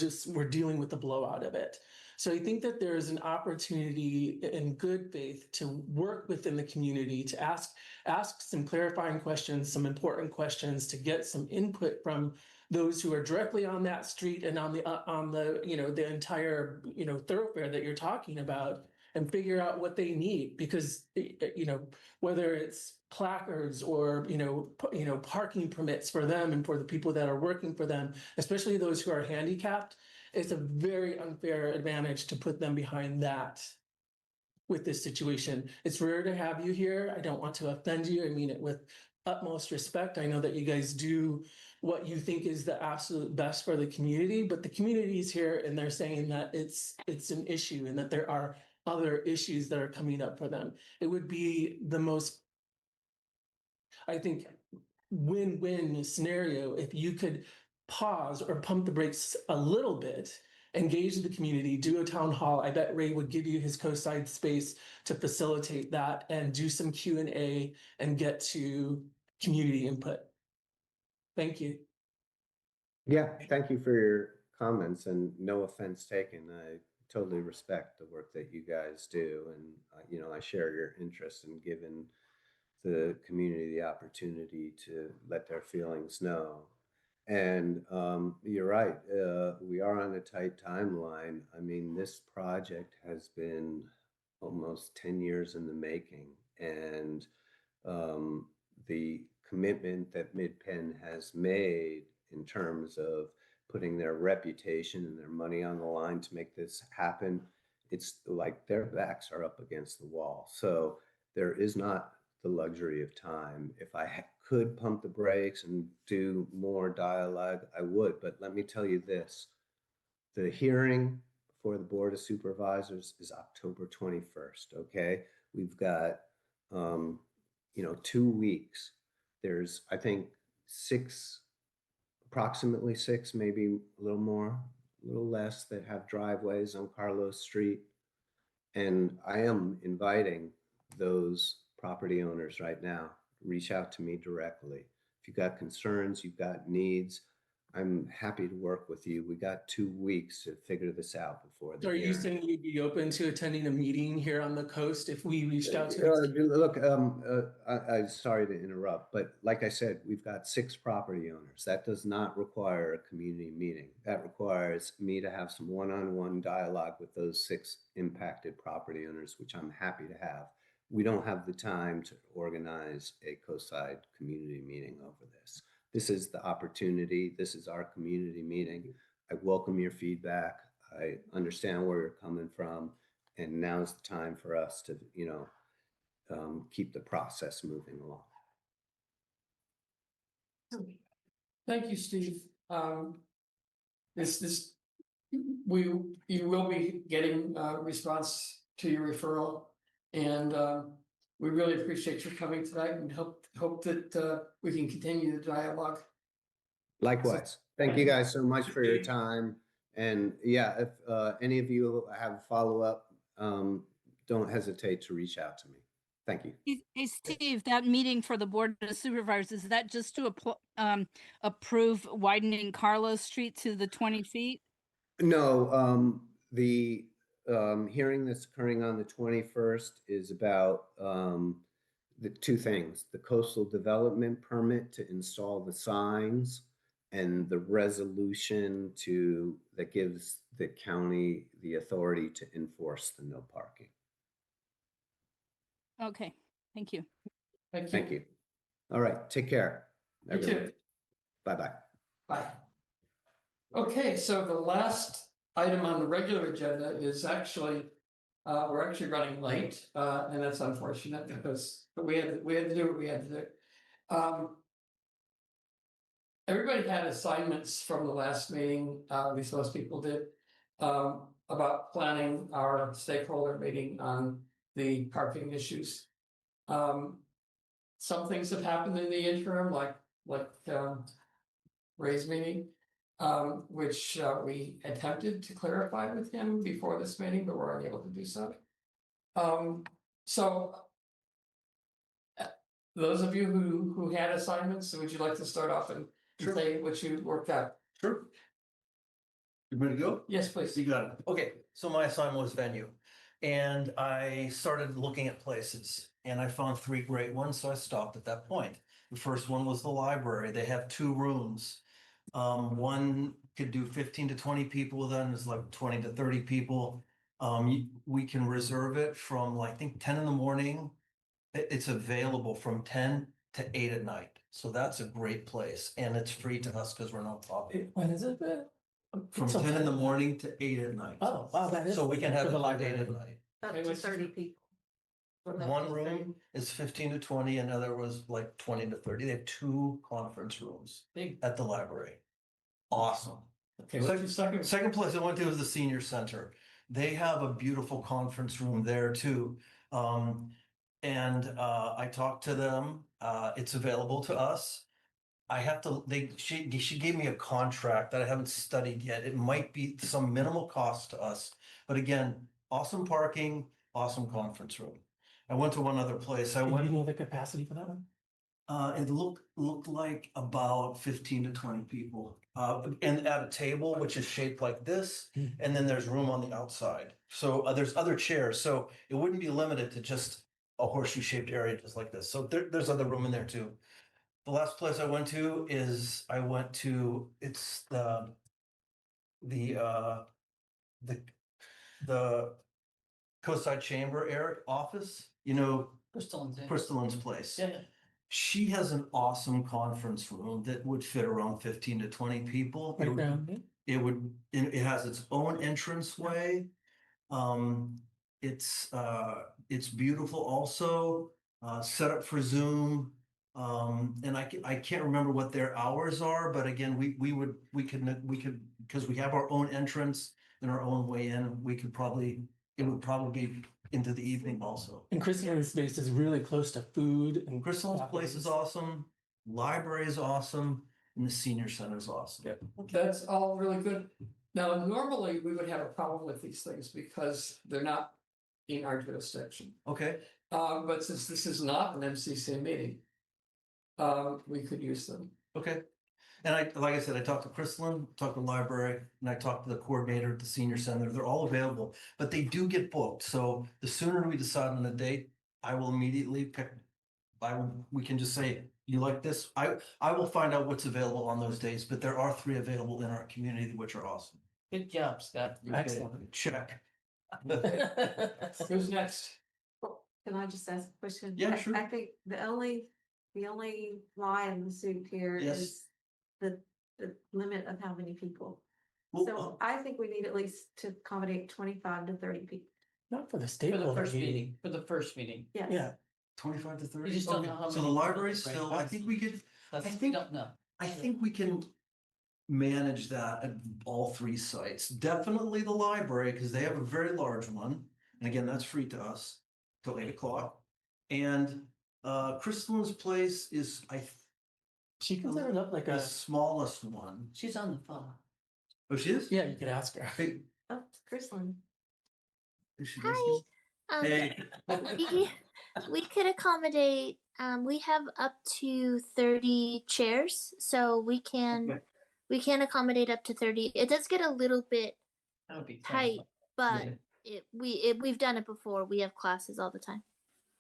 E: dealing with the blowout of it. So I think that there is an opportunity in good faith to work within the community, to ask some clarifying questions, some important questions, to get some input from those who are directly on that street and on the you know, the entire, you know, thoroughfare that you're talking about, and figure out what they need, because, you know, whether it's placards or, parking permits for them and for the people that are working for them, especially those who are handicapped, it's a very unfair advantage to put them behind that with this situation. It's rare to have you here. I don't want to offend you. I mean it with utmost respect. I know that you guys do what you think is the absolute best for the community, but the community is here and they're saying that it's an issue and that there are other issues that are coming up for them. It would be the most, I think, win-win scenario if you could pause or pump the brakes a little bit, engage the community, do a town hall. I bet Ray would give you his co-side space to facilitate that and do some Q&A and get to community input. Thank you.
Q: Yeah, thank you for your comments, and no offense taken. I totally respect the work that you guys do, and I share your interest in giving the community the opportunity to let their feelings know. And you're right, we are on a tight timeline. I mean, this project has been almost 10 years in the making, and the commitment that MidPenn has made in terms of putting their reputation and their money on the line to make this happen, it's like their backs are up against the wall. So there is not the luxury of time. If I could pump the brakes and do more dialogue, I would. But let me tell you this, the hearing before the Board of Supervisors is October 21st, okay? We've got, 2 weeks. There's, I think, approximately six, maybe a little more, a little less, that have driveways on Carlos Street. And I am inviting those property owners right now, reach out to me directly. If you've got concerns, you've got needs, I'm happy to work with you. We got 2 weeks to figure this out before the
E: So are you
Q: hearing.
E: saying you'd be open to attending a meeting here on the coast if we reached out to
Q: Look, I'm sorry to interrupt, but like I said, we've got 6 property owners. That does not require a community meeting. That requires me to have some one-on-one dialogue with those 6 impacted property owners, which I'm happy to have. We don't have the time to organize a coastside community meeting over this. This is the opportunity. This is our community meeting. I welcome your feedback. I understand where you're coming from, and now's the time for us to, keep the process moving along.
B: Thank you, Steve. You will be getting a response to your referral, and we really appreciate your coming tonight and hope that we can continue the dialogue.
Q: Likewise. Thank you guys so much for your time. And yeah, if any of you have follow-up, don't hesitate to reach out to me. Thank you.
L: Hey, Steve, that meeting for the Board of Supervisors, is that just to approve widening Carlos Street to the 20 feet?
Q: No, the hearing that's occurring on the 21st is about the 2 things: the coastal development permit to install the signs, and the resolution that gives the county the authority to enforce the no parking.
L: Okay, thank you.
Q: Thank you. All right, take care.
B: You too.
Q: Bye-bye.
B: Bye. Okay, so the last item on the regular agenda is actually, we're actually running late, and that's unfortunate because we had to do what we had to do. Everybody had assignments from the last meeting, at least most people did, about planning our stakeholder meeting on the parking issues. Some things have happened in the interim, like Ray's meeting, which we attempted to clarify with him before this meeting, but were unable to do so. So those of you who had assignments, would you like to start off and say what you worked out?
M: Sure. You ready to go?
B: Yes, please.
M: You got it. Okay, so my assignment was venue. And I started looking at places, and I found 3 great ones, so I stopped at that point. The first one was the library. They have 2 rooms. One could do 15 to 20 people, then there's like 20 to 30 people. We can reserve it from, I think, 10 in the morning. It's available from 10 to 8 at night. So that's a great place. And it's free to us because we're not talking.
E: When is it?
M: From 10 in the morning to 8 at night.
E: Oh, wow, that is.
M: So we can have
E: for
M: it
E: the
M: till 8
E: library.
M: at night.
N: Up
B: Okay,
N: to
B: what's-
N: 30 people.
M: One room is 15 to 20, and other was like 20 to 30. They have 2 conference rooms
A: Big.
M: at the library. Awesome.
B: Okay, what's your second?
M: Second place I went to was the senior center. They have a beautiful conference room there too. I talked to them. It's available to us. I have to, she gave me a contract that I haven't studied yet. It might be some minimal cost to us. But again, awesome parking, awesome conference room. I went to one other place.
E: Do you know the capacity for that one?
M: It looked like about 15 to 20 people. And at a table, which is shaped like this, and then there's room on the outside. So there's other chairs. So it wouldn't be limited to just a horseshoe shaped area just like this. So there's other room in there too. The last place I went to it's the Coastside Chamber area office, Crystalline's place.
A: Yeah, yeah.
M: She has an awesome conference room that would fit around 15 to 20 people. It has its own entranceway. It's beautiful also, set up for Zoom. And I can't remember what their hours are, but again, we could, because we have our own entrance and our own way in, it would probably be into the evening also.
E: And Crystalline's space is really close to food and
M: Crystalline's place is awesome, library is awesome, and the senior center is awesome.
B: Yeah, that's all really good. Now, normally we would have a problem with these things because they're not in our jurisdiction.
M: Okay.
B: But since this is not an MCC meeting, we could use them.
M: Okay. And like I said, I talked to Crystalline, talked to the library, and I talked to the coordinator at the senior center. They're all available, but they do get booked. So the sooner we decide on a date, I will immediately pick. We can just say, you like this? I will find out what's available on those days, but there are 3 available in our community, which are awesome.
A: Good job, Scott.
E: Excellent.
M: Check.
B: Who's next?
N: Can I just ask a question?
M: Yeah, sure.
N: I think the only lie in the soup here
M: Yes.
N: is the limit of how many people.
M: Well,
N: So I think we need at least to accommodate 25 to 30 people.
E: Not for the
A: For
E: stakeholder
A: the first
E: meeting.
A: meeting, for the first meeting.
N: Yes.
E: Yeah.
M: 25 to 30.
A: You just don't
M: Okay.
A: know how
M: So the
A: many
M: library's
A: people,
M: still,
A: right?
M: I think we could,
A: We don't know.
M: I think we can manage that at all 3 sites. Definitely the library, because they have a very large one. And again, that's free to us till 8 o'clock. And Crystalline's place is,
E: She considered up like
M: the
E: a.
M: smallest one.
A: She's on the phone.
M: Oh, she is?
E: Yeah, you could ask her.
M: Hey,
N: Oh, Crystalline.
M: is she
U: Hi.
M: listening? Hey.
U: We could accommodate, we have up to 30 chairs, so we can accommodate up to 30. It does get a little bit
A: That would be
U: tight, but we've done it before. We have classes all the time.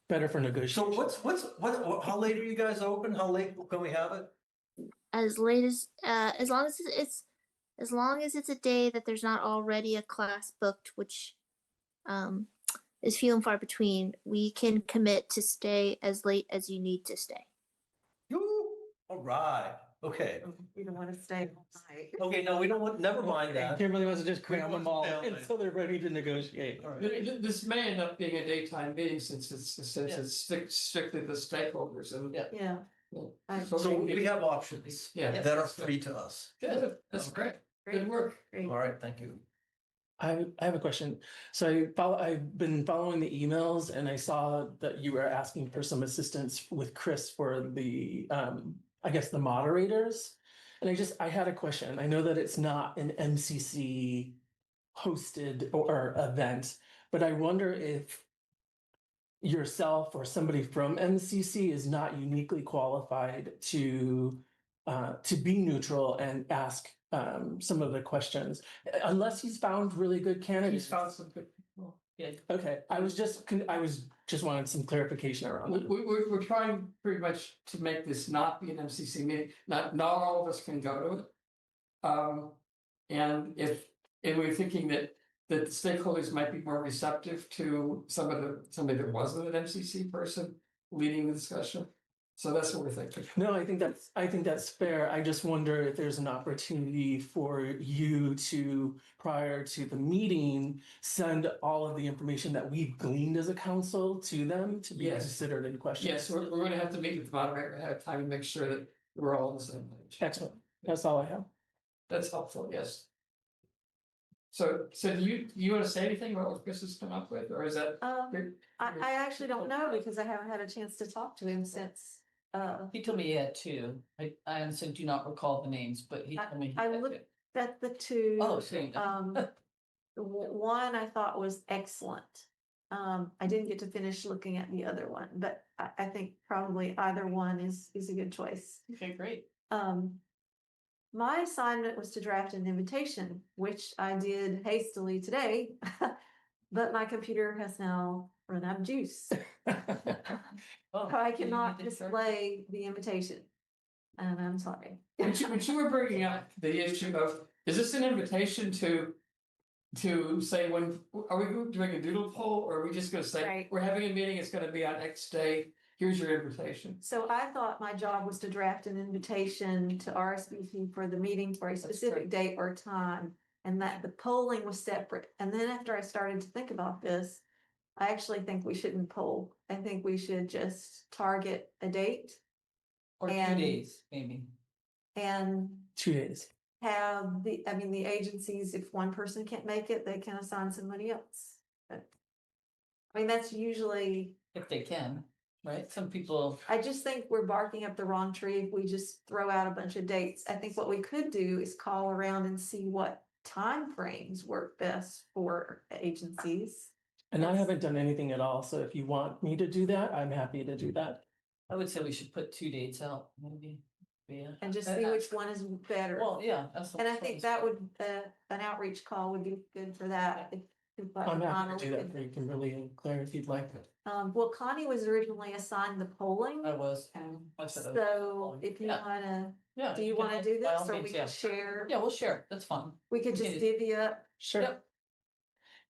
E: Better for negotiation.
M: So how late are you guys open? How late can we have it?
U: As late as long as it's a day that there's not already a class booked, which is few and far between, we can commit to stay as late as you need to stay.
M: All right. Okay.
N: We don't want to stay all night.
M: Okay, no, we don't want, never mind that.
E: Kimberly wants to just cram them all
M: Yeah.
E: until they're ready to negotiate.
B: This may end up being a daytime meeting since it's strictly the stakeholders and.
N: Yeah.
M: So we have options that are free to us.
B: Good, that's great. Good work.
M: All right, thank you.
E: I have a question. So I've been following the emails and I saw that you were asking for some assistance with Chris for the, I guess the moderators. And I had a question. I know that it's not an MCC hosted or event, but I wonder if yourself or somebody from MCC is not uniquely qualified to be neutral and ask some of the questions, unless he's found really good candidates.
B: He's found some good people.
A: Yeah.
E: Okay, I was just wanted some clarification around that.
B: We're trying pretty much to make this not be an MCC meeting. Not all of us can go to it. And we're thinking that that stakeholders might be more receptive to somebody that wasn't an MCC person leading the discussion. So that's what we're thinking.
E: No, I think that's fair. I just wonder if there's an opportunity for you to, prior to the meeting, send all of the information that we've gleaned as a council to them to be
B: Yes.
E: considered in questions.
B: Yes, we're gonna have to meet with the moderator ahead of time and make sure that we're all on the same page.
E: Excellent. That's all I have.
B: That's helpful, yes. So do you want to say anything about what Chris has come up with, or is that?
N: I actually don't know because I haven't had a chance to talk to him since.
A: He told me he had two. I honestly do not recall the names, but he told me.
N: I looked at the two.
A: Oh, same.
N: One I thought was excellent. I didn't get to finish looking at the other one, but I think probably either one is a good choice.
A: Okay, great.
N: My assignment was to draft an invitation, which I did hastily today, but my computer has now run out of juice.
A: Oh,
N: So I cannot display the invitation, and I'm sorry.
B: But you were bringing up the issue of, is this an invitation to say when, are we doing a doodle poll, or are we just gonna say,
N: Right.
B: we're having a meeting, it's gonna be on X day, here's your invitation?
N: So I thought my job was to draft an invitation to RSVP for the meeting for a specific date or time, and that the polling was separate. And then after I started to think about this, I actually think we shouldn't poll. I think we should just target a date.
A: Or 2
N: And-
A: days, maybe.
N: And
E: 2 days.
N: have the agencies, if one person can't make it, they can assign somebody else. But, I mean, that's usually,
A: If they can, right? Some people.
N: I just think we're barking up the wrong tree if we just throw out a bunch of dates. I think what we could do is call around and see what timeframes work best for agencies.
E: And I haven't done anything at all, so if you want me to do that, I'm happy to do that.
A: I would say we should put 2 dates out, maybe. Yeah.
N: And just see which one is better.
A: Well, yeah.
N: And I think that would, an outreach call would be good for that. if
E: I'm happy to do that
N: could-
E: for you, Kimberly and Claire, if you'd like.
N: Well, Connie was originally assigned the polling.
A: I was.
N: So if you
A: Yeah.
N: wanna,
A: Yeah.
N: do you
A: can
N: wanna
A: have-
N: do
A: by
N: this
A: all
N: or
A: means,
N: we
A: yeah.
N: can share?
A: Yeah, we'll share. That's fine.
N: We could just
A: Continue.
N: divvy up.
E: Sure.
A: Yep.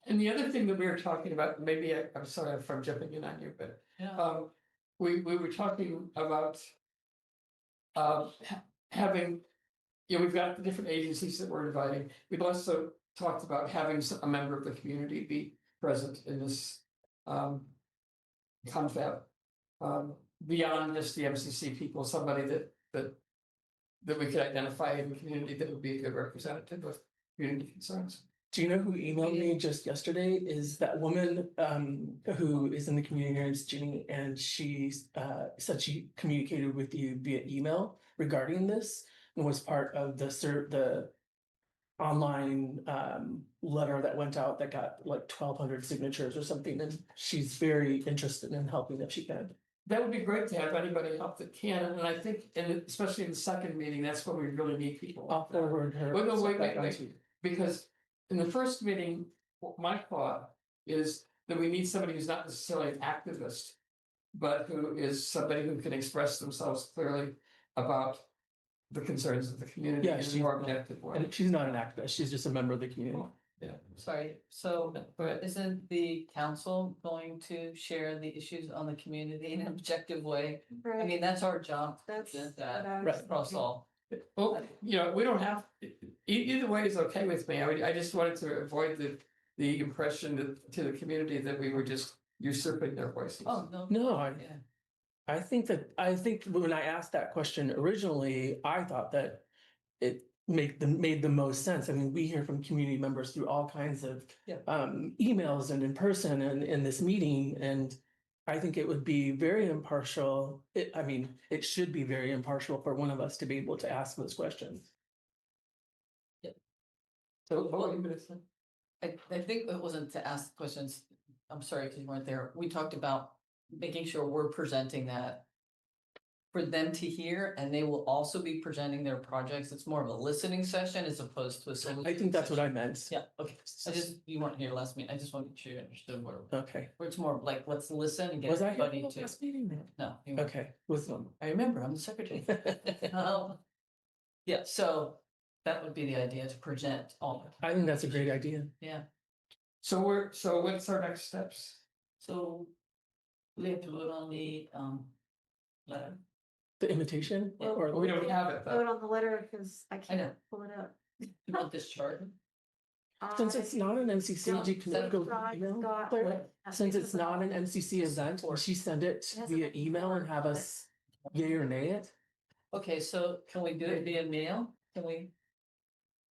B: And the other thing that we were talking about, maybe I'm sorry if I'm jumping in on you, but
A: Yeah.
B: we were talking about having, we've got the different agencies that we're inviting. We've also talked about having a member of the community be present in this confab. Beyond just the MCC people, somebody that we could identify in the community that would be a good representative of community concerns.
E: Do you know who emailed me just yesterday? Is that woman who is in the community, her name's Ginny, and she said she communicated with you via email regarding this and was part of the online letter that went out that got like 1,200 signatures or something, and she's very interested in helping if she can.
B: That would be great to have anybody help that can, and I think, and especially in the second meeting, that's when we really need people.
E: I'll forward her.
B: Wait, no, wait,
E: back
B: wait,
E: onto you.
B: because in the first meeting, my thought is that we need somebody who's not necessarily an activist, but who is somebody who can express themselves clearly about the concerns of the community
E: Yeah,
B: in
E: she's
B: a more objective way.
E: And she's not an activist, she's just a member of the community.
B: Yeah.
A: Sorry, so isn't the council going to share the issues on the community in an objective way? I mean, that's our job. to
N: That's
A: present
N: what
A: that
N: I was
E: Right.
A: across all.
B: Well, we don't have, either way is okay with me. I just wanted to avoid the impression to the community that we were just usurping their voices.
A: Oh, no.
E: No,
A: Yeah.
E: I think when I asked that question originally, I thought that it made the most sense. I mean, we hear from community members through all kinds of
A: Yeah.
E: emails and in person and in this meeting, and I think it would be very impartial. It should be very impartial for one of us to be able to ask those questions.
B: So what were you gonna say?
A: I think it wasn't to ask questions. I'm sorry if you weren't there. We talked about making sure we're presenting that for them to hear, and they will also be presenting their projects. It's more of a listening session as opposed to a solution.
E: I think that's what I meant.
A: Yeah, okay. You weren't here last meeting. I just wanted to make sure you understood where
E: Okay.
A: it's more of like, let's listen and get
E: Was I here
A: everybody
E: for the
A: to.
E: last meeting then?
A: No. you weren't.
E: Okay.
A: I remember, I'm the secretary. Yeah, so that would be the idea, to present all.
E: I think that's a great idea.
A: Yeah.
B: So what's our next steps?
A: So we have to vote on the, letter.
E: The invitation or
B: We don't have it
N: Vote
B: though.
N: on the letter because I
A: know.
N: can't pull it up.
A: You want this chart?
E: since it's not an MCC,
N: don't
E: you can
N: think
E: go
N: God's
E: email,
N: got
E: Claire?
N: what-
E: Since it's not an MCC event, will she send it
N: It hasn't
E: via
N: been
E: email and have us yay or nay it?
A: Okay, so can we do it via mail? Can we?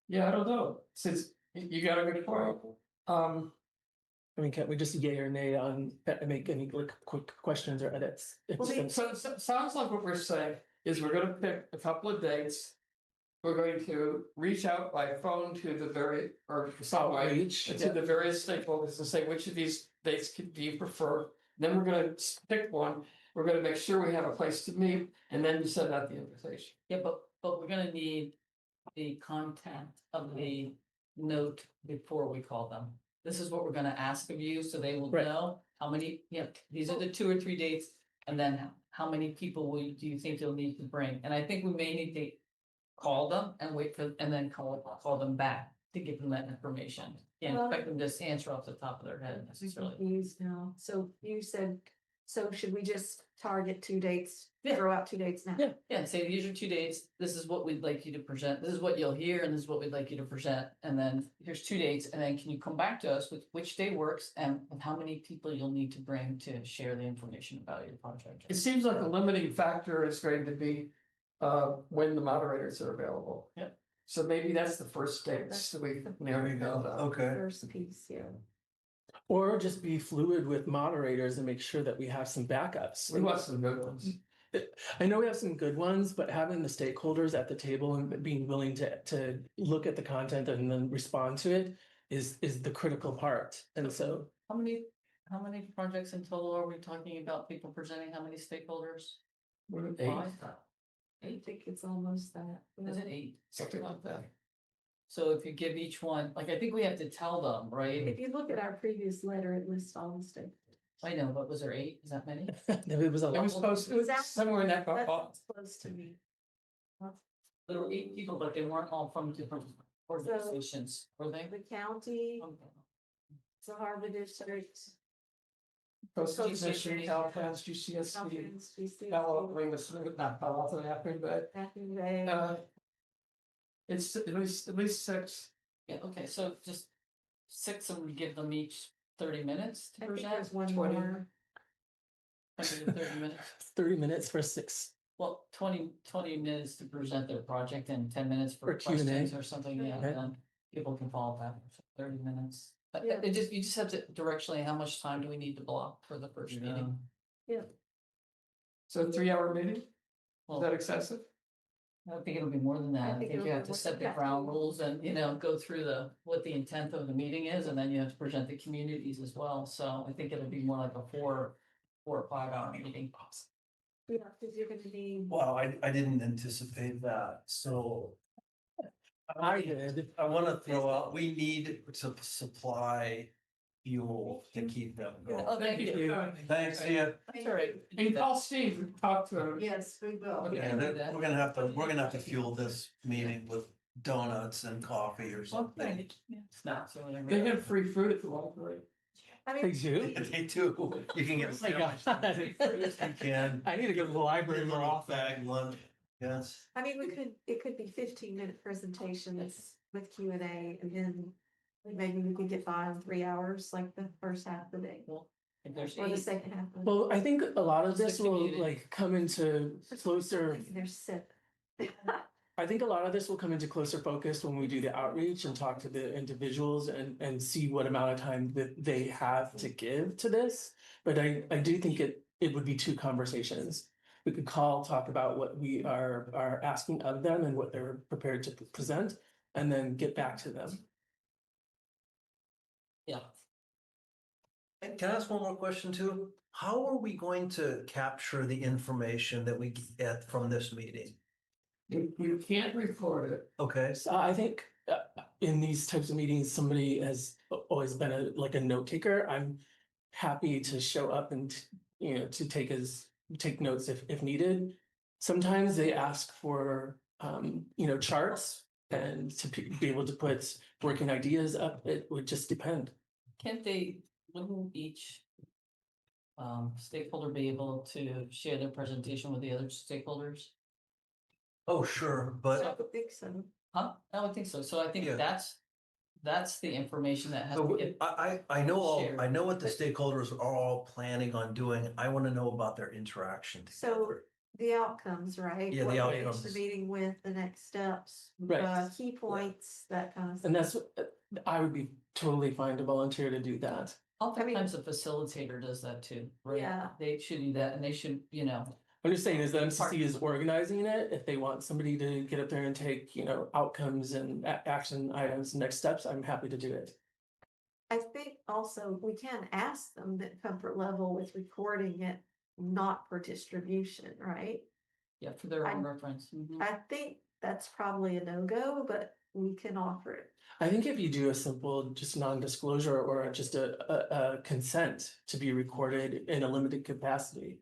B: Yeah, I don't know, since you got a good point.
E: I mean, can't we just yay or nay on make any like quick questions or edits?
B: So sounds like what we're saying is we're gonna pick a couple of dates. We're going to reach out by phone to the some way,
E: Outreach,
B: to the various stakeholders and say, which of these dates do you prefer? Then we're gonna pick one, we're gonna make sure we have a place to meet, and then you send out the invitation.
A: Yeah, but we're gonna need the content of the note before we call them. This is what we're gonna ask of you, so they will
E: Right.
A: know how many, these are the 2 or 3 dates. And then how many people do you think you'll need to bring? And I think we may need to call them and wait for, and then call them back to give them that information. Can't
N: Well-
A: expect them to just answer off the top of their head
N: I'm
A: necessarily.
N: confused now. So you said, so should we just target 2 dates?
A: Yeah.
N: Throw out 2 dates now?
A: Yeah, say these are 2 dates, this is what we'd like you to present, this is what you'll hear, and this is what we'd like you to present, and then here's 2 dates, and then can you come back to us with which day works and how many people you'll need to bring to share the information about your project.
B: It seems like a limiting factor is going to be when the moderators are available.
A: Yep.
B: So maybe that's the first date, so we narrow down.
M: Okay.
N: First piece, yeah.
E: Or just be fluid with moderators and make sure that we have some backups.
B: We want some good ones.
E: I know we have some good ones, but having the stakeholders at the table and being willing to look at the content and then respond to it is the critical part. And so
A: How many projects in total are we talking about, people presenting, how many stakeholders?
B: 8.
A: 5?
N: I think it's almost that.
A: Is it 8?
B: Something like that.
A: So if you give each one, like, I think we have to tell them, right?
N: If you look at our previous letter, it lists all the states.
A: I know, but was there 8? Is that many?
E: it was a
B: It
E: lot.
B: was supposed, it was somewhere in that.
N: That sounds close to me.
A: There were 8 people, but they weren't all from different organizations, were they?
N: The county, the Harbor District.
B: Constitution, Caltrans, GCSC,
N: Caltrans, GCSC,
B: Palo, not Palo Alto, happened, but
N: Matthew Ray.
B: it's at least 6.
A: Yeah, okay, so just 6 and we give them each 30 minutes to
N: I think
A: present.
N: there's one
B: 20.
N: more.
A: 30 minutes.
E: 30 minutes for 6.
A: Well, 20 minutes to present their project and 10 minutes for
E: For Q&A.
A: questions or something, yeah,
E: Okay.
A: then people can follow that, so 30 minutes. But
N: Yeah.
A: you just have to directionally, how much time do we need to block for the first meeting?
N: Yeah.
B: So a 3-hour meeting, is
A: Well,
B: that excessive?
A: I think it'll be more than that.
N: I
A: I
N: think
A: think
N: it'll
A: you have
N: be
A: to
N: more
A: set
N: than
A: the ground
N: that.
A: rules and, go through what the intent of the meeting is, and then you have to present the communities as well. So I think it'll be more like a 4 or 5 hour meeting.
N: Yeah, because you're gonna need.
M: Wow, I didn't anticipate that, so.
E: I did.
M: I wanna throw out, we need to supply fuel to keep them going.
A: Oh, thank you.
M: Thanks, yeah.
A: That's all right.
B: And call Steve, talk to him.
N: Yes, we will.
A: Okay.
M: Yeah, we're gonna have to fuel this meeting with donuts and coffee or something.
A: Snacks or whatever.
B: They have free food at the library.
N: I
E: They
N: mean,
E: do?
M: They do, you can get.
E: Oh my gosh.
M: You can.
E: I need to go to the library more often.
M: Bag lunch, yes.
N: I mean, it could be 15-minute presentations with Q&A, and then maybe we could get by on 3 hours, like the first half of the day.
A: Well, if there's
N: Or the
A: 8,
N: second half. Of the
E: Well, I think a lot of
A: It's the
E: this will
A: community.
E: like come into closer.
N: There's 7.
E: I think a lot of this will come into closer focus when we do the outreach and talk to the individuals and see what amount of time that they have to give to this. But I do think it would be 2 conversations. We could talk about what we are asking of them and what they're prepared to present, and then get back to them.
A: yeah.
M: And can I ask one more question too? How are we going to capture the information that we get from this meeting?
B: You can't record it.
M: Okay,
E: So I think in these types of meetings, somebody has always been a note taker. I'm happy to show up and to take notes if needed. Sometimes they ask for charts and to be able to put working ideas up. It would just depend.
A: wouldn't each stakeholder be able to share their presentation with the other stakeholders?
M: Oh, sure,
N: I
M: but
N: would think so.
A: Huh? I would think so. So I think
M: Yeah.
A: that's the information that has
M: but
A: to get.
M: I know
A: shared.
M: I know what the stakeholders are all planning on doing. I want to know about their interaction
N: So
M: together.
N: the outcomes, right?
M: Yeah, the
N: What they finish
M: outcomes.
N: The meeting with, the next steps,
E: Right.
N: key points, that kind of stuff.
E: And that's, I would be totally fine to volunteer to do that.
A: Oftentimes a facilitator does that too, right?
N: Yeah.
A: They should do that and they should, you know.
E: I'm just saying, as the MCC is organizing it, if they want somebody to get up there and take, you know, outcomes and action items, next steps, I'm happy to do it.
N: I think also we can ask them that comfort level with recording it, not for distribution, right?
A: Yeah, for their own reference.
N: I think that's probably a no-go, but we can offer it.
E: I think if you do a simple, just non-disclosure or just a consent to be recorded in a limited capacity,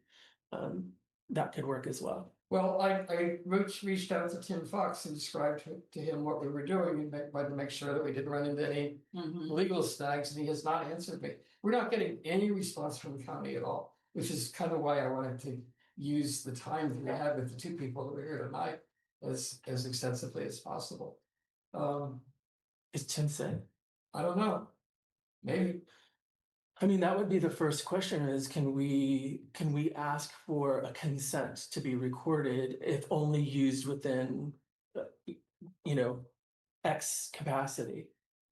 E: that could work as well.
B: Well, I reached out to Tim Fox and described to him what we were doing and wanted to make sure that we didn't run into any legal snags, and he has not answered me. We're not getting any response from the county at all, which is kind of why I wanted to use the time that we had with the two people that were here tonight as extensively as possible.
E: Is Tim saying?
B: I don't know. Maybe.
E: I mean, that would be the first question is, can we ask for a consent to be recorded if only used within, you know, X capacity?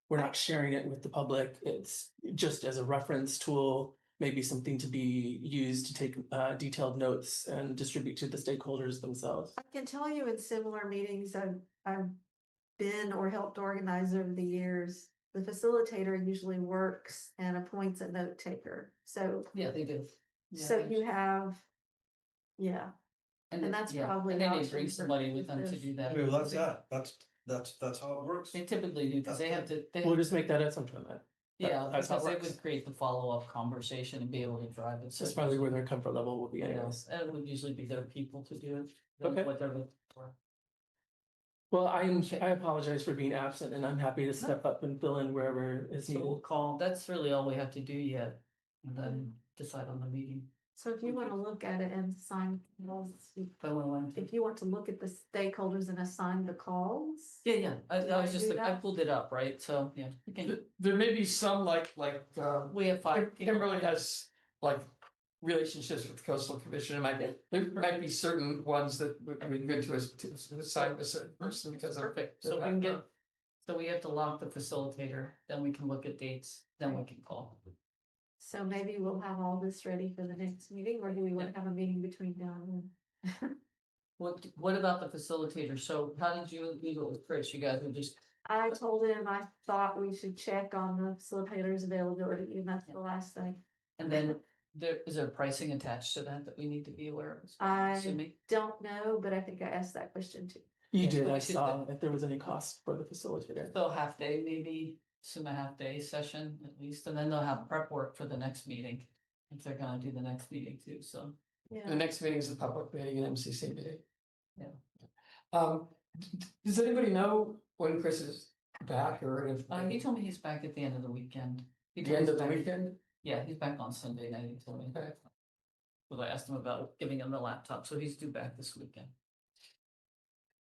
E: We're not sharing it with the public. It's just as a reference tool, maybe something to be used to take detailed notes and distribute to the stakeholders themselves.
N: I can tell you in similar meetings I've been or helped organize over the years, the facilitator usually works and appoints a note taker. So
A: Yeah, they do.
N: so you have, yeah. And that's probably.
A: And they
N: an
A: may
N: option
A: bring
N: for
A: somebody with them to do that.
M: Maybe that's how it works.
A: They typically do, because they have to.
E: We'll just make that assumption then.
A: Yeah,
E: That's how it
A: because they
E: works.
A: would create the follow-up conversation and be able to drive it.
E: That's probably where their comfort level will be anyways.
A: Yes, and it would usually be their people to do it.
E: Okay.
A: What they're looking for.
E: Well, I apologize for being absent, and I'm happy to step up and fill in wherever is
A: So we'll
E: needed.
A: call, that's really all we have to do yet, and then decide on the meeting.
N: So if you want to look at it and assign calls, if you want to look at the stakeholders and assign the calls.
A: Yeah, I was just,
N: Do
A: I
N: that?
A: pulled it up, right, so, yeah. we can-
B: There may be some
A: We have 5.
B: Kimberly has like relationships with the coastal commission. There might be certain ones that would be good to assign a certain person because of.
A: Perfect, so we can get, so we have to lock the facilitator, then we can look at dates, then we can call.
N: So maybe we'll have all this ready for the next meeting, or do we want to have a meeting between now and then?
A: What about the facilitator? So how did you leave it with Chris? You guys were just,
N: I told him I thought we should check on the facilitator's availability, and that's the last thing.
A: and then is there pricing attached to that we need to be aware of?
N: I
A: Assuming?
N: don't know, but I think I asked that question too.
E: You
A: Yeah,
E: did,
A: so
E: I
A: we should
E: saw if there was any cost for the facilitator.
A: So half day, maybe, assume a half day session at least, and then they'll have prep work for the next meeting. If they're gonna do the next meeting too, so.
B: The next meeting is a public meeting, an MCC meeting.
A: Yeah.
B: Does anybody know when Chris is back or if?
A: He told me he's back at the end of the weekend. He
B: The
A: told
B: end
A: me
B: of the
A: he's back-
B: weekend?
A: Yeah, he's back on Sunday night, he told me.
B: Okay.
A: Well, I asked him about giving him the laptop, so he's due back this weekend.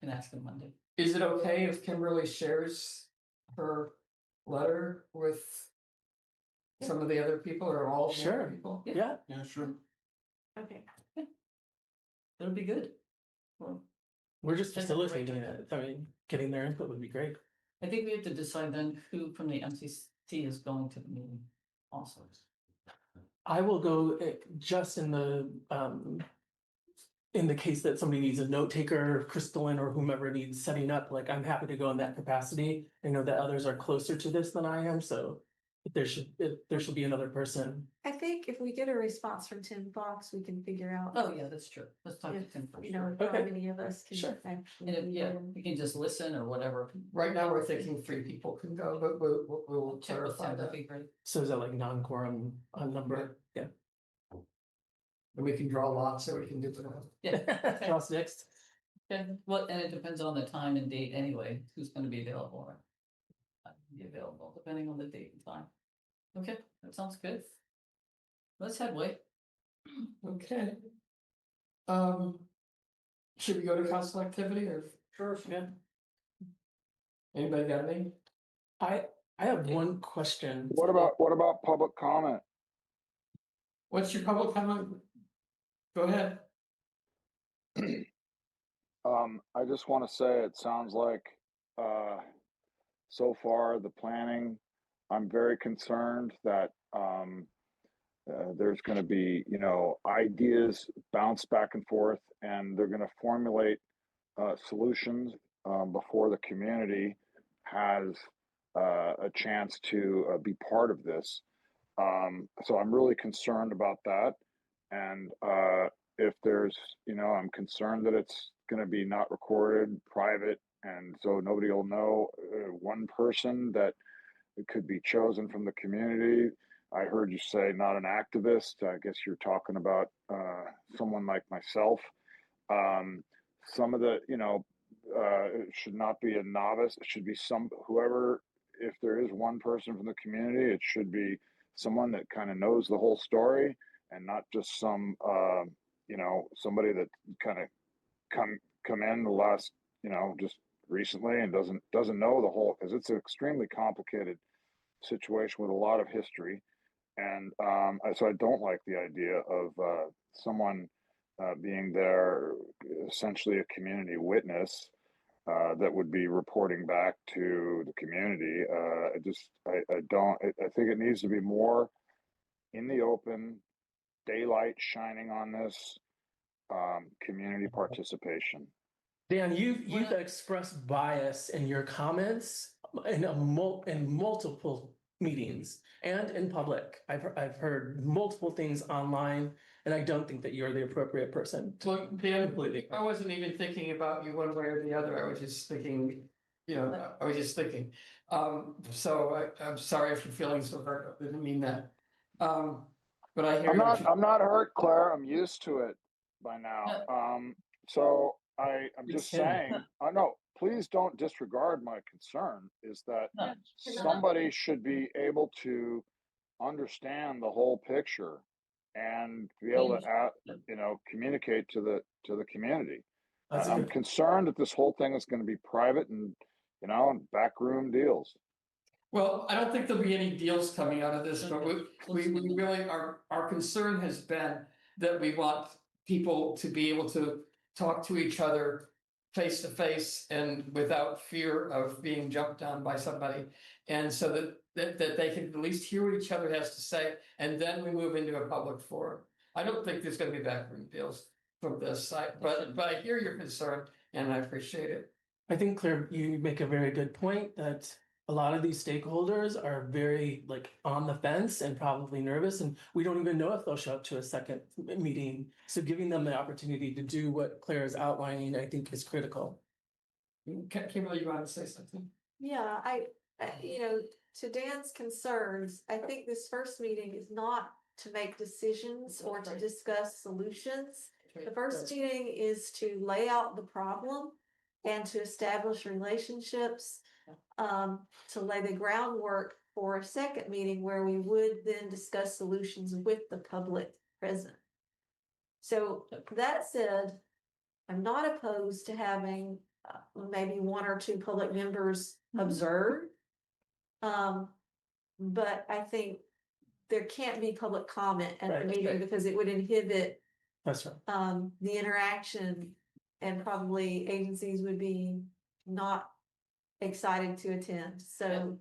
A: Can ask him Monday.
B: Is it okay if Kimberly shares her letter with some of the other people or all of the other
E: Sure.
B: people?
E: Yeah.
M: Yeah, sure.
N: Okay.
A: It'll be good. Well,
E: We're just
A: That's the right
E: facilitating it. I mean, getting their input would be great.
A: I think we have to decide then who from the MCC is going to the meeting also.
E: I will go just in the case that somebody needs a note taker, Crystalline or whomever needs setting up, like I'm happy to go in that capacity. I know that others are closer to this than I am, so if there should be another person.
N: I think if we get a response from Tim Fox, we can figure out.
A: Oh, yeah, that's true. Let's talk to
N: If,
A: Tim first.
N: you know, how
E: Okay.
N: many of us can
E: Sure.
N: actually.
A: And if,
N: be
A: yeah,
N: there.
A: we can just listen or whatever.
B: Right now, we're thinking 3 people can go, but we'll
A: Check with
B: clarify
A: Tim, that'd
B: that.
A: be great.
E: So is that like non-quorum number? Yeah.
B: And we can draw lots so we can do it.
A: Yeah.
E: What's next?
A: Okay, well, and it depends on the time and date anyway, who's gonna be available or not be available, depending on the date and time. Okay, that sounds good. Let's headway.
B: Okay. Should we go to council activity or?
A: Sure. Yeah.
B: Anybody got any?
E: I have one question.
F: What about public comment?
B: What's your public comment? Go ahead.
F: I just want to say it sounds like so far the planning, I'm very concerned that there's going to be, ideas bounce back and forth, and they're going to formulate solutions before the community has a chance to be part of this. So I'm really concerned about that. And if there's, I'm concerned that it's going to be not recorded, private, and so nobody will know. One person that could be chosen from the community. I heard you say not an activist. I guess you're talking about someone like myself. Some of the, it should not be a novice. It should be whoever, if there is one person from the community, it should be someone that kind of knows the whole story and not just somebody that kind of come in the last, just recently and doesn't know the whole, because it's an extremely complicated situation with a lot of history. And so I don't like the idea of someone being there, essentially a community witness that would be reporting back to the community. I think it needs to be more in the open, daylight shining on this, community participation.
E: Dan, you've expressed bias in your comments in multiple meetings and in public. I've heard multiple things online, and I don't think that you're the appropriate person.
B: Well, Dan, I wasn't even thinking about you one way or the other. I was just thinking, So I'm sorry if you're feeling so hurt. I didn't mean that. But I hear
F: I'm not hurt, Claire. I'm used to it by now. So I'm just saying, no, please don't disregard my concern, is that somebody should be able to understand the whole picture and be able to communicate to the community. I'm concerned that this whole thing is going to be private and backroom deals.
B: Well, I don't think there'll be any deals coming out of this, but we really, our concern has been that we want people to be able to talk to each other face to face and without fear of being jumped on by somebody. And so that they can at least hear what each other has to say, and then we move into a public forum. I don't think there's gonna be backroom deals from this side, but I hear your concern and I appreciate it.
E: I think, Claire, you make a very good point that a lot of these stakeholders are very on the fence and probably nervous, and we don't even know if they'll show up to a second meeting. So giving them the opportunity to do what Claire is outlining, I think, is critical.
B: Kimberly, you want to say something?
N: Yeah, to Dan's concerns, I think this first meeting is not to make decisions or to discuss solutions. The first meeting is to lay out the problem and to establish relationships, to lay the groundwork for a second meeting where we would then discuss solutions with the public present. So that said, I'm not opposed to having maybe one or two public members observe. But I think there can't be public comment at the meeting because it would inhibit
E: That's right.
N: The interaction, and probably agencies would be not excited to attend. So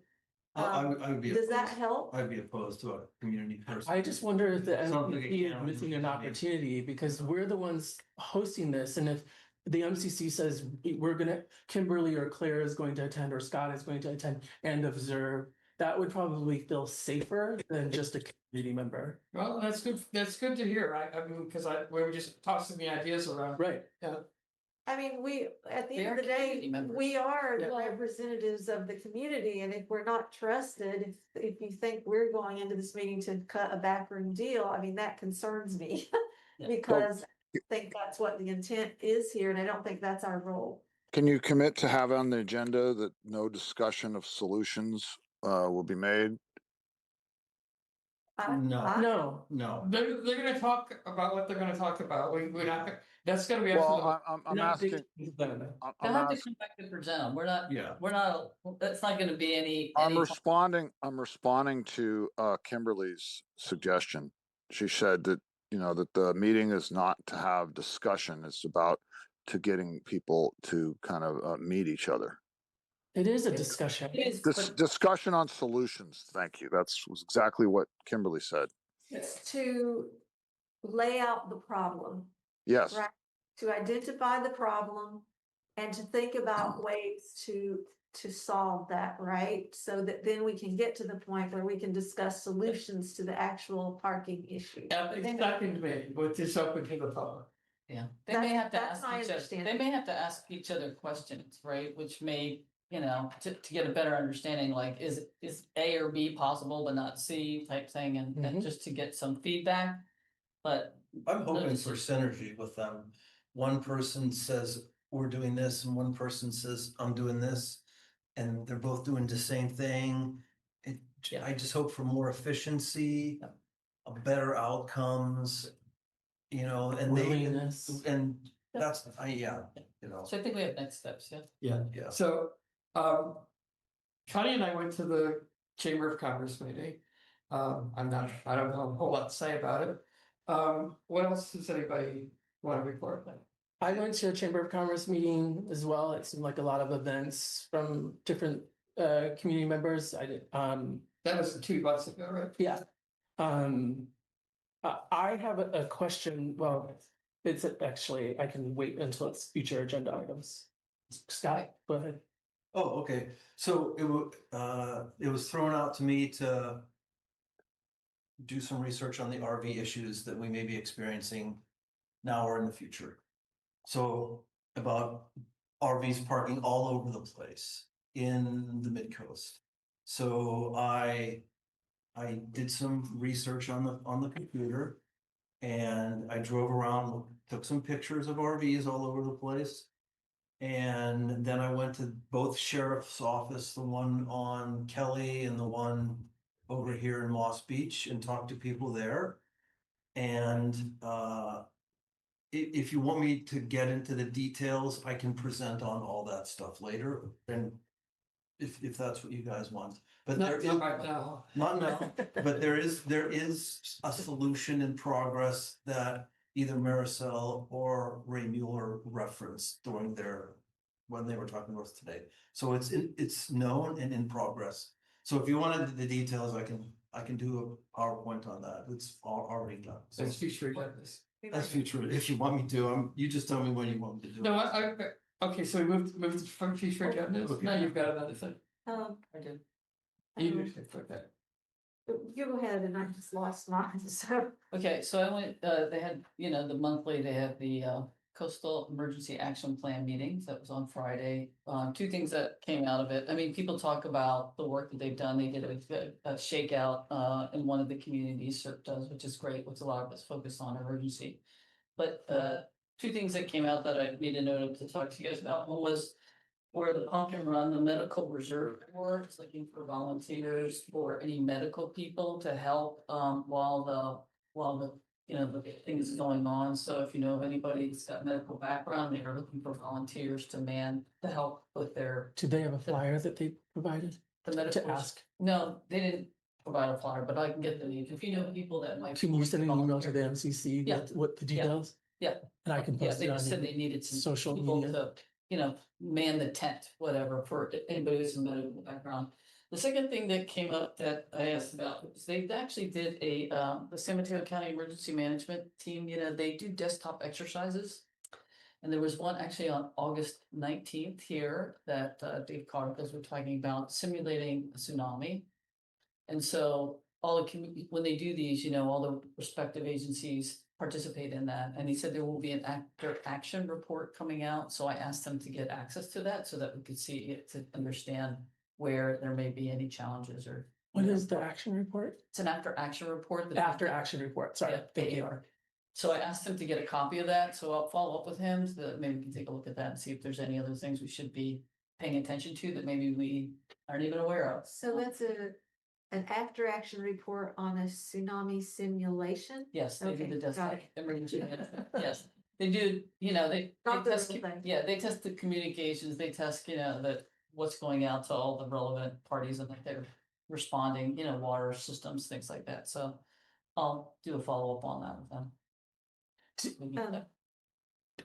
M: I would be.
N: does that help?
M: I'd be opposed to a community person.
E: I just wonder if the
M: Something
E: MCC is
M: accountable
E: missing
M: to
E: an
M: me.
E: opportunity because we're the ones hosting this. And if the MCC says Kimberly or Claire is going to attend or Scott is going to attend and observe, that would probably feel safer than just a community member.
B: Well, that's good. That's good to hear. I mean, because we were just tossing the ideas around.
E: Right.
B: Yeah.
N: I mean, at the
A: They
N: end
A: are
N: of the day,
A: community members.
N: we are the
B: Yeah.
N: representatives of the community, and if we're not trusted, if you think we're going into this meeting to cut a backroom deal, I mean, that concerns me. Because I think that's what the intent is here, and I don't think that's our role.
F: Can you commit to have on the agenda that no discussion of solutions will be made?
B: No,
M: No.
B: they're gonna talk about what they're gonna talk about. We're not, that's gonna be.
F: Well,
B: up to
F: I'm
B: we're not
F: asking,
B: digging into them.
A: They'll have to come back to present them. We're not,
M: Yeah.
A: we're not, that's not gonna be any.
F: I'm responding to Kimberly's suggestion. She said that, that the meeting is not to have discussion, it's about to getting people to kind of meet each other.
E: It is a discussion.
A: It is,
F: This
A: but
F: discussion on solutions. Thank you. Was exactly what Kimberly said.
N: It's to lay out the problem,
F: Yes.
N: right? To identify the problem and to think about ways to solve that, right? So that then we can get to the point where we can discuss solutions to the actual parking issue.
B: Yeah, exactly to me, but it's open to the public.
A: yeah, they may have to
N: That's
A: ask
N: my
A: each other,
N: understanding.
A: they may have to ask each other questions, right? Which may, to get a better understanding, like, is A or B possible, but not C type thing, and just to get some feedback. But
M: I'm hoping for synergy with them. One person says, we're doing this, and one person says, I'm doing this, and they're both doing the same thing. I just hope for more efficiency, better outcomes, and
E: Willingness.
M: and that's,
A: so I think we have next steps,
M: Yeah.
B: So, Connie and I went to the Chamber of Commerce meeting. I don't have a whole lot to say about it. What else does anybody want to report?
E: I went to a Chamber of Commerce meeting as well. It seemed like a lot of events from different community members. I did.
B: That was 2 months ago, right?
E: Yeah. I have a question. Well, it's actually, I can wait until it's future agenda items. Scott, go ahead.
M: Oh, okay. So it was thrown out to me to do some research on the RV issues that we may be experiencing now or in the future. So about RVs parking all over the place in the Midcoast. So I did some research on the computer, and I drove around, took some pictures of RVs all over the place. And then I went to both sheriff's office, the one on Kelly and the one over here in Moss Beach, and talked to people there. And if you want me to get into the details, I can present on all that stuff later. And if that's what you guys want. But
B: Not right now.
M: Not now, but there is a solution in progress that either Maricel or Ray Mueller referenced when they were talking to us today. So it's known and in progress. So if you wanted the details, I can do a PowerPoint on that. It's already done. So
B: That's future agendas.
M: that's future. If you want me to, you just tell me when you want me to do it.
B: No, okay, so we moved from future agendas.
M: Okay.
B: Now you've got another thing.
A: I did.
B: You do for that.
N: You go ahead, and I just lost mine, so.
A: Okay, so I went, they had, the monthly, they had the Coastal Emergency Action Plan meetings. That was on Friday. 2 things that came out of it. I mean, people talk about the work that they've done. They did a shakeout in one of the communities, CERT does, which is great, which a lot of us focus on emergency. But 2 things that came out that I made a note of to talk to you guys about. One was where the Pumpkin Run, the Medical Reserve Corps is looking for volunteers for any medical people to help while the the thing is going on. So if you know of anybody that's got medical background, they are looking for volunteers to help with their.
E: Do they have a flyer that they provided
A: The medical.
E: to ask?
A: No, they didn't provide a flyer, but I can get the names. If you know people that might.
E: Can you send an email to the MCC
A: Yeah.
E: with the details?
A: Yeah.
E: And I can
A: Yeah,
E: post
A: they
E: it on
A: just said they needed some
E: social
A: people
E: media.
A: to, man the tent, whatever, for anybody with some medical background. The second thing that came up that I asked about was they actually did the San Mateo County Emergency Management Team, they do desktop exercises. And there was one actually on August 19th here that Dave Carnicles were talking about simulating a tsunami. And so when they do these, all the respective agencies participate in that. And he said there will be an action report coming out. So I asked him to get access to that so that we could see it, to understand where there may be any challenges or.
E: What is the action report?
A: It's an after action report.
E: After action report, sorry.
A: Yeah,
E: Thank you.
A: AAR. So I asked him to get a copy of that. So I'll follow up with him so that maybe we can take a look at that and see if there's any other things we should be paying attention to that maybe we aren't even aware of.
N: So that's an after action report on a tsunami simulation?
A: Yes, they do
N: Okay,
A: the test,
N: got it.
A: emergency management, yes. They do, they
N: Not the
A: test,
N: real thing.
A: yeah, they test the communications, they test, that what's going out to all the relevant parties and that they're responding, water systems, things like that. So I'll do a follow-up on that with them.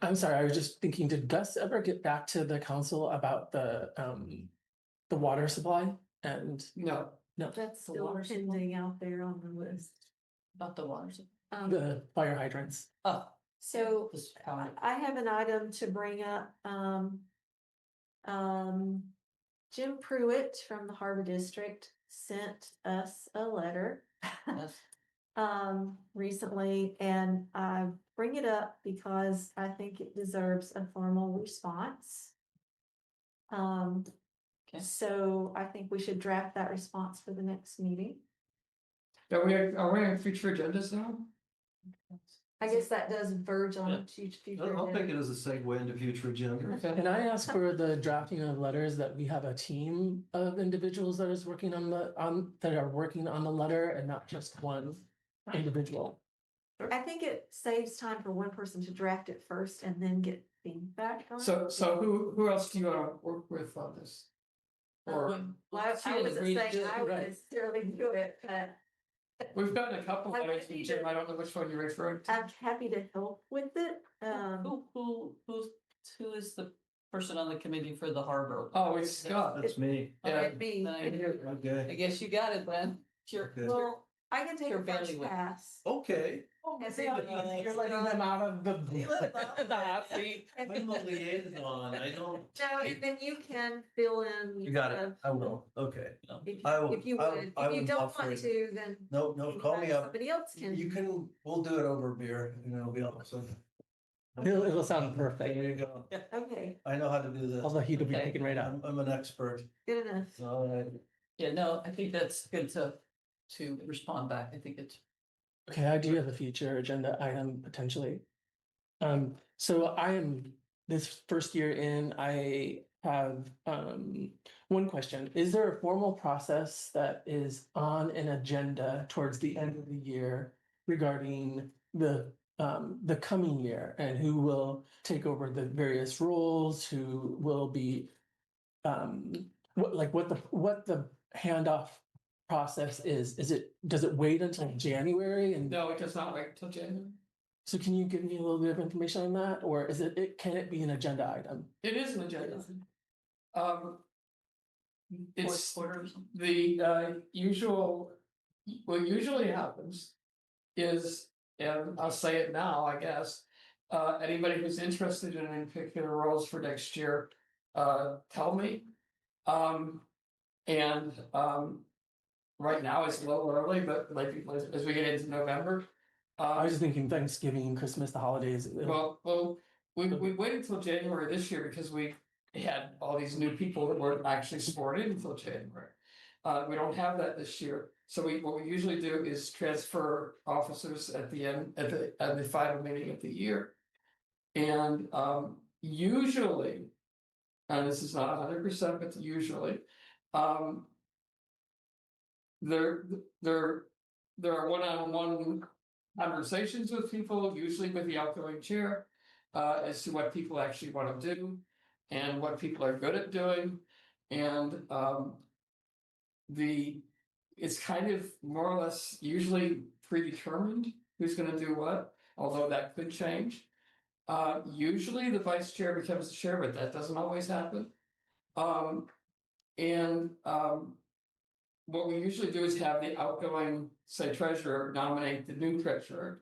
E: I'm sorry, I was just thinking, did Gus ever get back to the council about the water supply? And
B: No,
N: That's still pending out there on the list.
A: About the water supply.
E: the fire hydrants.
A: Oh,
N: So
A: this power.
N: I have an item to bring up. Jim Pruitt from the Harbor District sent us a letter
A: Yes.
N: recently, and I bring it up because I think it deserves a formal response. So I think we should draft that response for the next meeting.
B: are we on future agendas now?
N: I guess that does verge on
M: Yeah.
N: future.
M: I'll take it as a segue into future agenda.
E: Can I ask for the drafting of letters that we have a team of individuals that is working that are working on the letter and not just one individual?
N: I think it saves time for one person to draft it first and then get feedback on it.
B: So who else do you want to work with on this? Or
N: Well, I wasn't saying I would necessarily do it, but
B: we've gotten a couple of letters from Jim. I don't know which one you're referring to.
N: I'm happy to help with it.
A: Who is the person on the committee for the harbor?
B: Oh, it's Scott.
M: That's me.
B: Yeah.
N: Me.
M: Okay.
A: I guess you got it then. Sure.
M: Okay.
N: Well, I can take
A: Your
N: a first
A: bailiwick.
N: pass.
M: Okay.
N: And
E: You're letting them out of the hot seat.
M: I'm the liaison. I don't.
N: No, and then you can fill in.
M: You got it. I will. Okay. I will-
N: If you
M: I will-
N: would,
M: I
N: if you
M: would
N: don't
M: offer
N: want
M: it.
N: to, then.
M: No, call me up.
N: Somebody else can.
M: You can, we'll do it over beer and it'll be awesome.
E: It'll sound perfect.
M: There you go.
N: Okay,
M: I know how to do this.
E: All the heat will be
A: Okay.
E: taken right out.
M: I'm an expert.
N: good enough.
M: All right.
A: Yeah, no, I think that's good to respond back. I think it's.
E: Okay, I do have a future agenda item potentially. So I am this first year in, I have one question. Is there a formal process that is on an agenda towards the end of the year regarding the coming year and who will take over the various roles, who will be what the handoff process is? Does it wait until January? And
B: No, it does not wait until January.
E: so can you give me a little bit of information on that, or is can it be an agenda item?
B: It is an agenda. It's
A: Fourth quarter or something?
B: the usual, what usually happens is, and I'll say it now, I guess. Anybody who's interested in any particular roles for next year, tell me. Right now it's a little early, but like as we get into November.
E: I was just thinking Thanksgiving, Christmas, the holidays.
B: Well, we waited until January this year because we had all these new people that weren't actually sworn in until January. We don't have that this year. So what we usually do is transfer officers at the end, at the final meeting of the year. And usually, and this is not 100%, but usually, there are one-on-one conversations with people, usually with the outgoing chair, as to what people actually want to do and what people are good at doing. And it's kind of more or less usually predetermined who's going to do what, although that could change. Usually the vice chair becomes the chair, but that doesn't always happen. What we usually do is have the outgoing, say, treasurer nominate the new treasurer.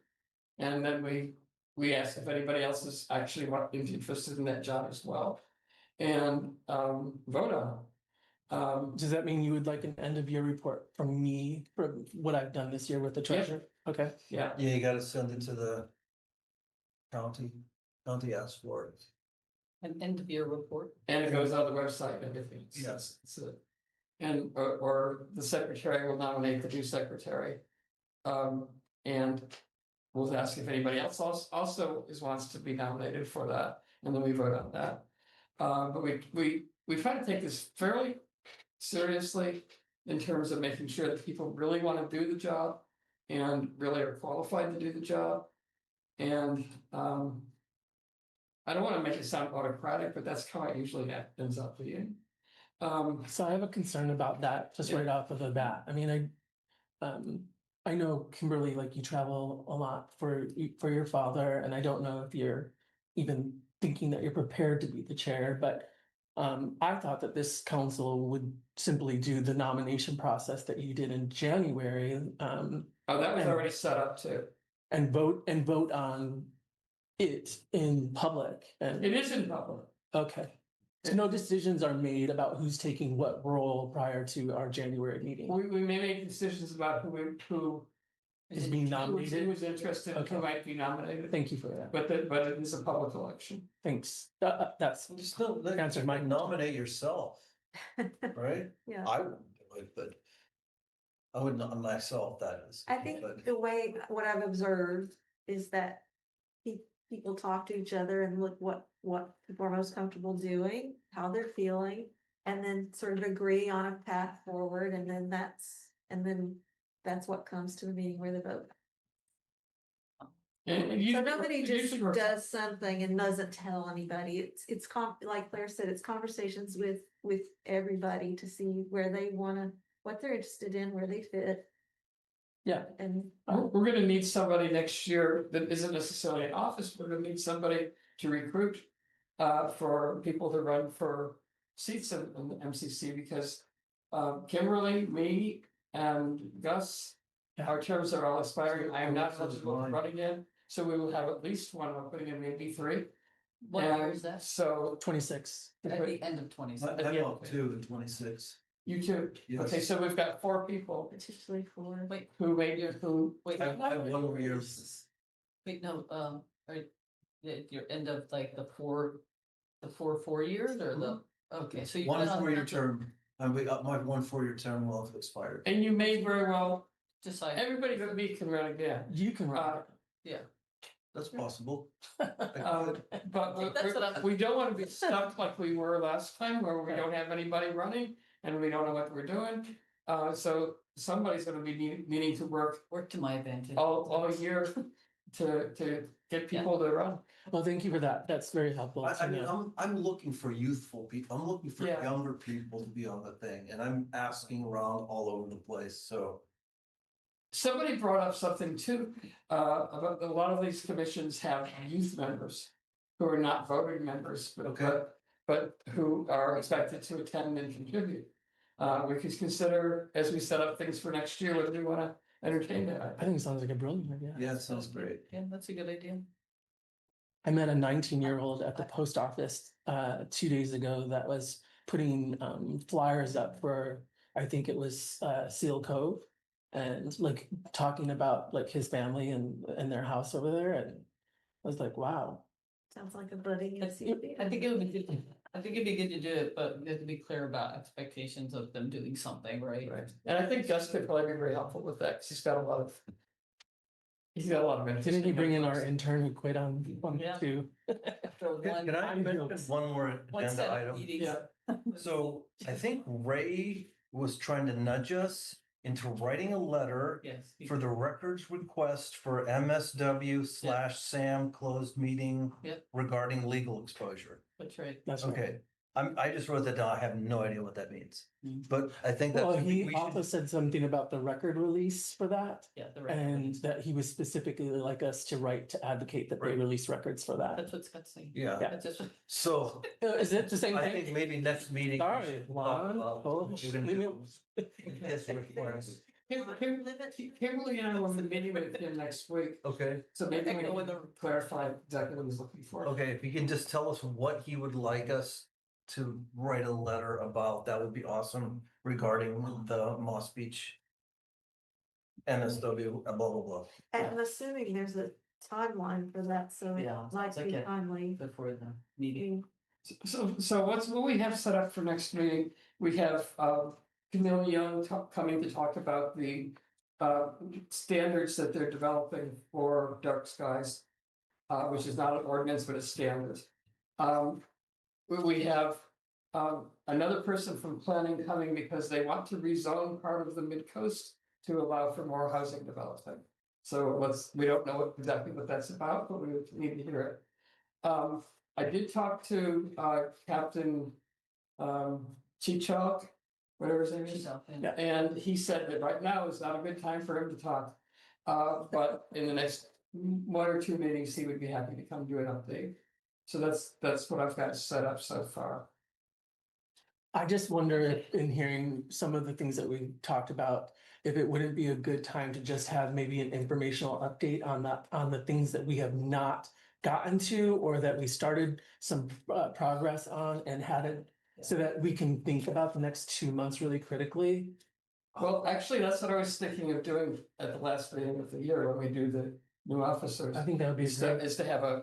B: And then we ask if anybody else is actually interested in that job as well. And vote on it.
E: Does that mean you would like an end of year report from me for what I've done this year with the treasurer? Okay.
B: Yeah.
M: Yeah, you gotta send it to the county. County asks for it.
A: An end of year report.
B: And it goes on the website and everything.
M: Yes.
B: And or the secretary will nominate the new secretary. And we'll ask if anybody else also wants to be nominated for that, and then we vote on that. But we try to take this fairly seriously. in terms of making sure that people really want to do the job and really are qualified to do the job. And I don't want to make it sound autocratic, but that's how it usually ends up being.
E: So I have a concern about that just right off of the bat. I mean, I know Kimberly, like you travel a lot for your father, and I don't know if you're even thinking that you're prepared to be the chair, but I thought that this council would simply do the nomination process that you did in January.
B: Oh, that was already set up too.
E: And vote on it in public. And
B: It is in public.
E: okay. So no decisions are made about who's taking what role prior to our January meeting.
B: We may make decisions about who
E: Is being nominated.
B: who's interested,
E: Okay.
B: who might be nominated.
E: Thank you for that.
B: But it is a public election.
E: Thanks. That's
M: Just don't
E: answered my
M: nominate yourself, right?
N: Yeah.
M: I wouldn't do it, but I would not myself, that is.
N: I think
M: But-
N: the way, what I've observed is that people talk to each other and look what people are most comfortable doing, how they're feeling, and then sort of agree on a path forward, and then that's what comes to the meeting where they vote. So nobody just does something and doesn't tell anybody. Like Claire said, it's conversations with everybody to see where they wanna, what they're interested in, where they fit.
B: Yeah.
N: And
B: We're gonna need somebody next year that isn't necessarily in office. We're gonna need somebody to recruit for people to run for seats in the MCC because Kimberly, me, and Gus, our terms are all expiring. I am not eligible to run again, so we will have at least one opening and maybe three.
A: What year is that?
B: So
E: 26.
A: At the end of 26.
M: I'm up to the 26.
B: you too.
M: Yes.
B: Okay, so we've got 4 people
N: potentially 4.
A: Wait,
B: who maybe who.
A: wait.
M: I have one more year.
A: Wait, no, your end of like the 4 years or the, okay, so you.
M: One 4-year term, and we got my 1 4-year term will have expired.
B: And you may very well
A: Decide.
B: everybody but me can run again.
E: You can run.
A: Yeah.
M: That's possible.
B: But
A: That's what I'm-
B: we don't want to be stuck like we were last time where we don't have anybody running and we don't know what we're doing. So somebody's gonna be needing to work
A: to my advantage.
B: all year to get people to run.
E: Well, thank you for that. That's very helpful.
M: I
E: to
M: mean,
E: know.
M: I'm looking for youthful people. I'm looking for
B: Yeah.
M: younger people to be on the thing, and I'm asking around all over the place. So
B: Somebody brought up something too, about a lot of these commissions have youth members who are not voting members, but who are expected to attend and contribute. We could consider, as we set up things for next year, whether we wanna entertain that.
E: I think it sounds like a brilliant idea.
M: yeah, it sounds great.
A: Yeah, that's a good idea.
E: I met a 19-year-old at the post office 2 days ago that was putting flyers up for, I think it was Seal Cove, and like talking about like his family and their house over there, and I was like, wow.
N: Sounds like a budding
A: I think it would be good. I think it'd be good to do it, but we have to be clear about expectations of them doing something, right?
B: And I think Gus could probably be very helpful with that, 'cause he's got a lot of interest.
E: Didn't he bring in our intern who quit on
A: Yeah.
E: 2?
A: After one.
M: Can I mention one more
A: One set
M: agenda
A: of
M: item?
A: meetings.
M: So I think Ray was trying to nudge us into writing a letter
A: Yes.
M: for the records request for MSW/SAM closed meeting
A: Yep.
M: regarding legal exposure.
A: That's right.
E: That's right.
M: Okay, I just wrote that down. I have no idea what that means, but I think that
E: Well, he
M: we
E: also
M: should.
E: said something about the record release for that.
A: Yeah, the record
E: And
A: release.
E: that he was specifically like us to write to advocate that they
M: Right.
E: release records for that.
A: That's what Scott's saying.
M: Yeah.
A: That's just.
M: So
E: Is it the same
M: I
E: thing?
M: think maybe next meeting. we
E: Sorry,
M: should talk
E: Lon.
M: about
E: Oh,
M: what we're gonna
E: leave me-
M: do. Yes, request.
B: Kimberly and I will be meeting with him next week,
M: Okay,
B: so maybe we
A: Okay,
B: can clarify exactly what he's looking for.
M: okay, if you can just tell us what he would like us to write a letter about, that would be awesome regarding the Moss Beach. MSW, blah, blah, blah.
N: And I'm assuming there's a timeline for that, so
A: Yeah,
N: it might
A: it's
N: be
A: okay.
N: timely.
A: Before the meeting.
B: So what we have set up for next meeting, we have Camille Young coming to talk about the standards that they're developing for dark skies, which is not an ordinance, but a standard. We have another person from planning coming because they want to rezone part of the Midcoast to allow for more housing development. So we don't know exactly what that's about, but we need to hear it. I did talk to Captain Chichok, whatever his name is. Yeah, and he said that right now is not a good time for him to talk. But in the next 1 or 2 meetings, he would be happy to come do an update. So that's what I've got set up so far.
E: I just wonder if in hearing some of the things that we talked about, if it wouldn't be a good time to just have maybe an informational update on the things that we have not gotten to or that we started some progress on and had it so that we can think about the next 2 months really critically.
B: Well, actually, that's what I was thinking of doing at the last meeting of the year when we do the new officers.
E: I think that would be
B: is to have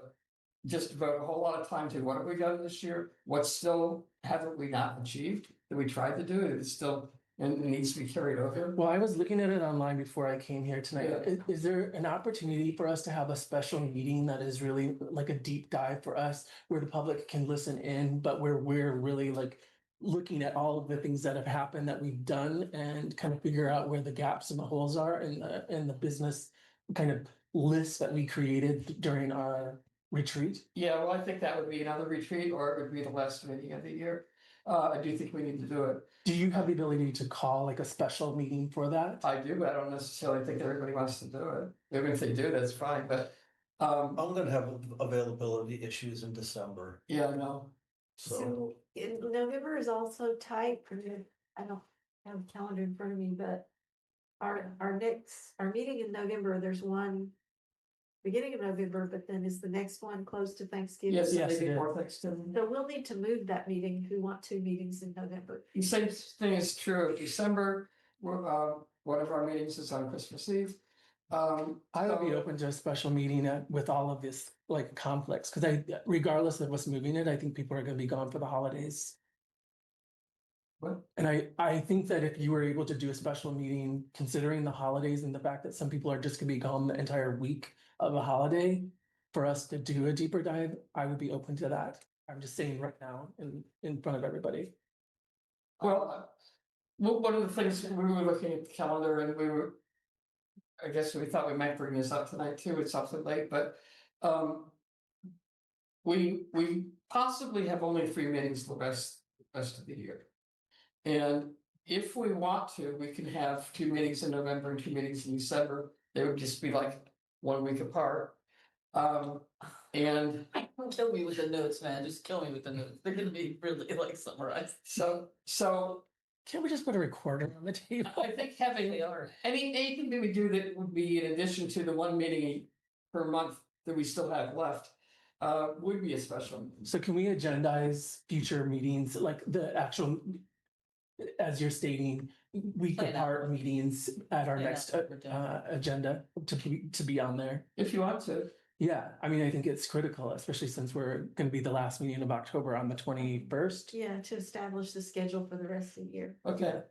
B: just devote a whole lot of time to what have we done this year? What still haven't we not achieved that we tried to do? It's still, and it needs to be carried over.
E: Well, I was looking at it online before I came here tonight.
B: Yeah.
E: Is there an opportunity for us to have a special meeting that is really like a deep dive for us where the public can listen in, but where we're really like looking at all of the things that have happened that we've done and kind of figure out where the gaps and the holes are in the business kind of list that we created during our retreat?
B: Yeah, well, I think that would be another retreat or it would be the last meeting of the year. I do think we need to do it.
E: Do you have the ability to call like a special meeting for that?
B: I do, but I don't necessarily think everybody wants to do it. Even if they do, that's fine, but
M: I'm gonna have availability issues in December,
B: yeah, no.
M: so.
N: In November is also tight. I don't have a calendar in front of me, but our meeting in November, there's one beginning of November, but then is the next one close to Thanksgiving?
B: Yes,
E: Yes,
B: maybe
E: it is.
B: more Thanksgiving.
N: So we'll need to move that meeting if we want 2 meetings in November.
B: The same thing is true of December. One of our meetings is on Christmas Eve.
E: I would be open to a special meeting with all of this like conflicts, because regardless of what's moving it, I think people are gonna be gone for the holidays.
B: What?
E: And I think that if you were able to do a special meeting, considering the holidays and the fact that some people are just gonna be gone the entire week of a holiday, for us to do a deeper dive, I would be open to that. I'm just saying right now in front of everybody.
B: Well, one of the things, we were looking at the calendar and I guess we thought we might bring this up tonight too, it's awfully late, but we possibly have only 3 meetings the rest of the year. And if we want to, we can have 2 meetings in November and 2 meetings in December. They would just be like 1 week apart. And
A: Don't kill me with the notes, man. Just kill me with the notes. They're gonna be really like summarized.
B: so
E: Can't we just put a recorder on the table?
B: I think having anything that we do that would be in addition to the 1 meeting per month that we still have left, would be a special meeting.
E: So can we agendize future meetings, like the actual, as you're stating, week
A: Plan out.
E: apart meetings at our
A: Plan
E: next
A: out what we're doing.
E: agenda to be on there?
B: If you want to.
E: Yeah, I mean, I think it's critical, especially since we're gonna be the last meeting of October on the 21st.
N: Yeah, to establish the schedule for the rest of the year.
B: Okay.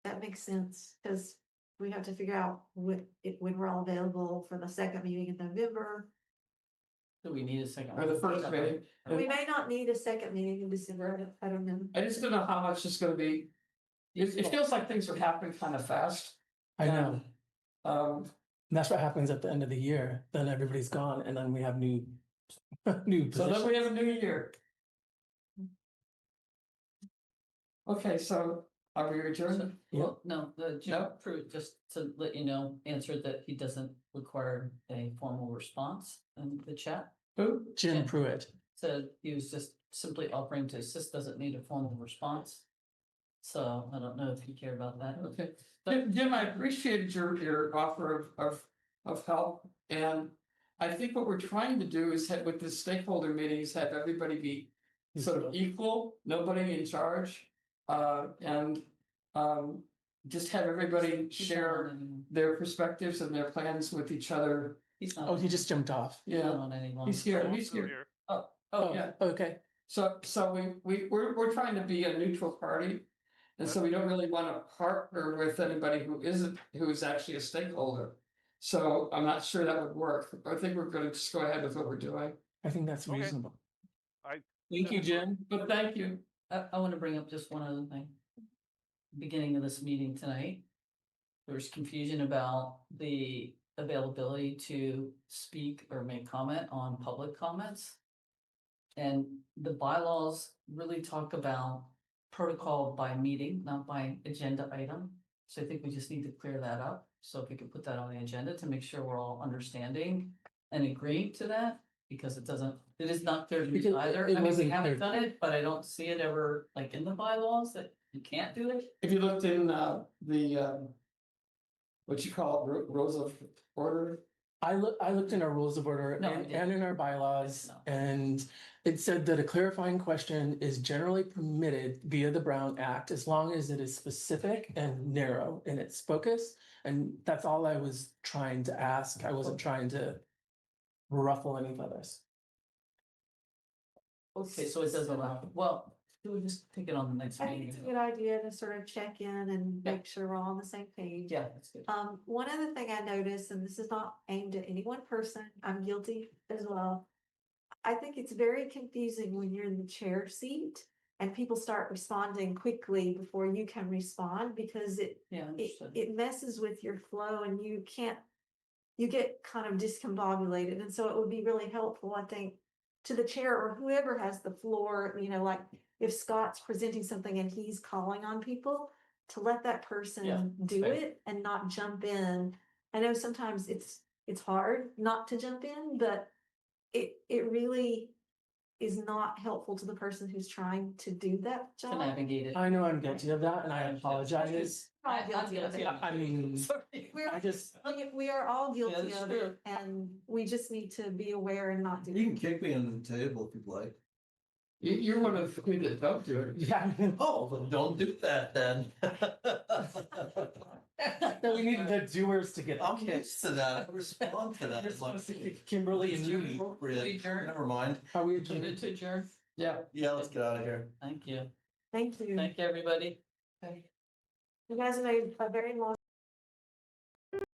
N: That makes sense, because we have to figure out when we're all available for the second meeting in November.
A: Do we need a second?
B: Or the first meeting.
N: We may not need a second meeting in December, I don't know.
B: I just don't know how much it's gonna be. It feels like things are happening kind of fast.
E: I know.
B: And,
E: And that's what happens at the end of the year. Then everybody's gone and then we have new
B: so then we
E: positions.
B: have a new year. Okay, so are we adjourned?
A: Well, no,
B: No?
A: Jim Pruitt, just to let you know, answered that he doesn't require a formal response in the chat.
B: Who?
E: Jim Pruitt.
A: Said he was just simply offering to assist, doesn't need a formal response. So I don't know if you care about that.
B: Okay, Jim, I appreciated your offer of help, and I think what we're trying to do is have with the stakeholder meetings, have everybody be sort of equal, nobody in charge. And just have everybody share their perspectives and their plans with each other.
A: He's not.
E: Oh, he just jumped off.
A: He's
B: Yeah.
A: not on any longer.
B: He's here. Oh, yeah.
E: Okay.
B: So we're trying to be a neutral party. And so we don't really want to partner with anybody who is actually a stakeholder. So I'm not sure that would work. I think we're gonna just go ahead with what we're doing.
E: I think that's reasonable. Thank you, Jim.
B: But thank you.
A: I want to bring up just one other thing. Beginning of this meeting tonight, there was confusion about the availability to speak or make comment on public comments. And the bylaws really talk about protocol by meeting, not by agenda item. So I think we just need to clear that up. So if we could put that on the agenda to make sure we're all understanding and agreeing to that, because it is not clear to me
E: Because
A: either.
E: it
A: I mean, we
E: wasn't
A: haven't
E: clear.
A: done it, but I don't see it ever like in the bylaws that you can't do it.
B: If you looked in what you call it, rules of order.
E: I looked in our rules of order
A: No, I
E: and
A: didn't.
E: in our bylaws,
A: No.
E: and it said that a clarifying question is generally permitted via the Brown Act as long as it is specific and narrow in its focus. And that's all I was trying to ask. I wasn't trying to ruffle any feathers.
A: Okay, so it does allow, well, do we just take it on the next
N: I think it's a
A: meeting?
N: good idea to sort of check in and
A: Yeah.
N: make sure we're all on the same page.
A: Yeah, that's good.
N: One other thing I noticed, and this is not aimed at any one person, I'm guilty as well. I think it's very confusing when you're in the chair seat and people start responding quickly before you can respond because
A: Yeah, understood.
N: it messes with your flow and you get kind of discombobulated. And so it would be really helpful, I think, to the chair or whoever has the floor, like if Scott's presenting something and he's calling on people, to let that person do
A: fair.
N: it and not jump in. I know sometimes it's hard not to jump in, but it really is not helpful to the person who's trying to do that
A: To
N: job.
A: navigate it.
E: I know I'm guilty of that and I apologize.
N: We're all guilty of it.
E: I mean, I just,
N: We are all guilty
A: that's
N: of
A: true.
N: it, and we just need to be aware and not do
M: You
N: it.
M: can kick me under the table if you'd like.
B: You're one of the people that don't do it.
E: yeah.
M: Oh, well, don't do that then.
E: No, we need the doers to get.
M: I'm used to that. I respond to that.
E: You're
M: It's like,
E: supposed to kick Kimberly and you.
M: appropriate.
A: Adjourn.
M: Never mind.
E: Are we
A: Move it to adjourn.
B: Yeah.
M: Yeah, let's get out of here.
A: Thank you.
N: Thank you.
A: Thank you, everybody.
N: You guys made a very long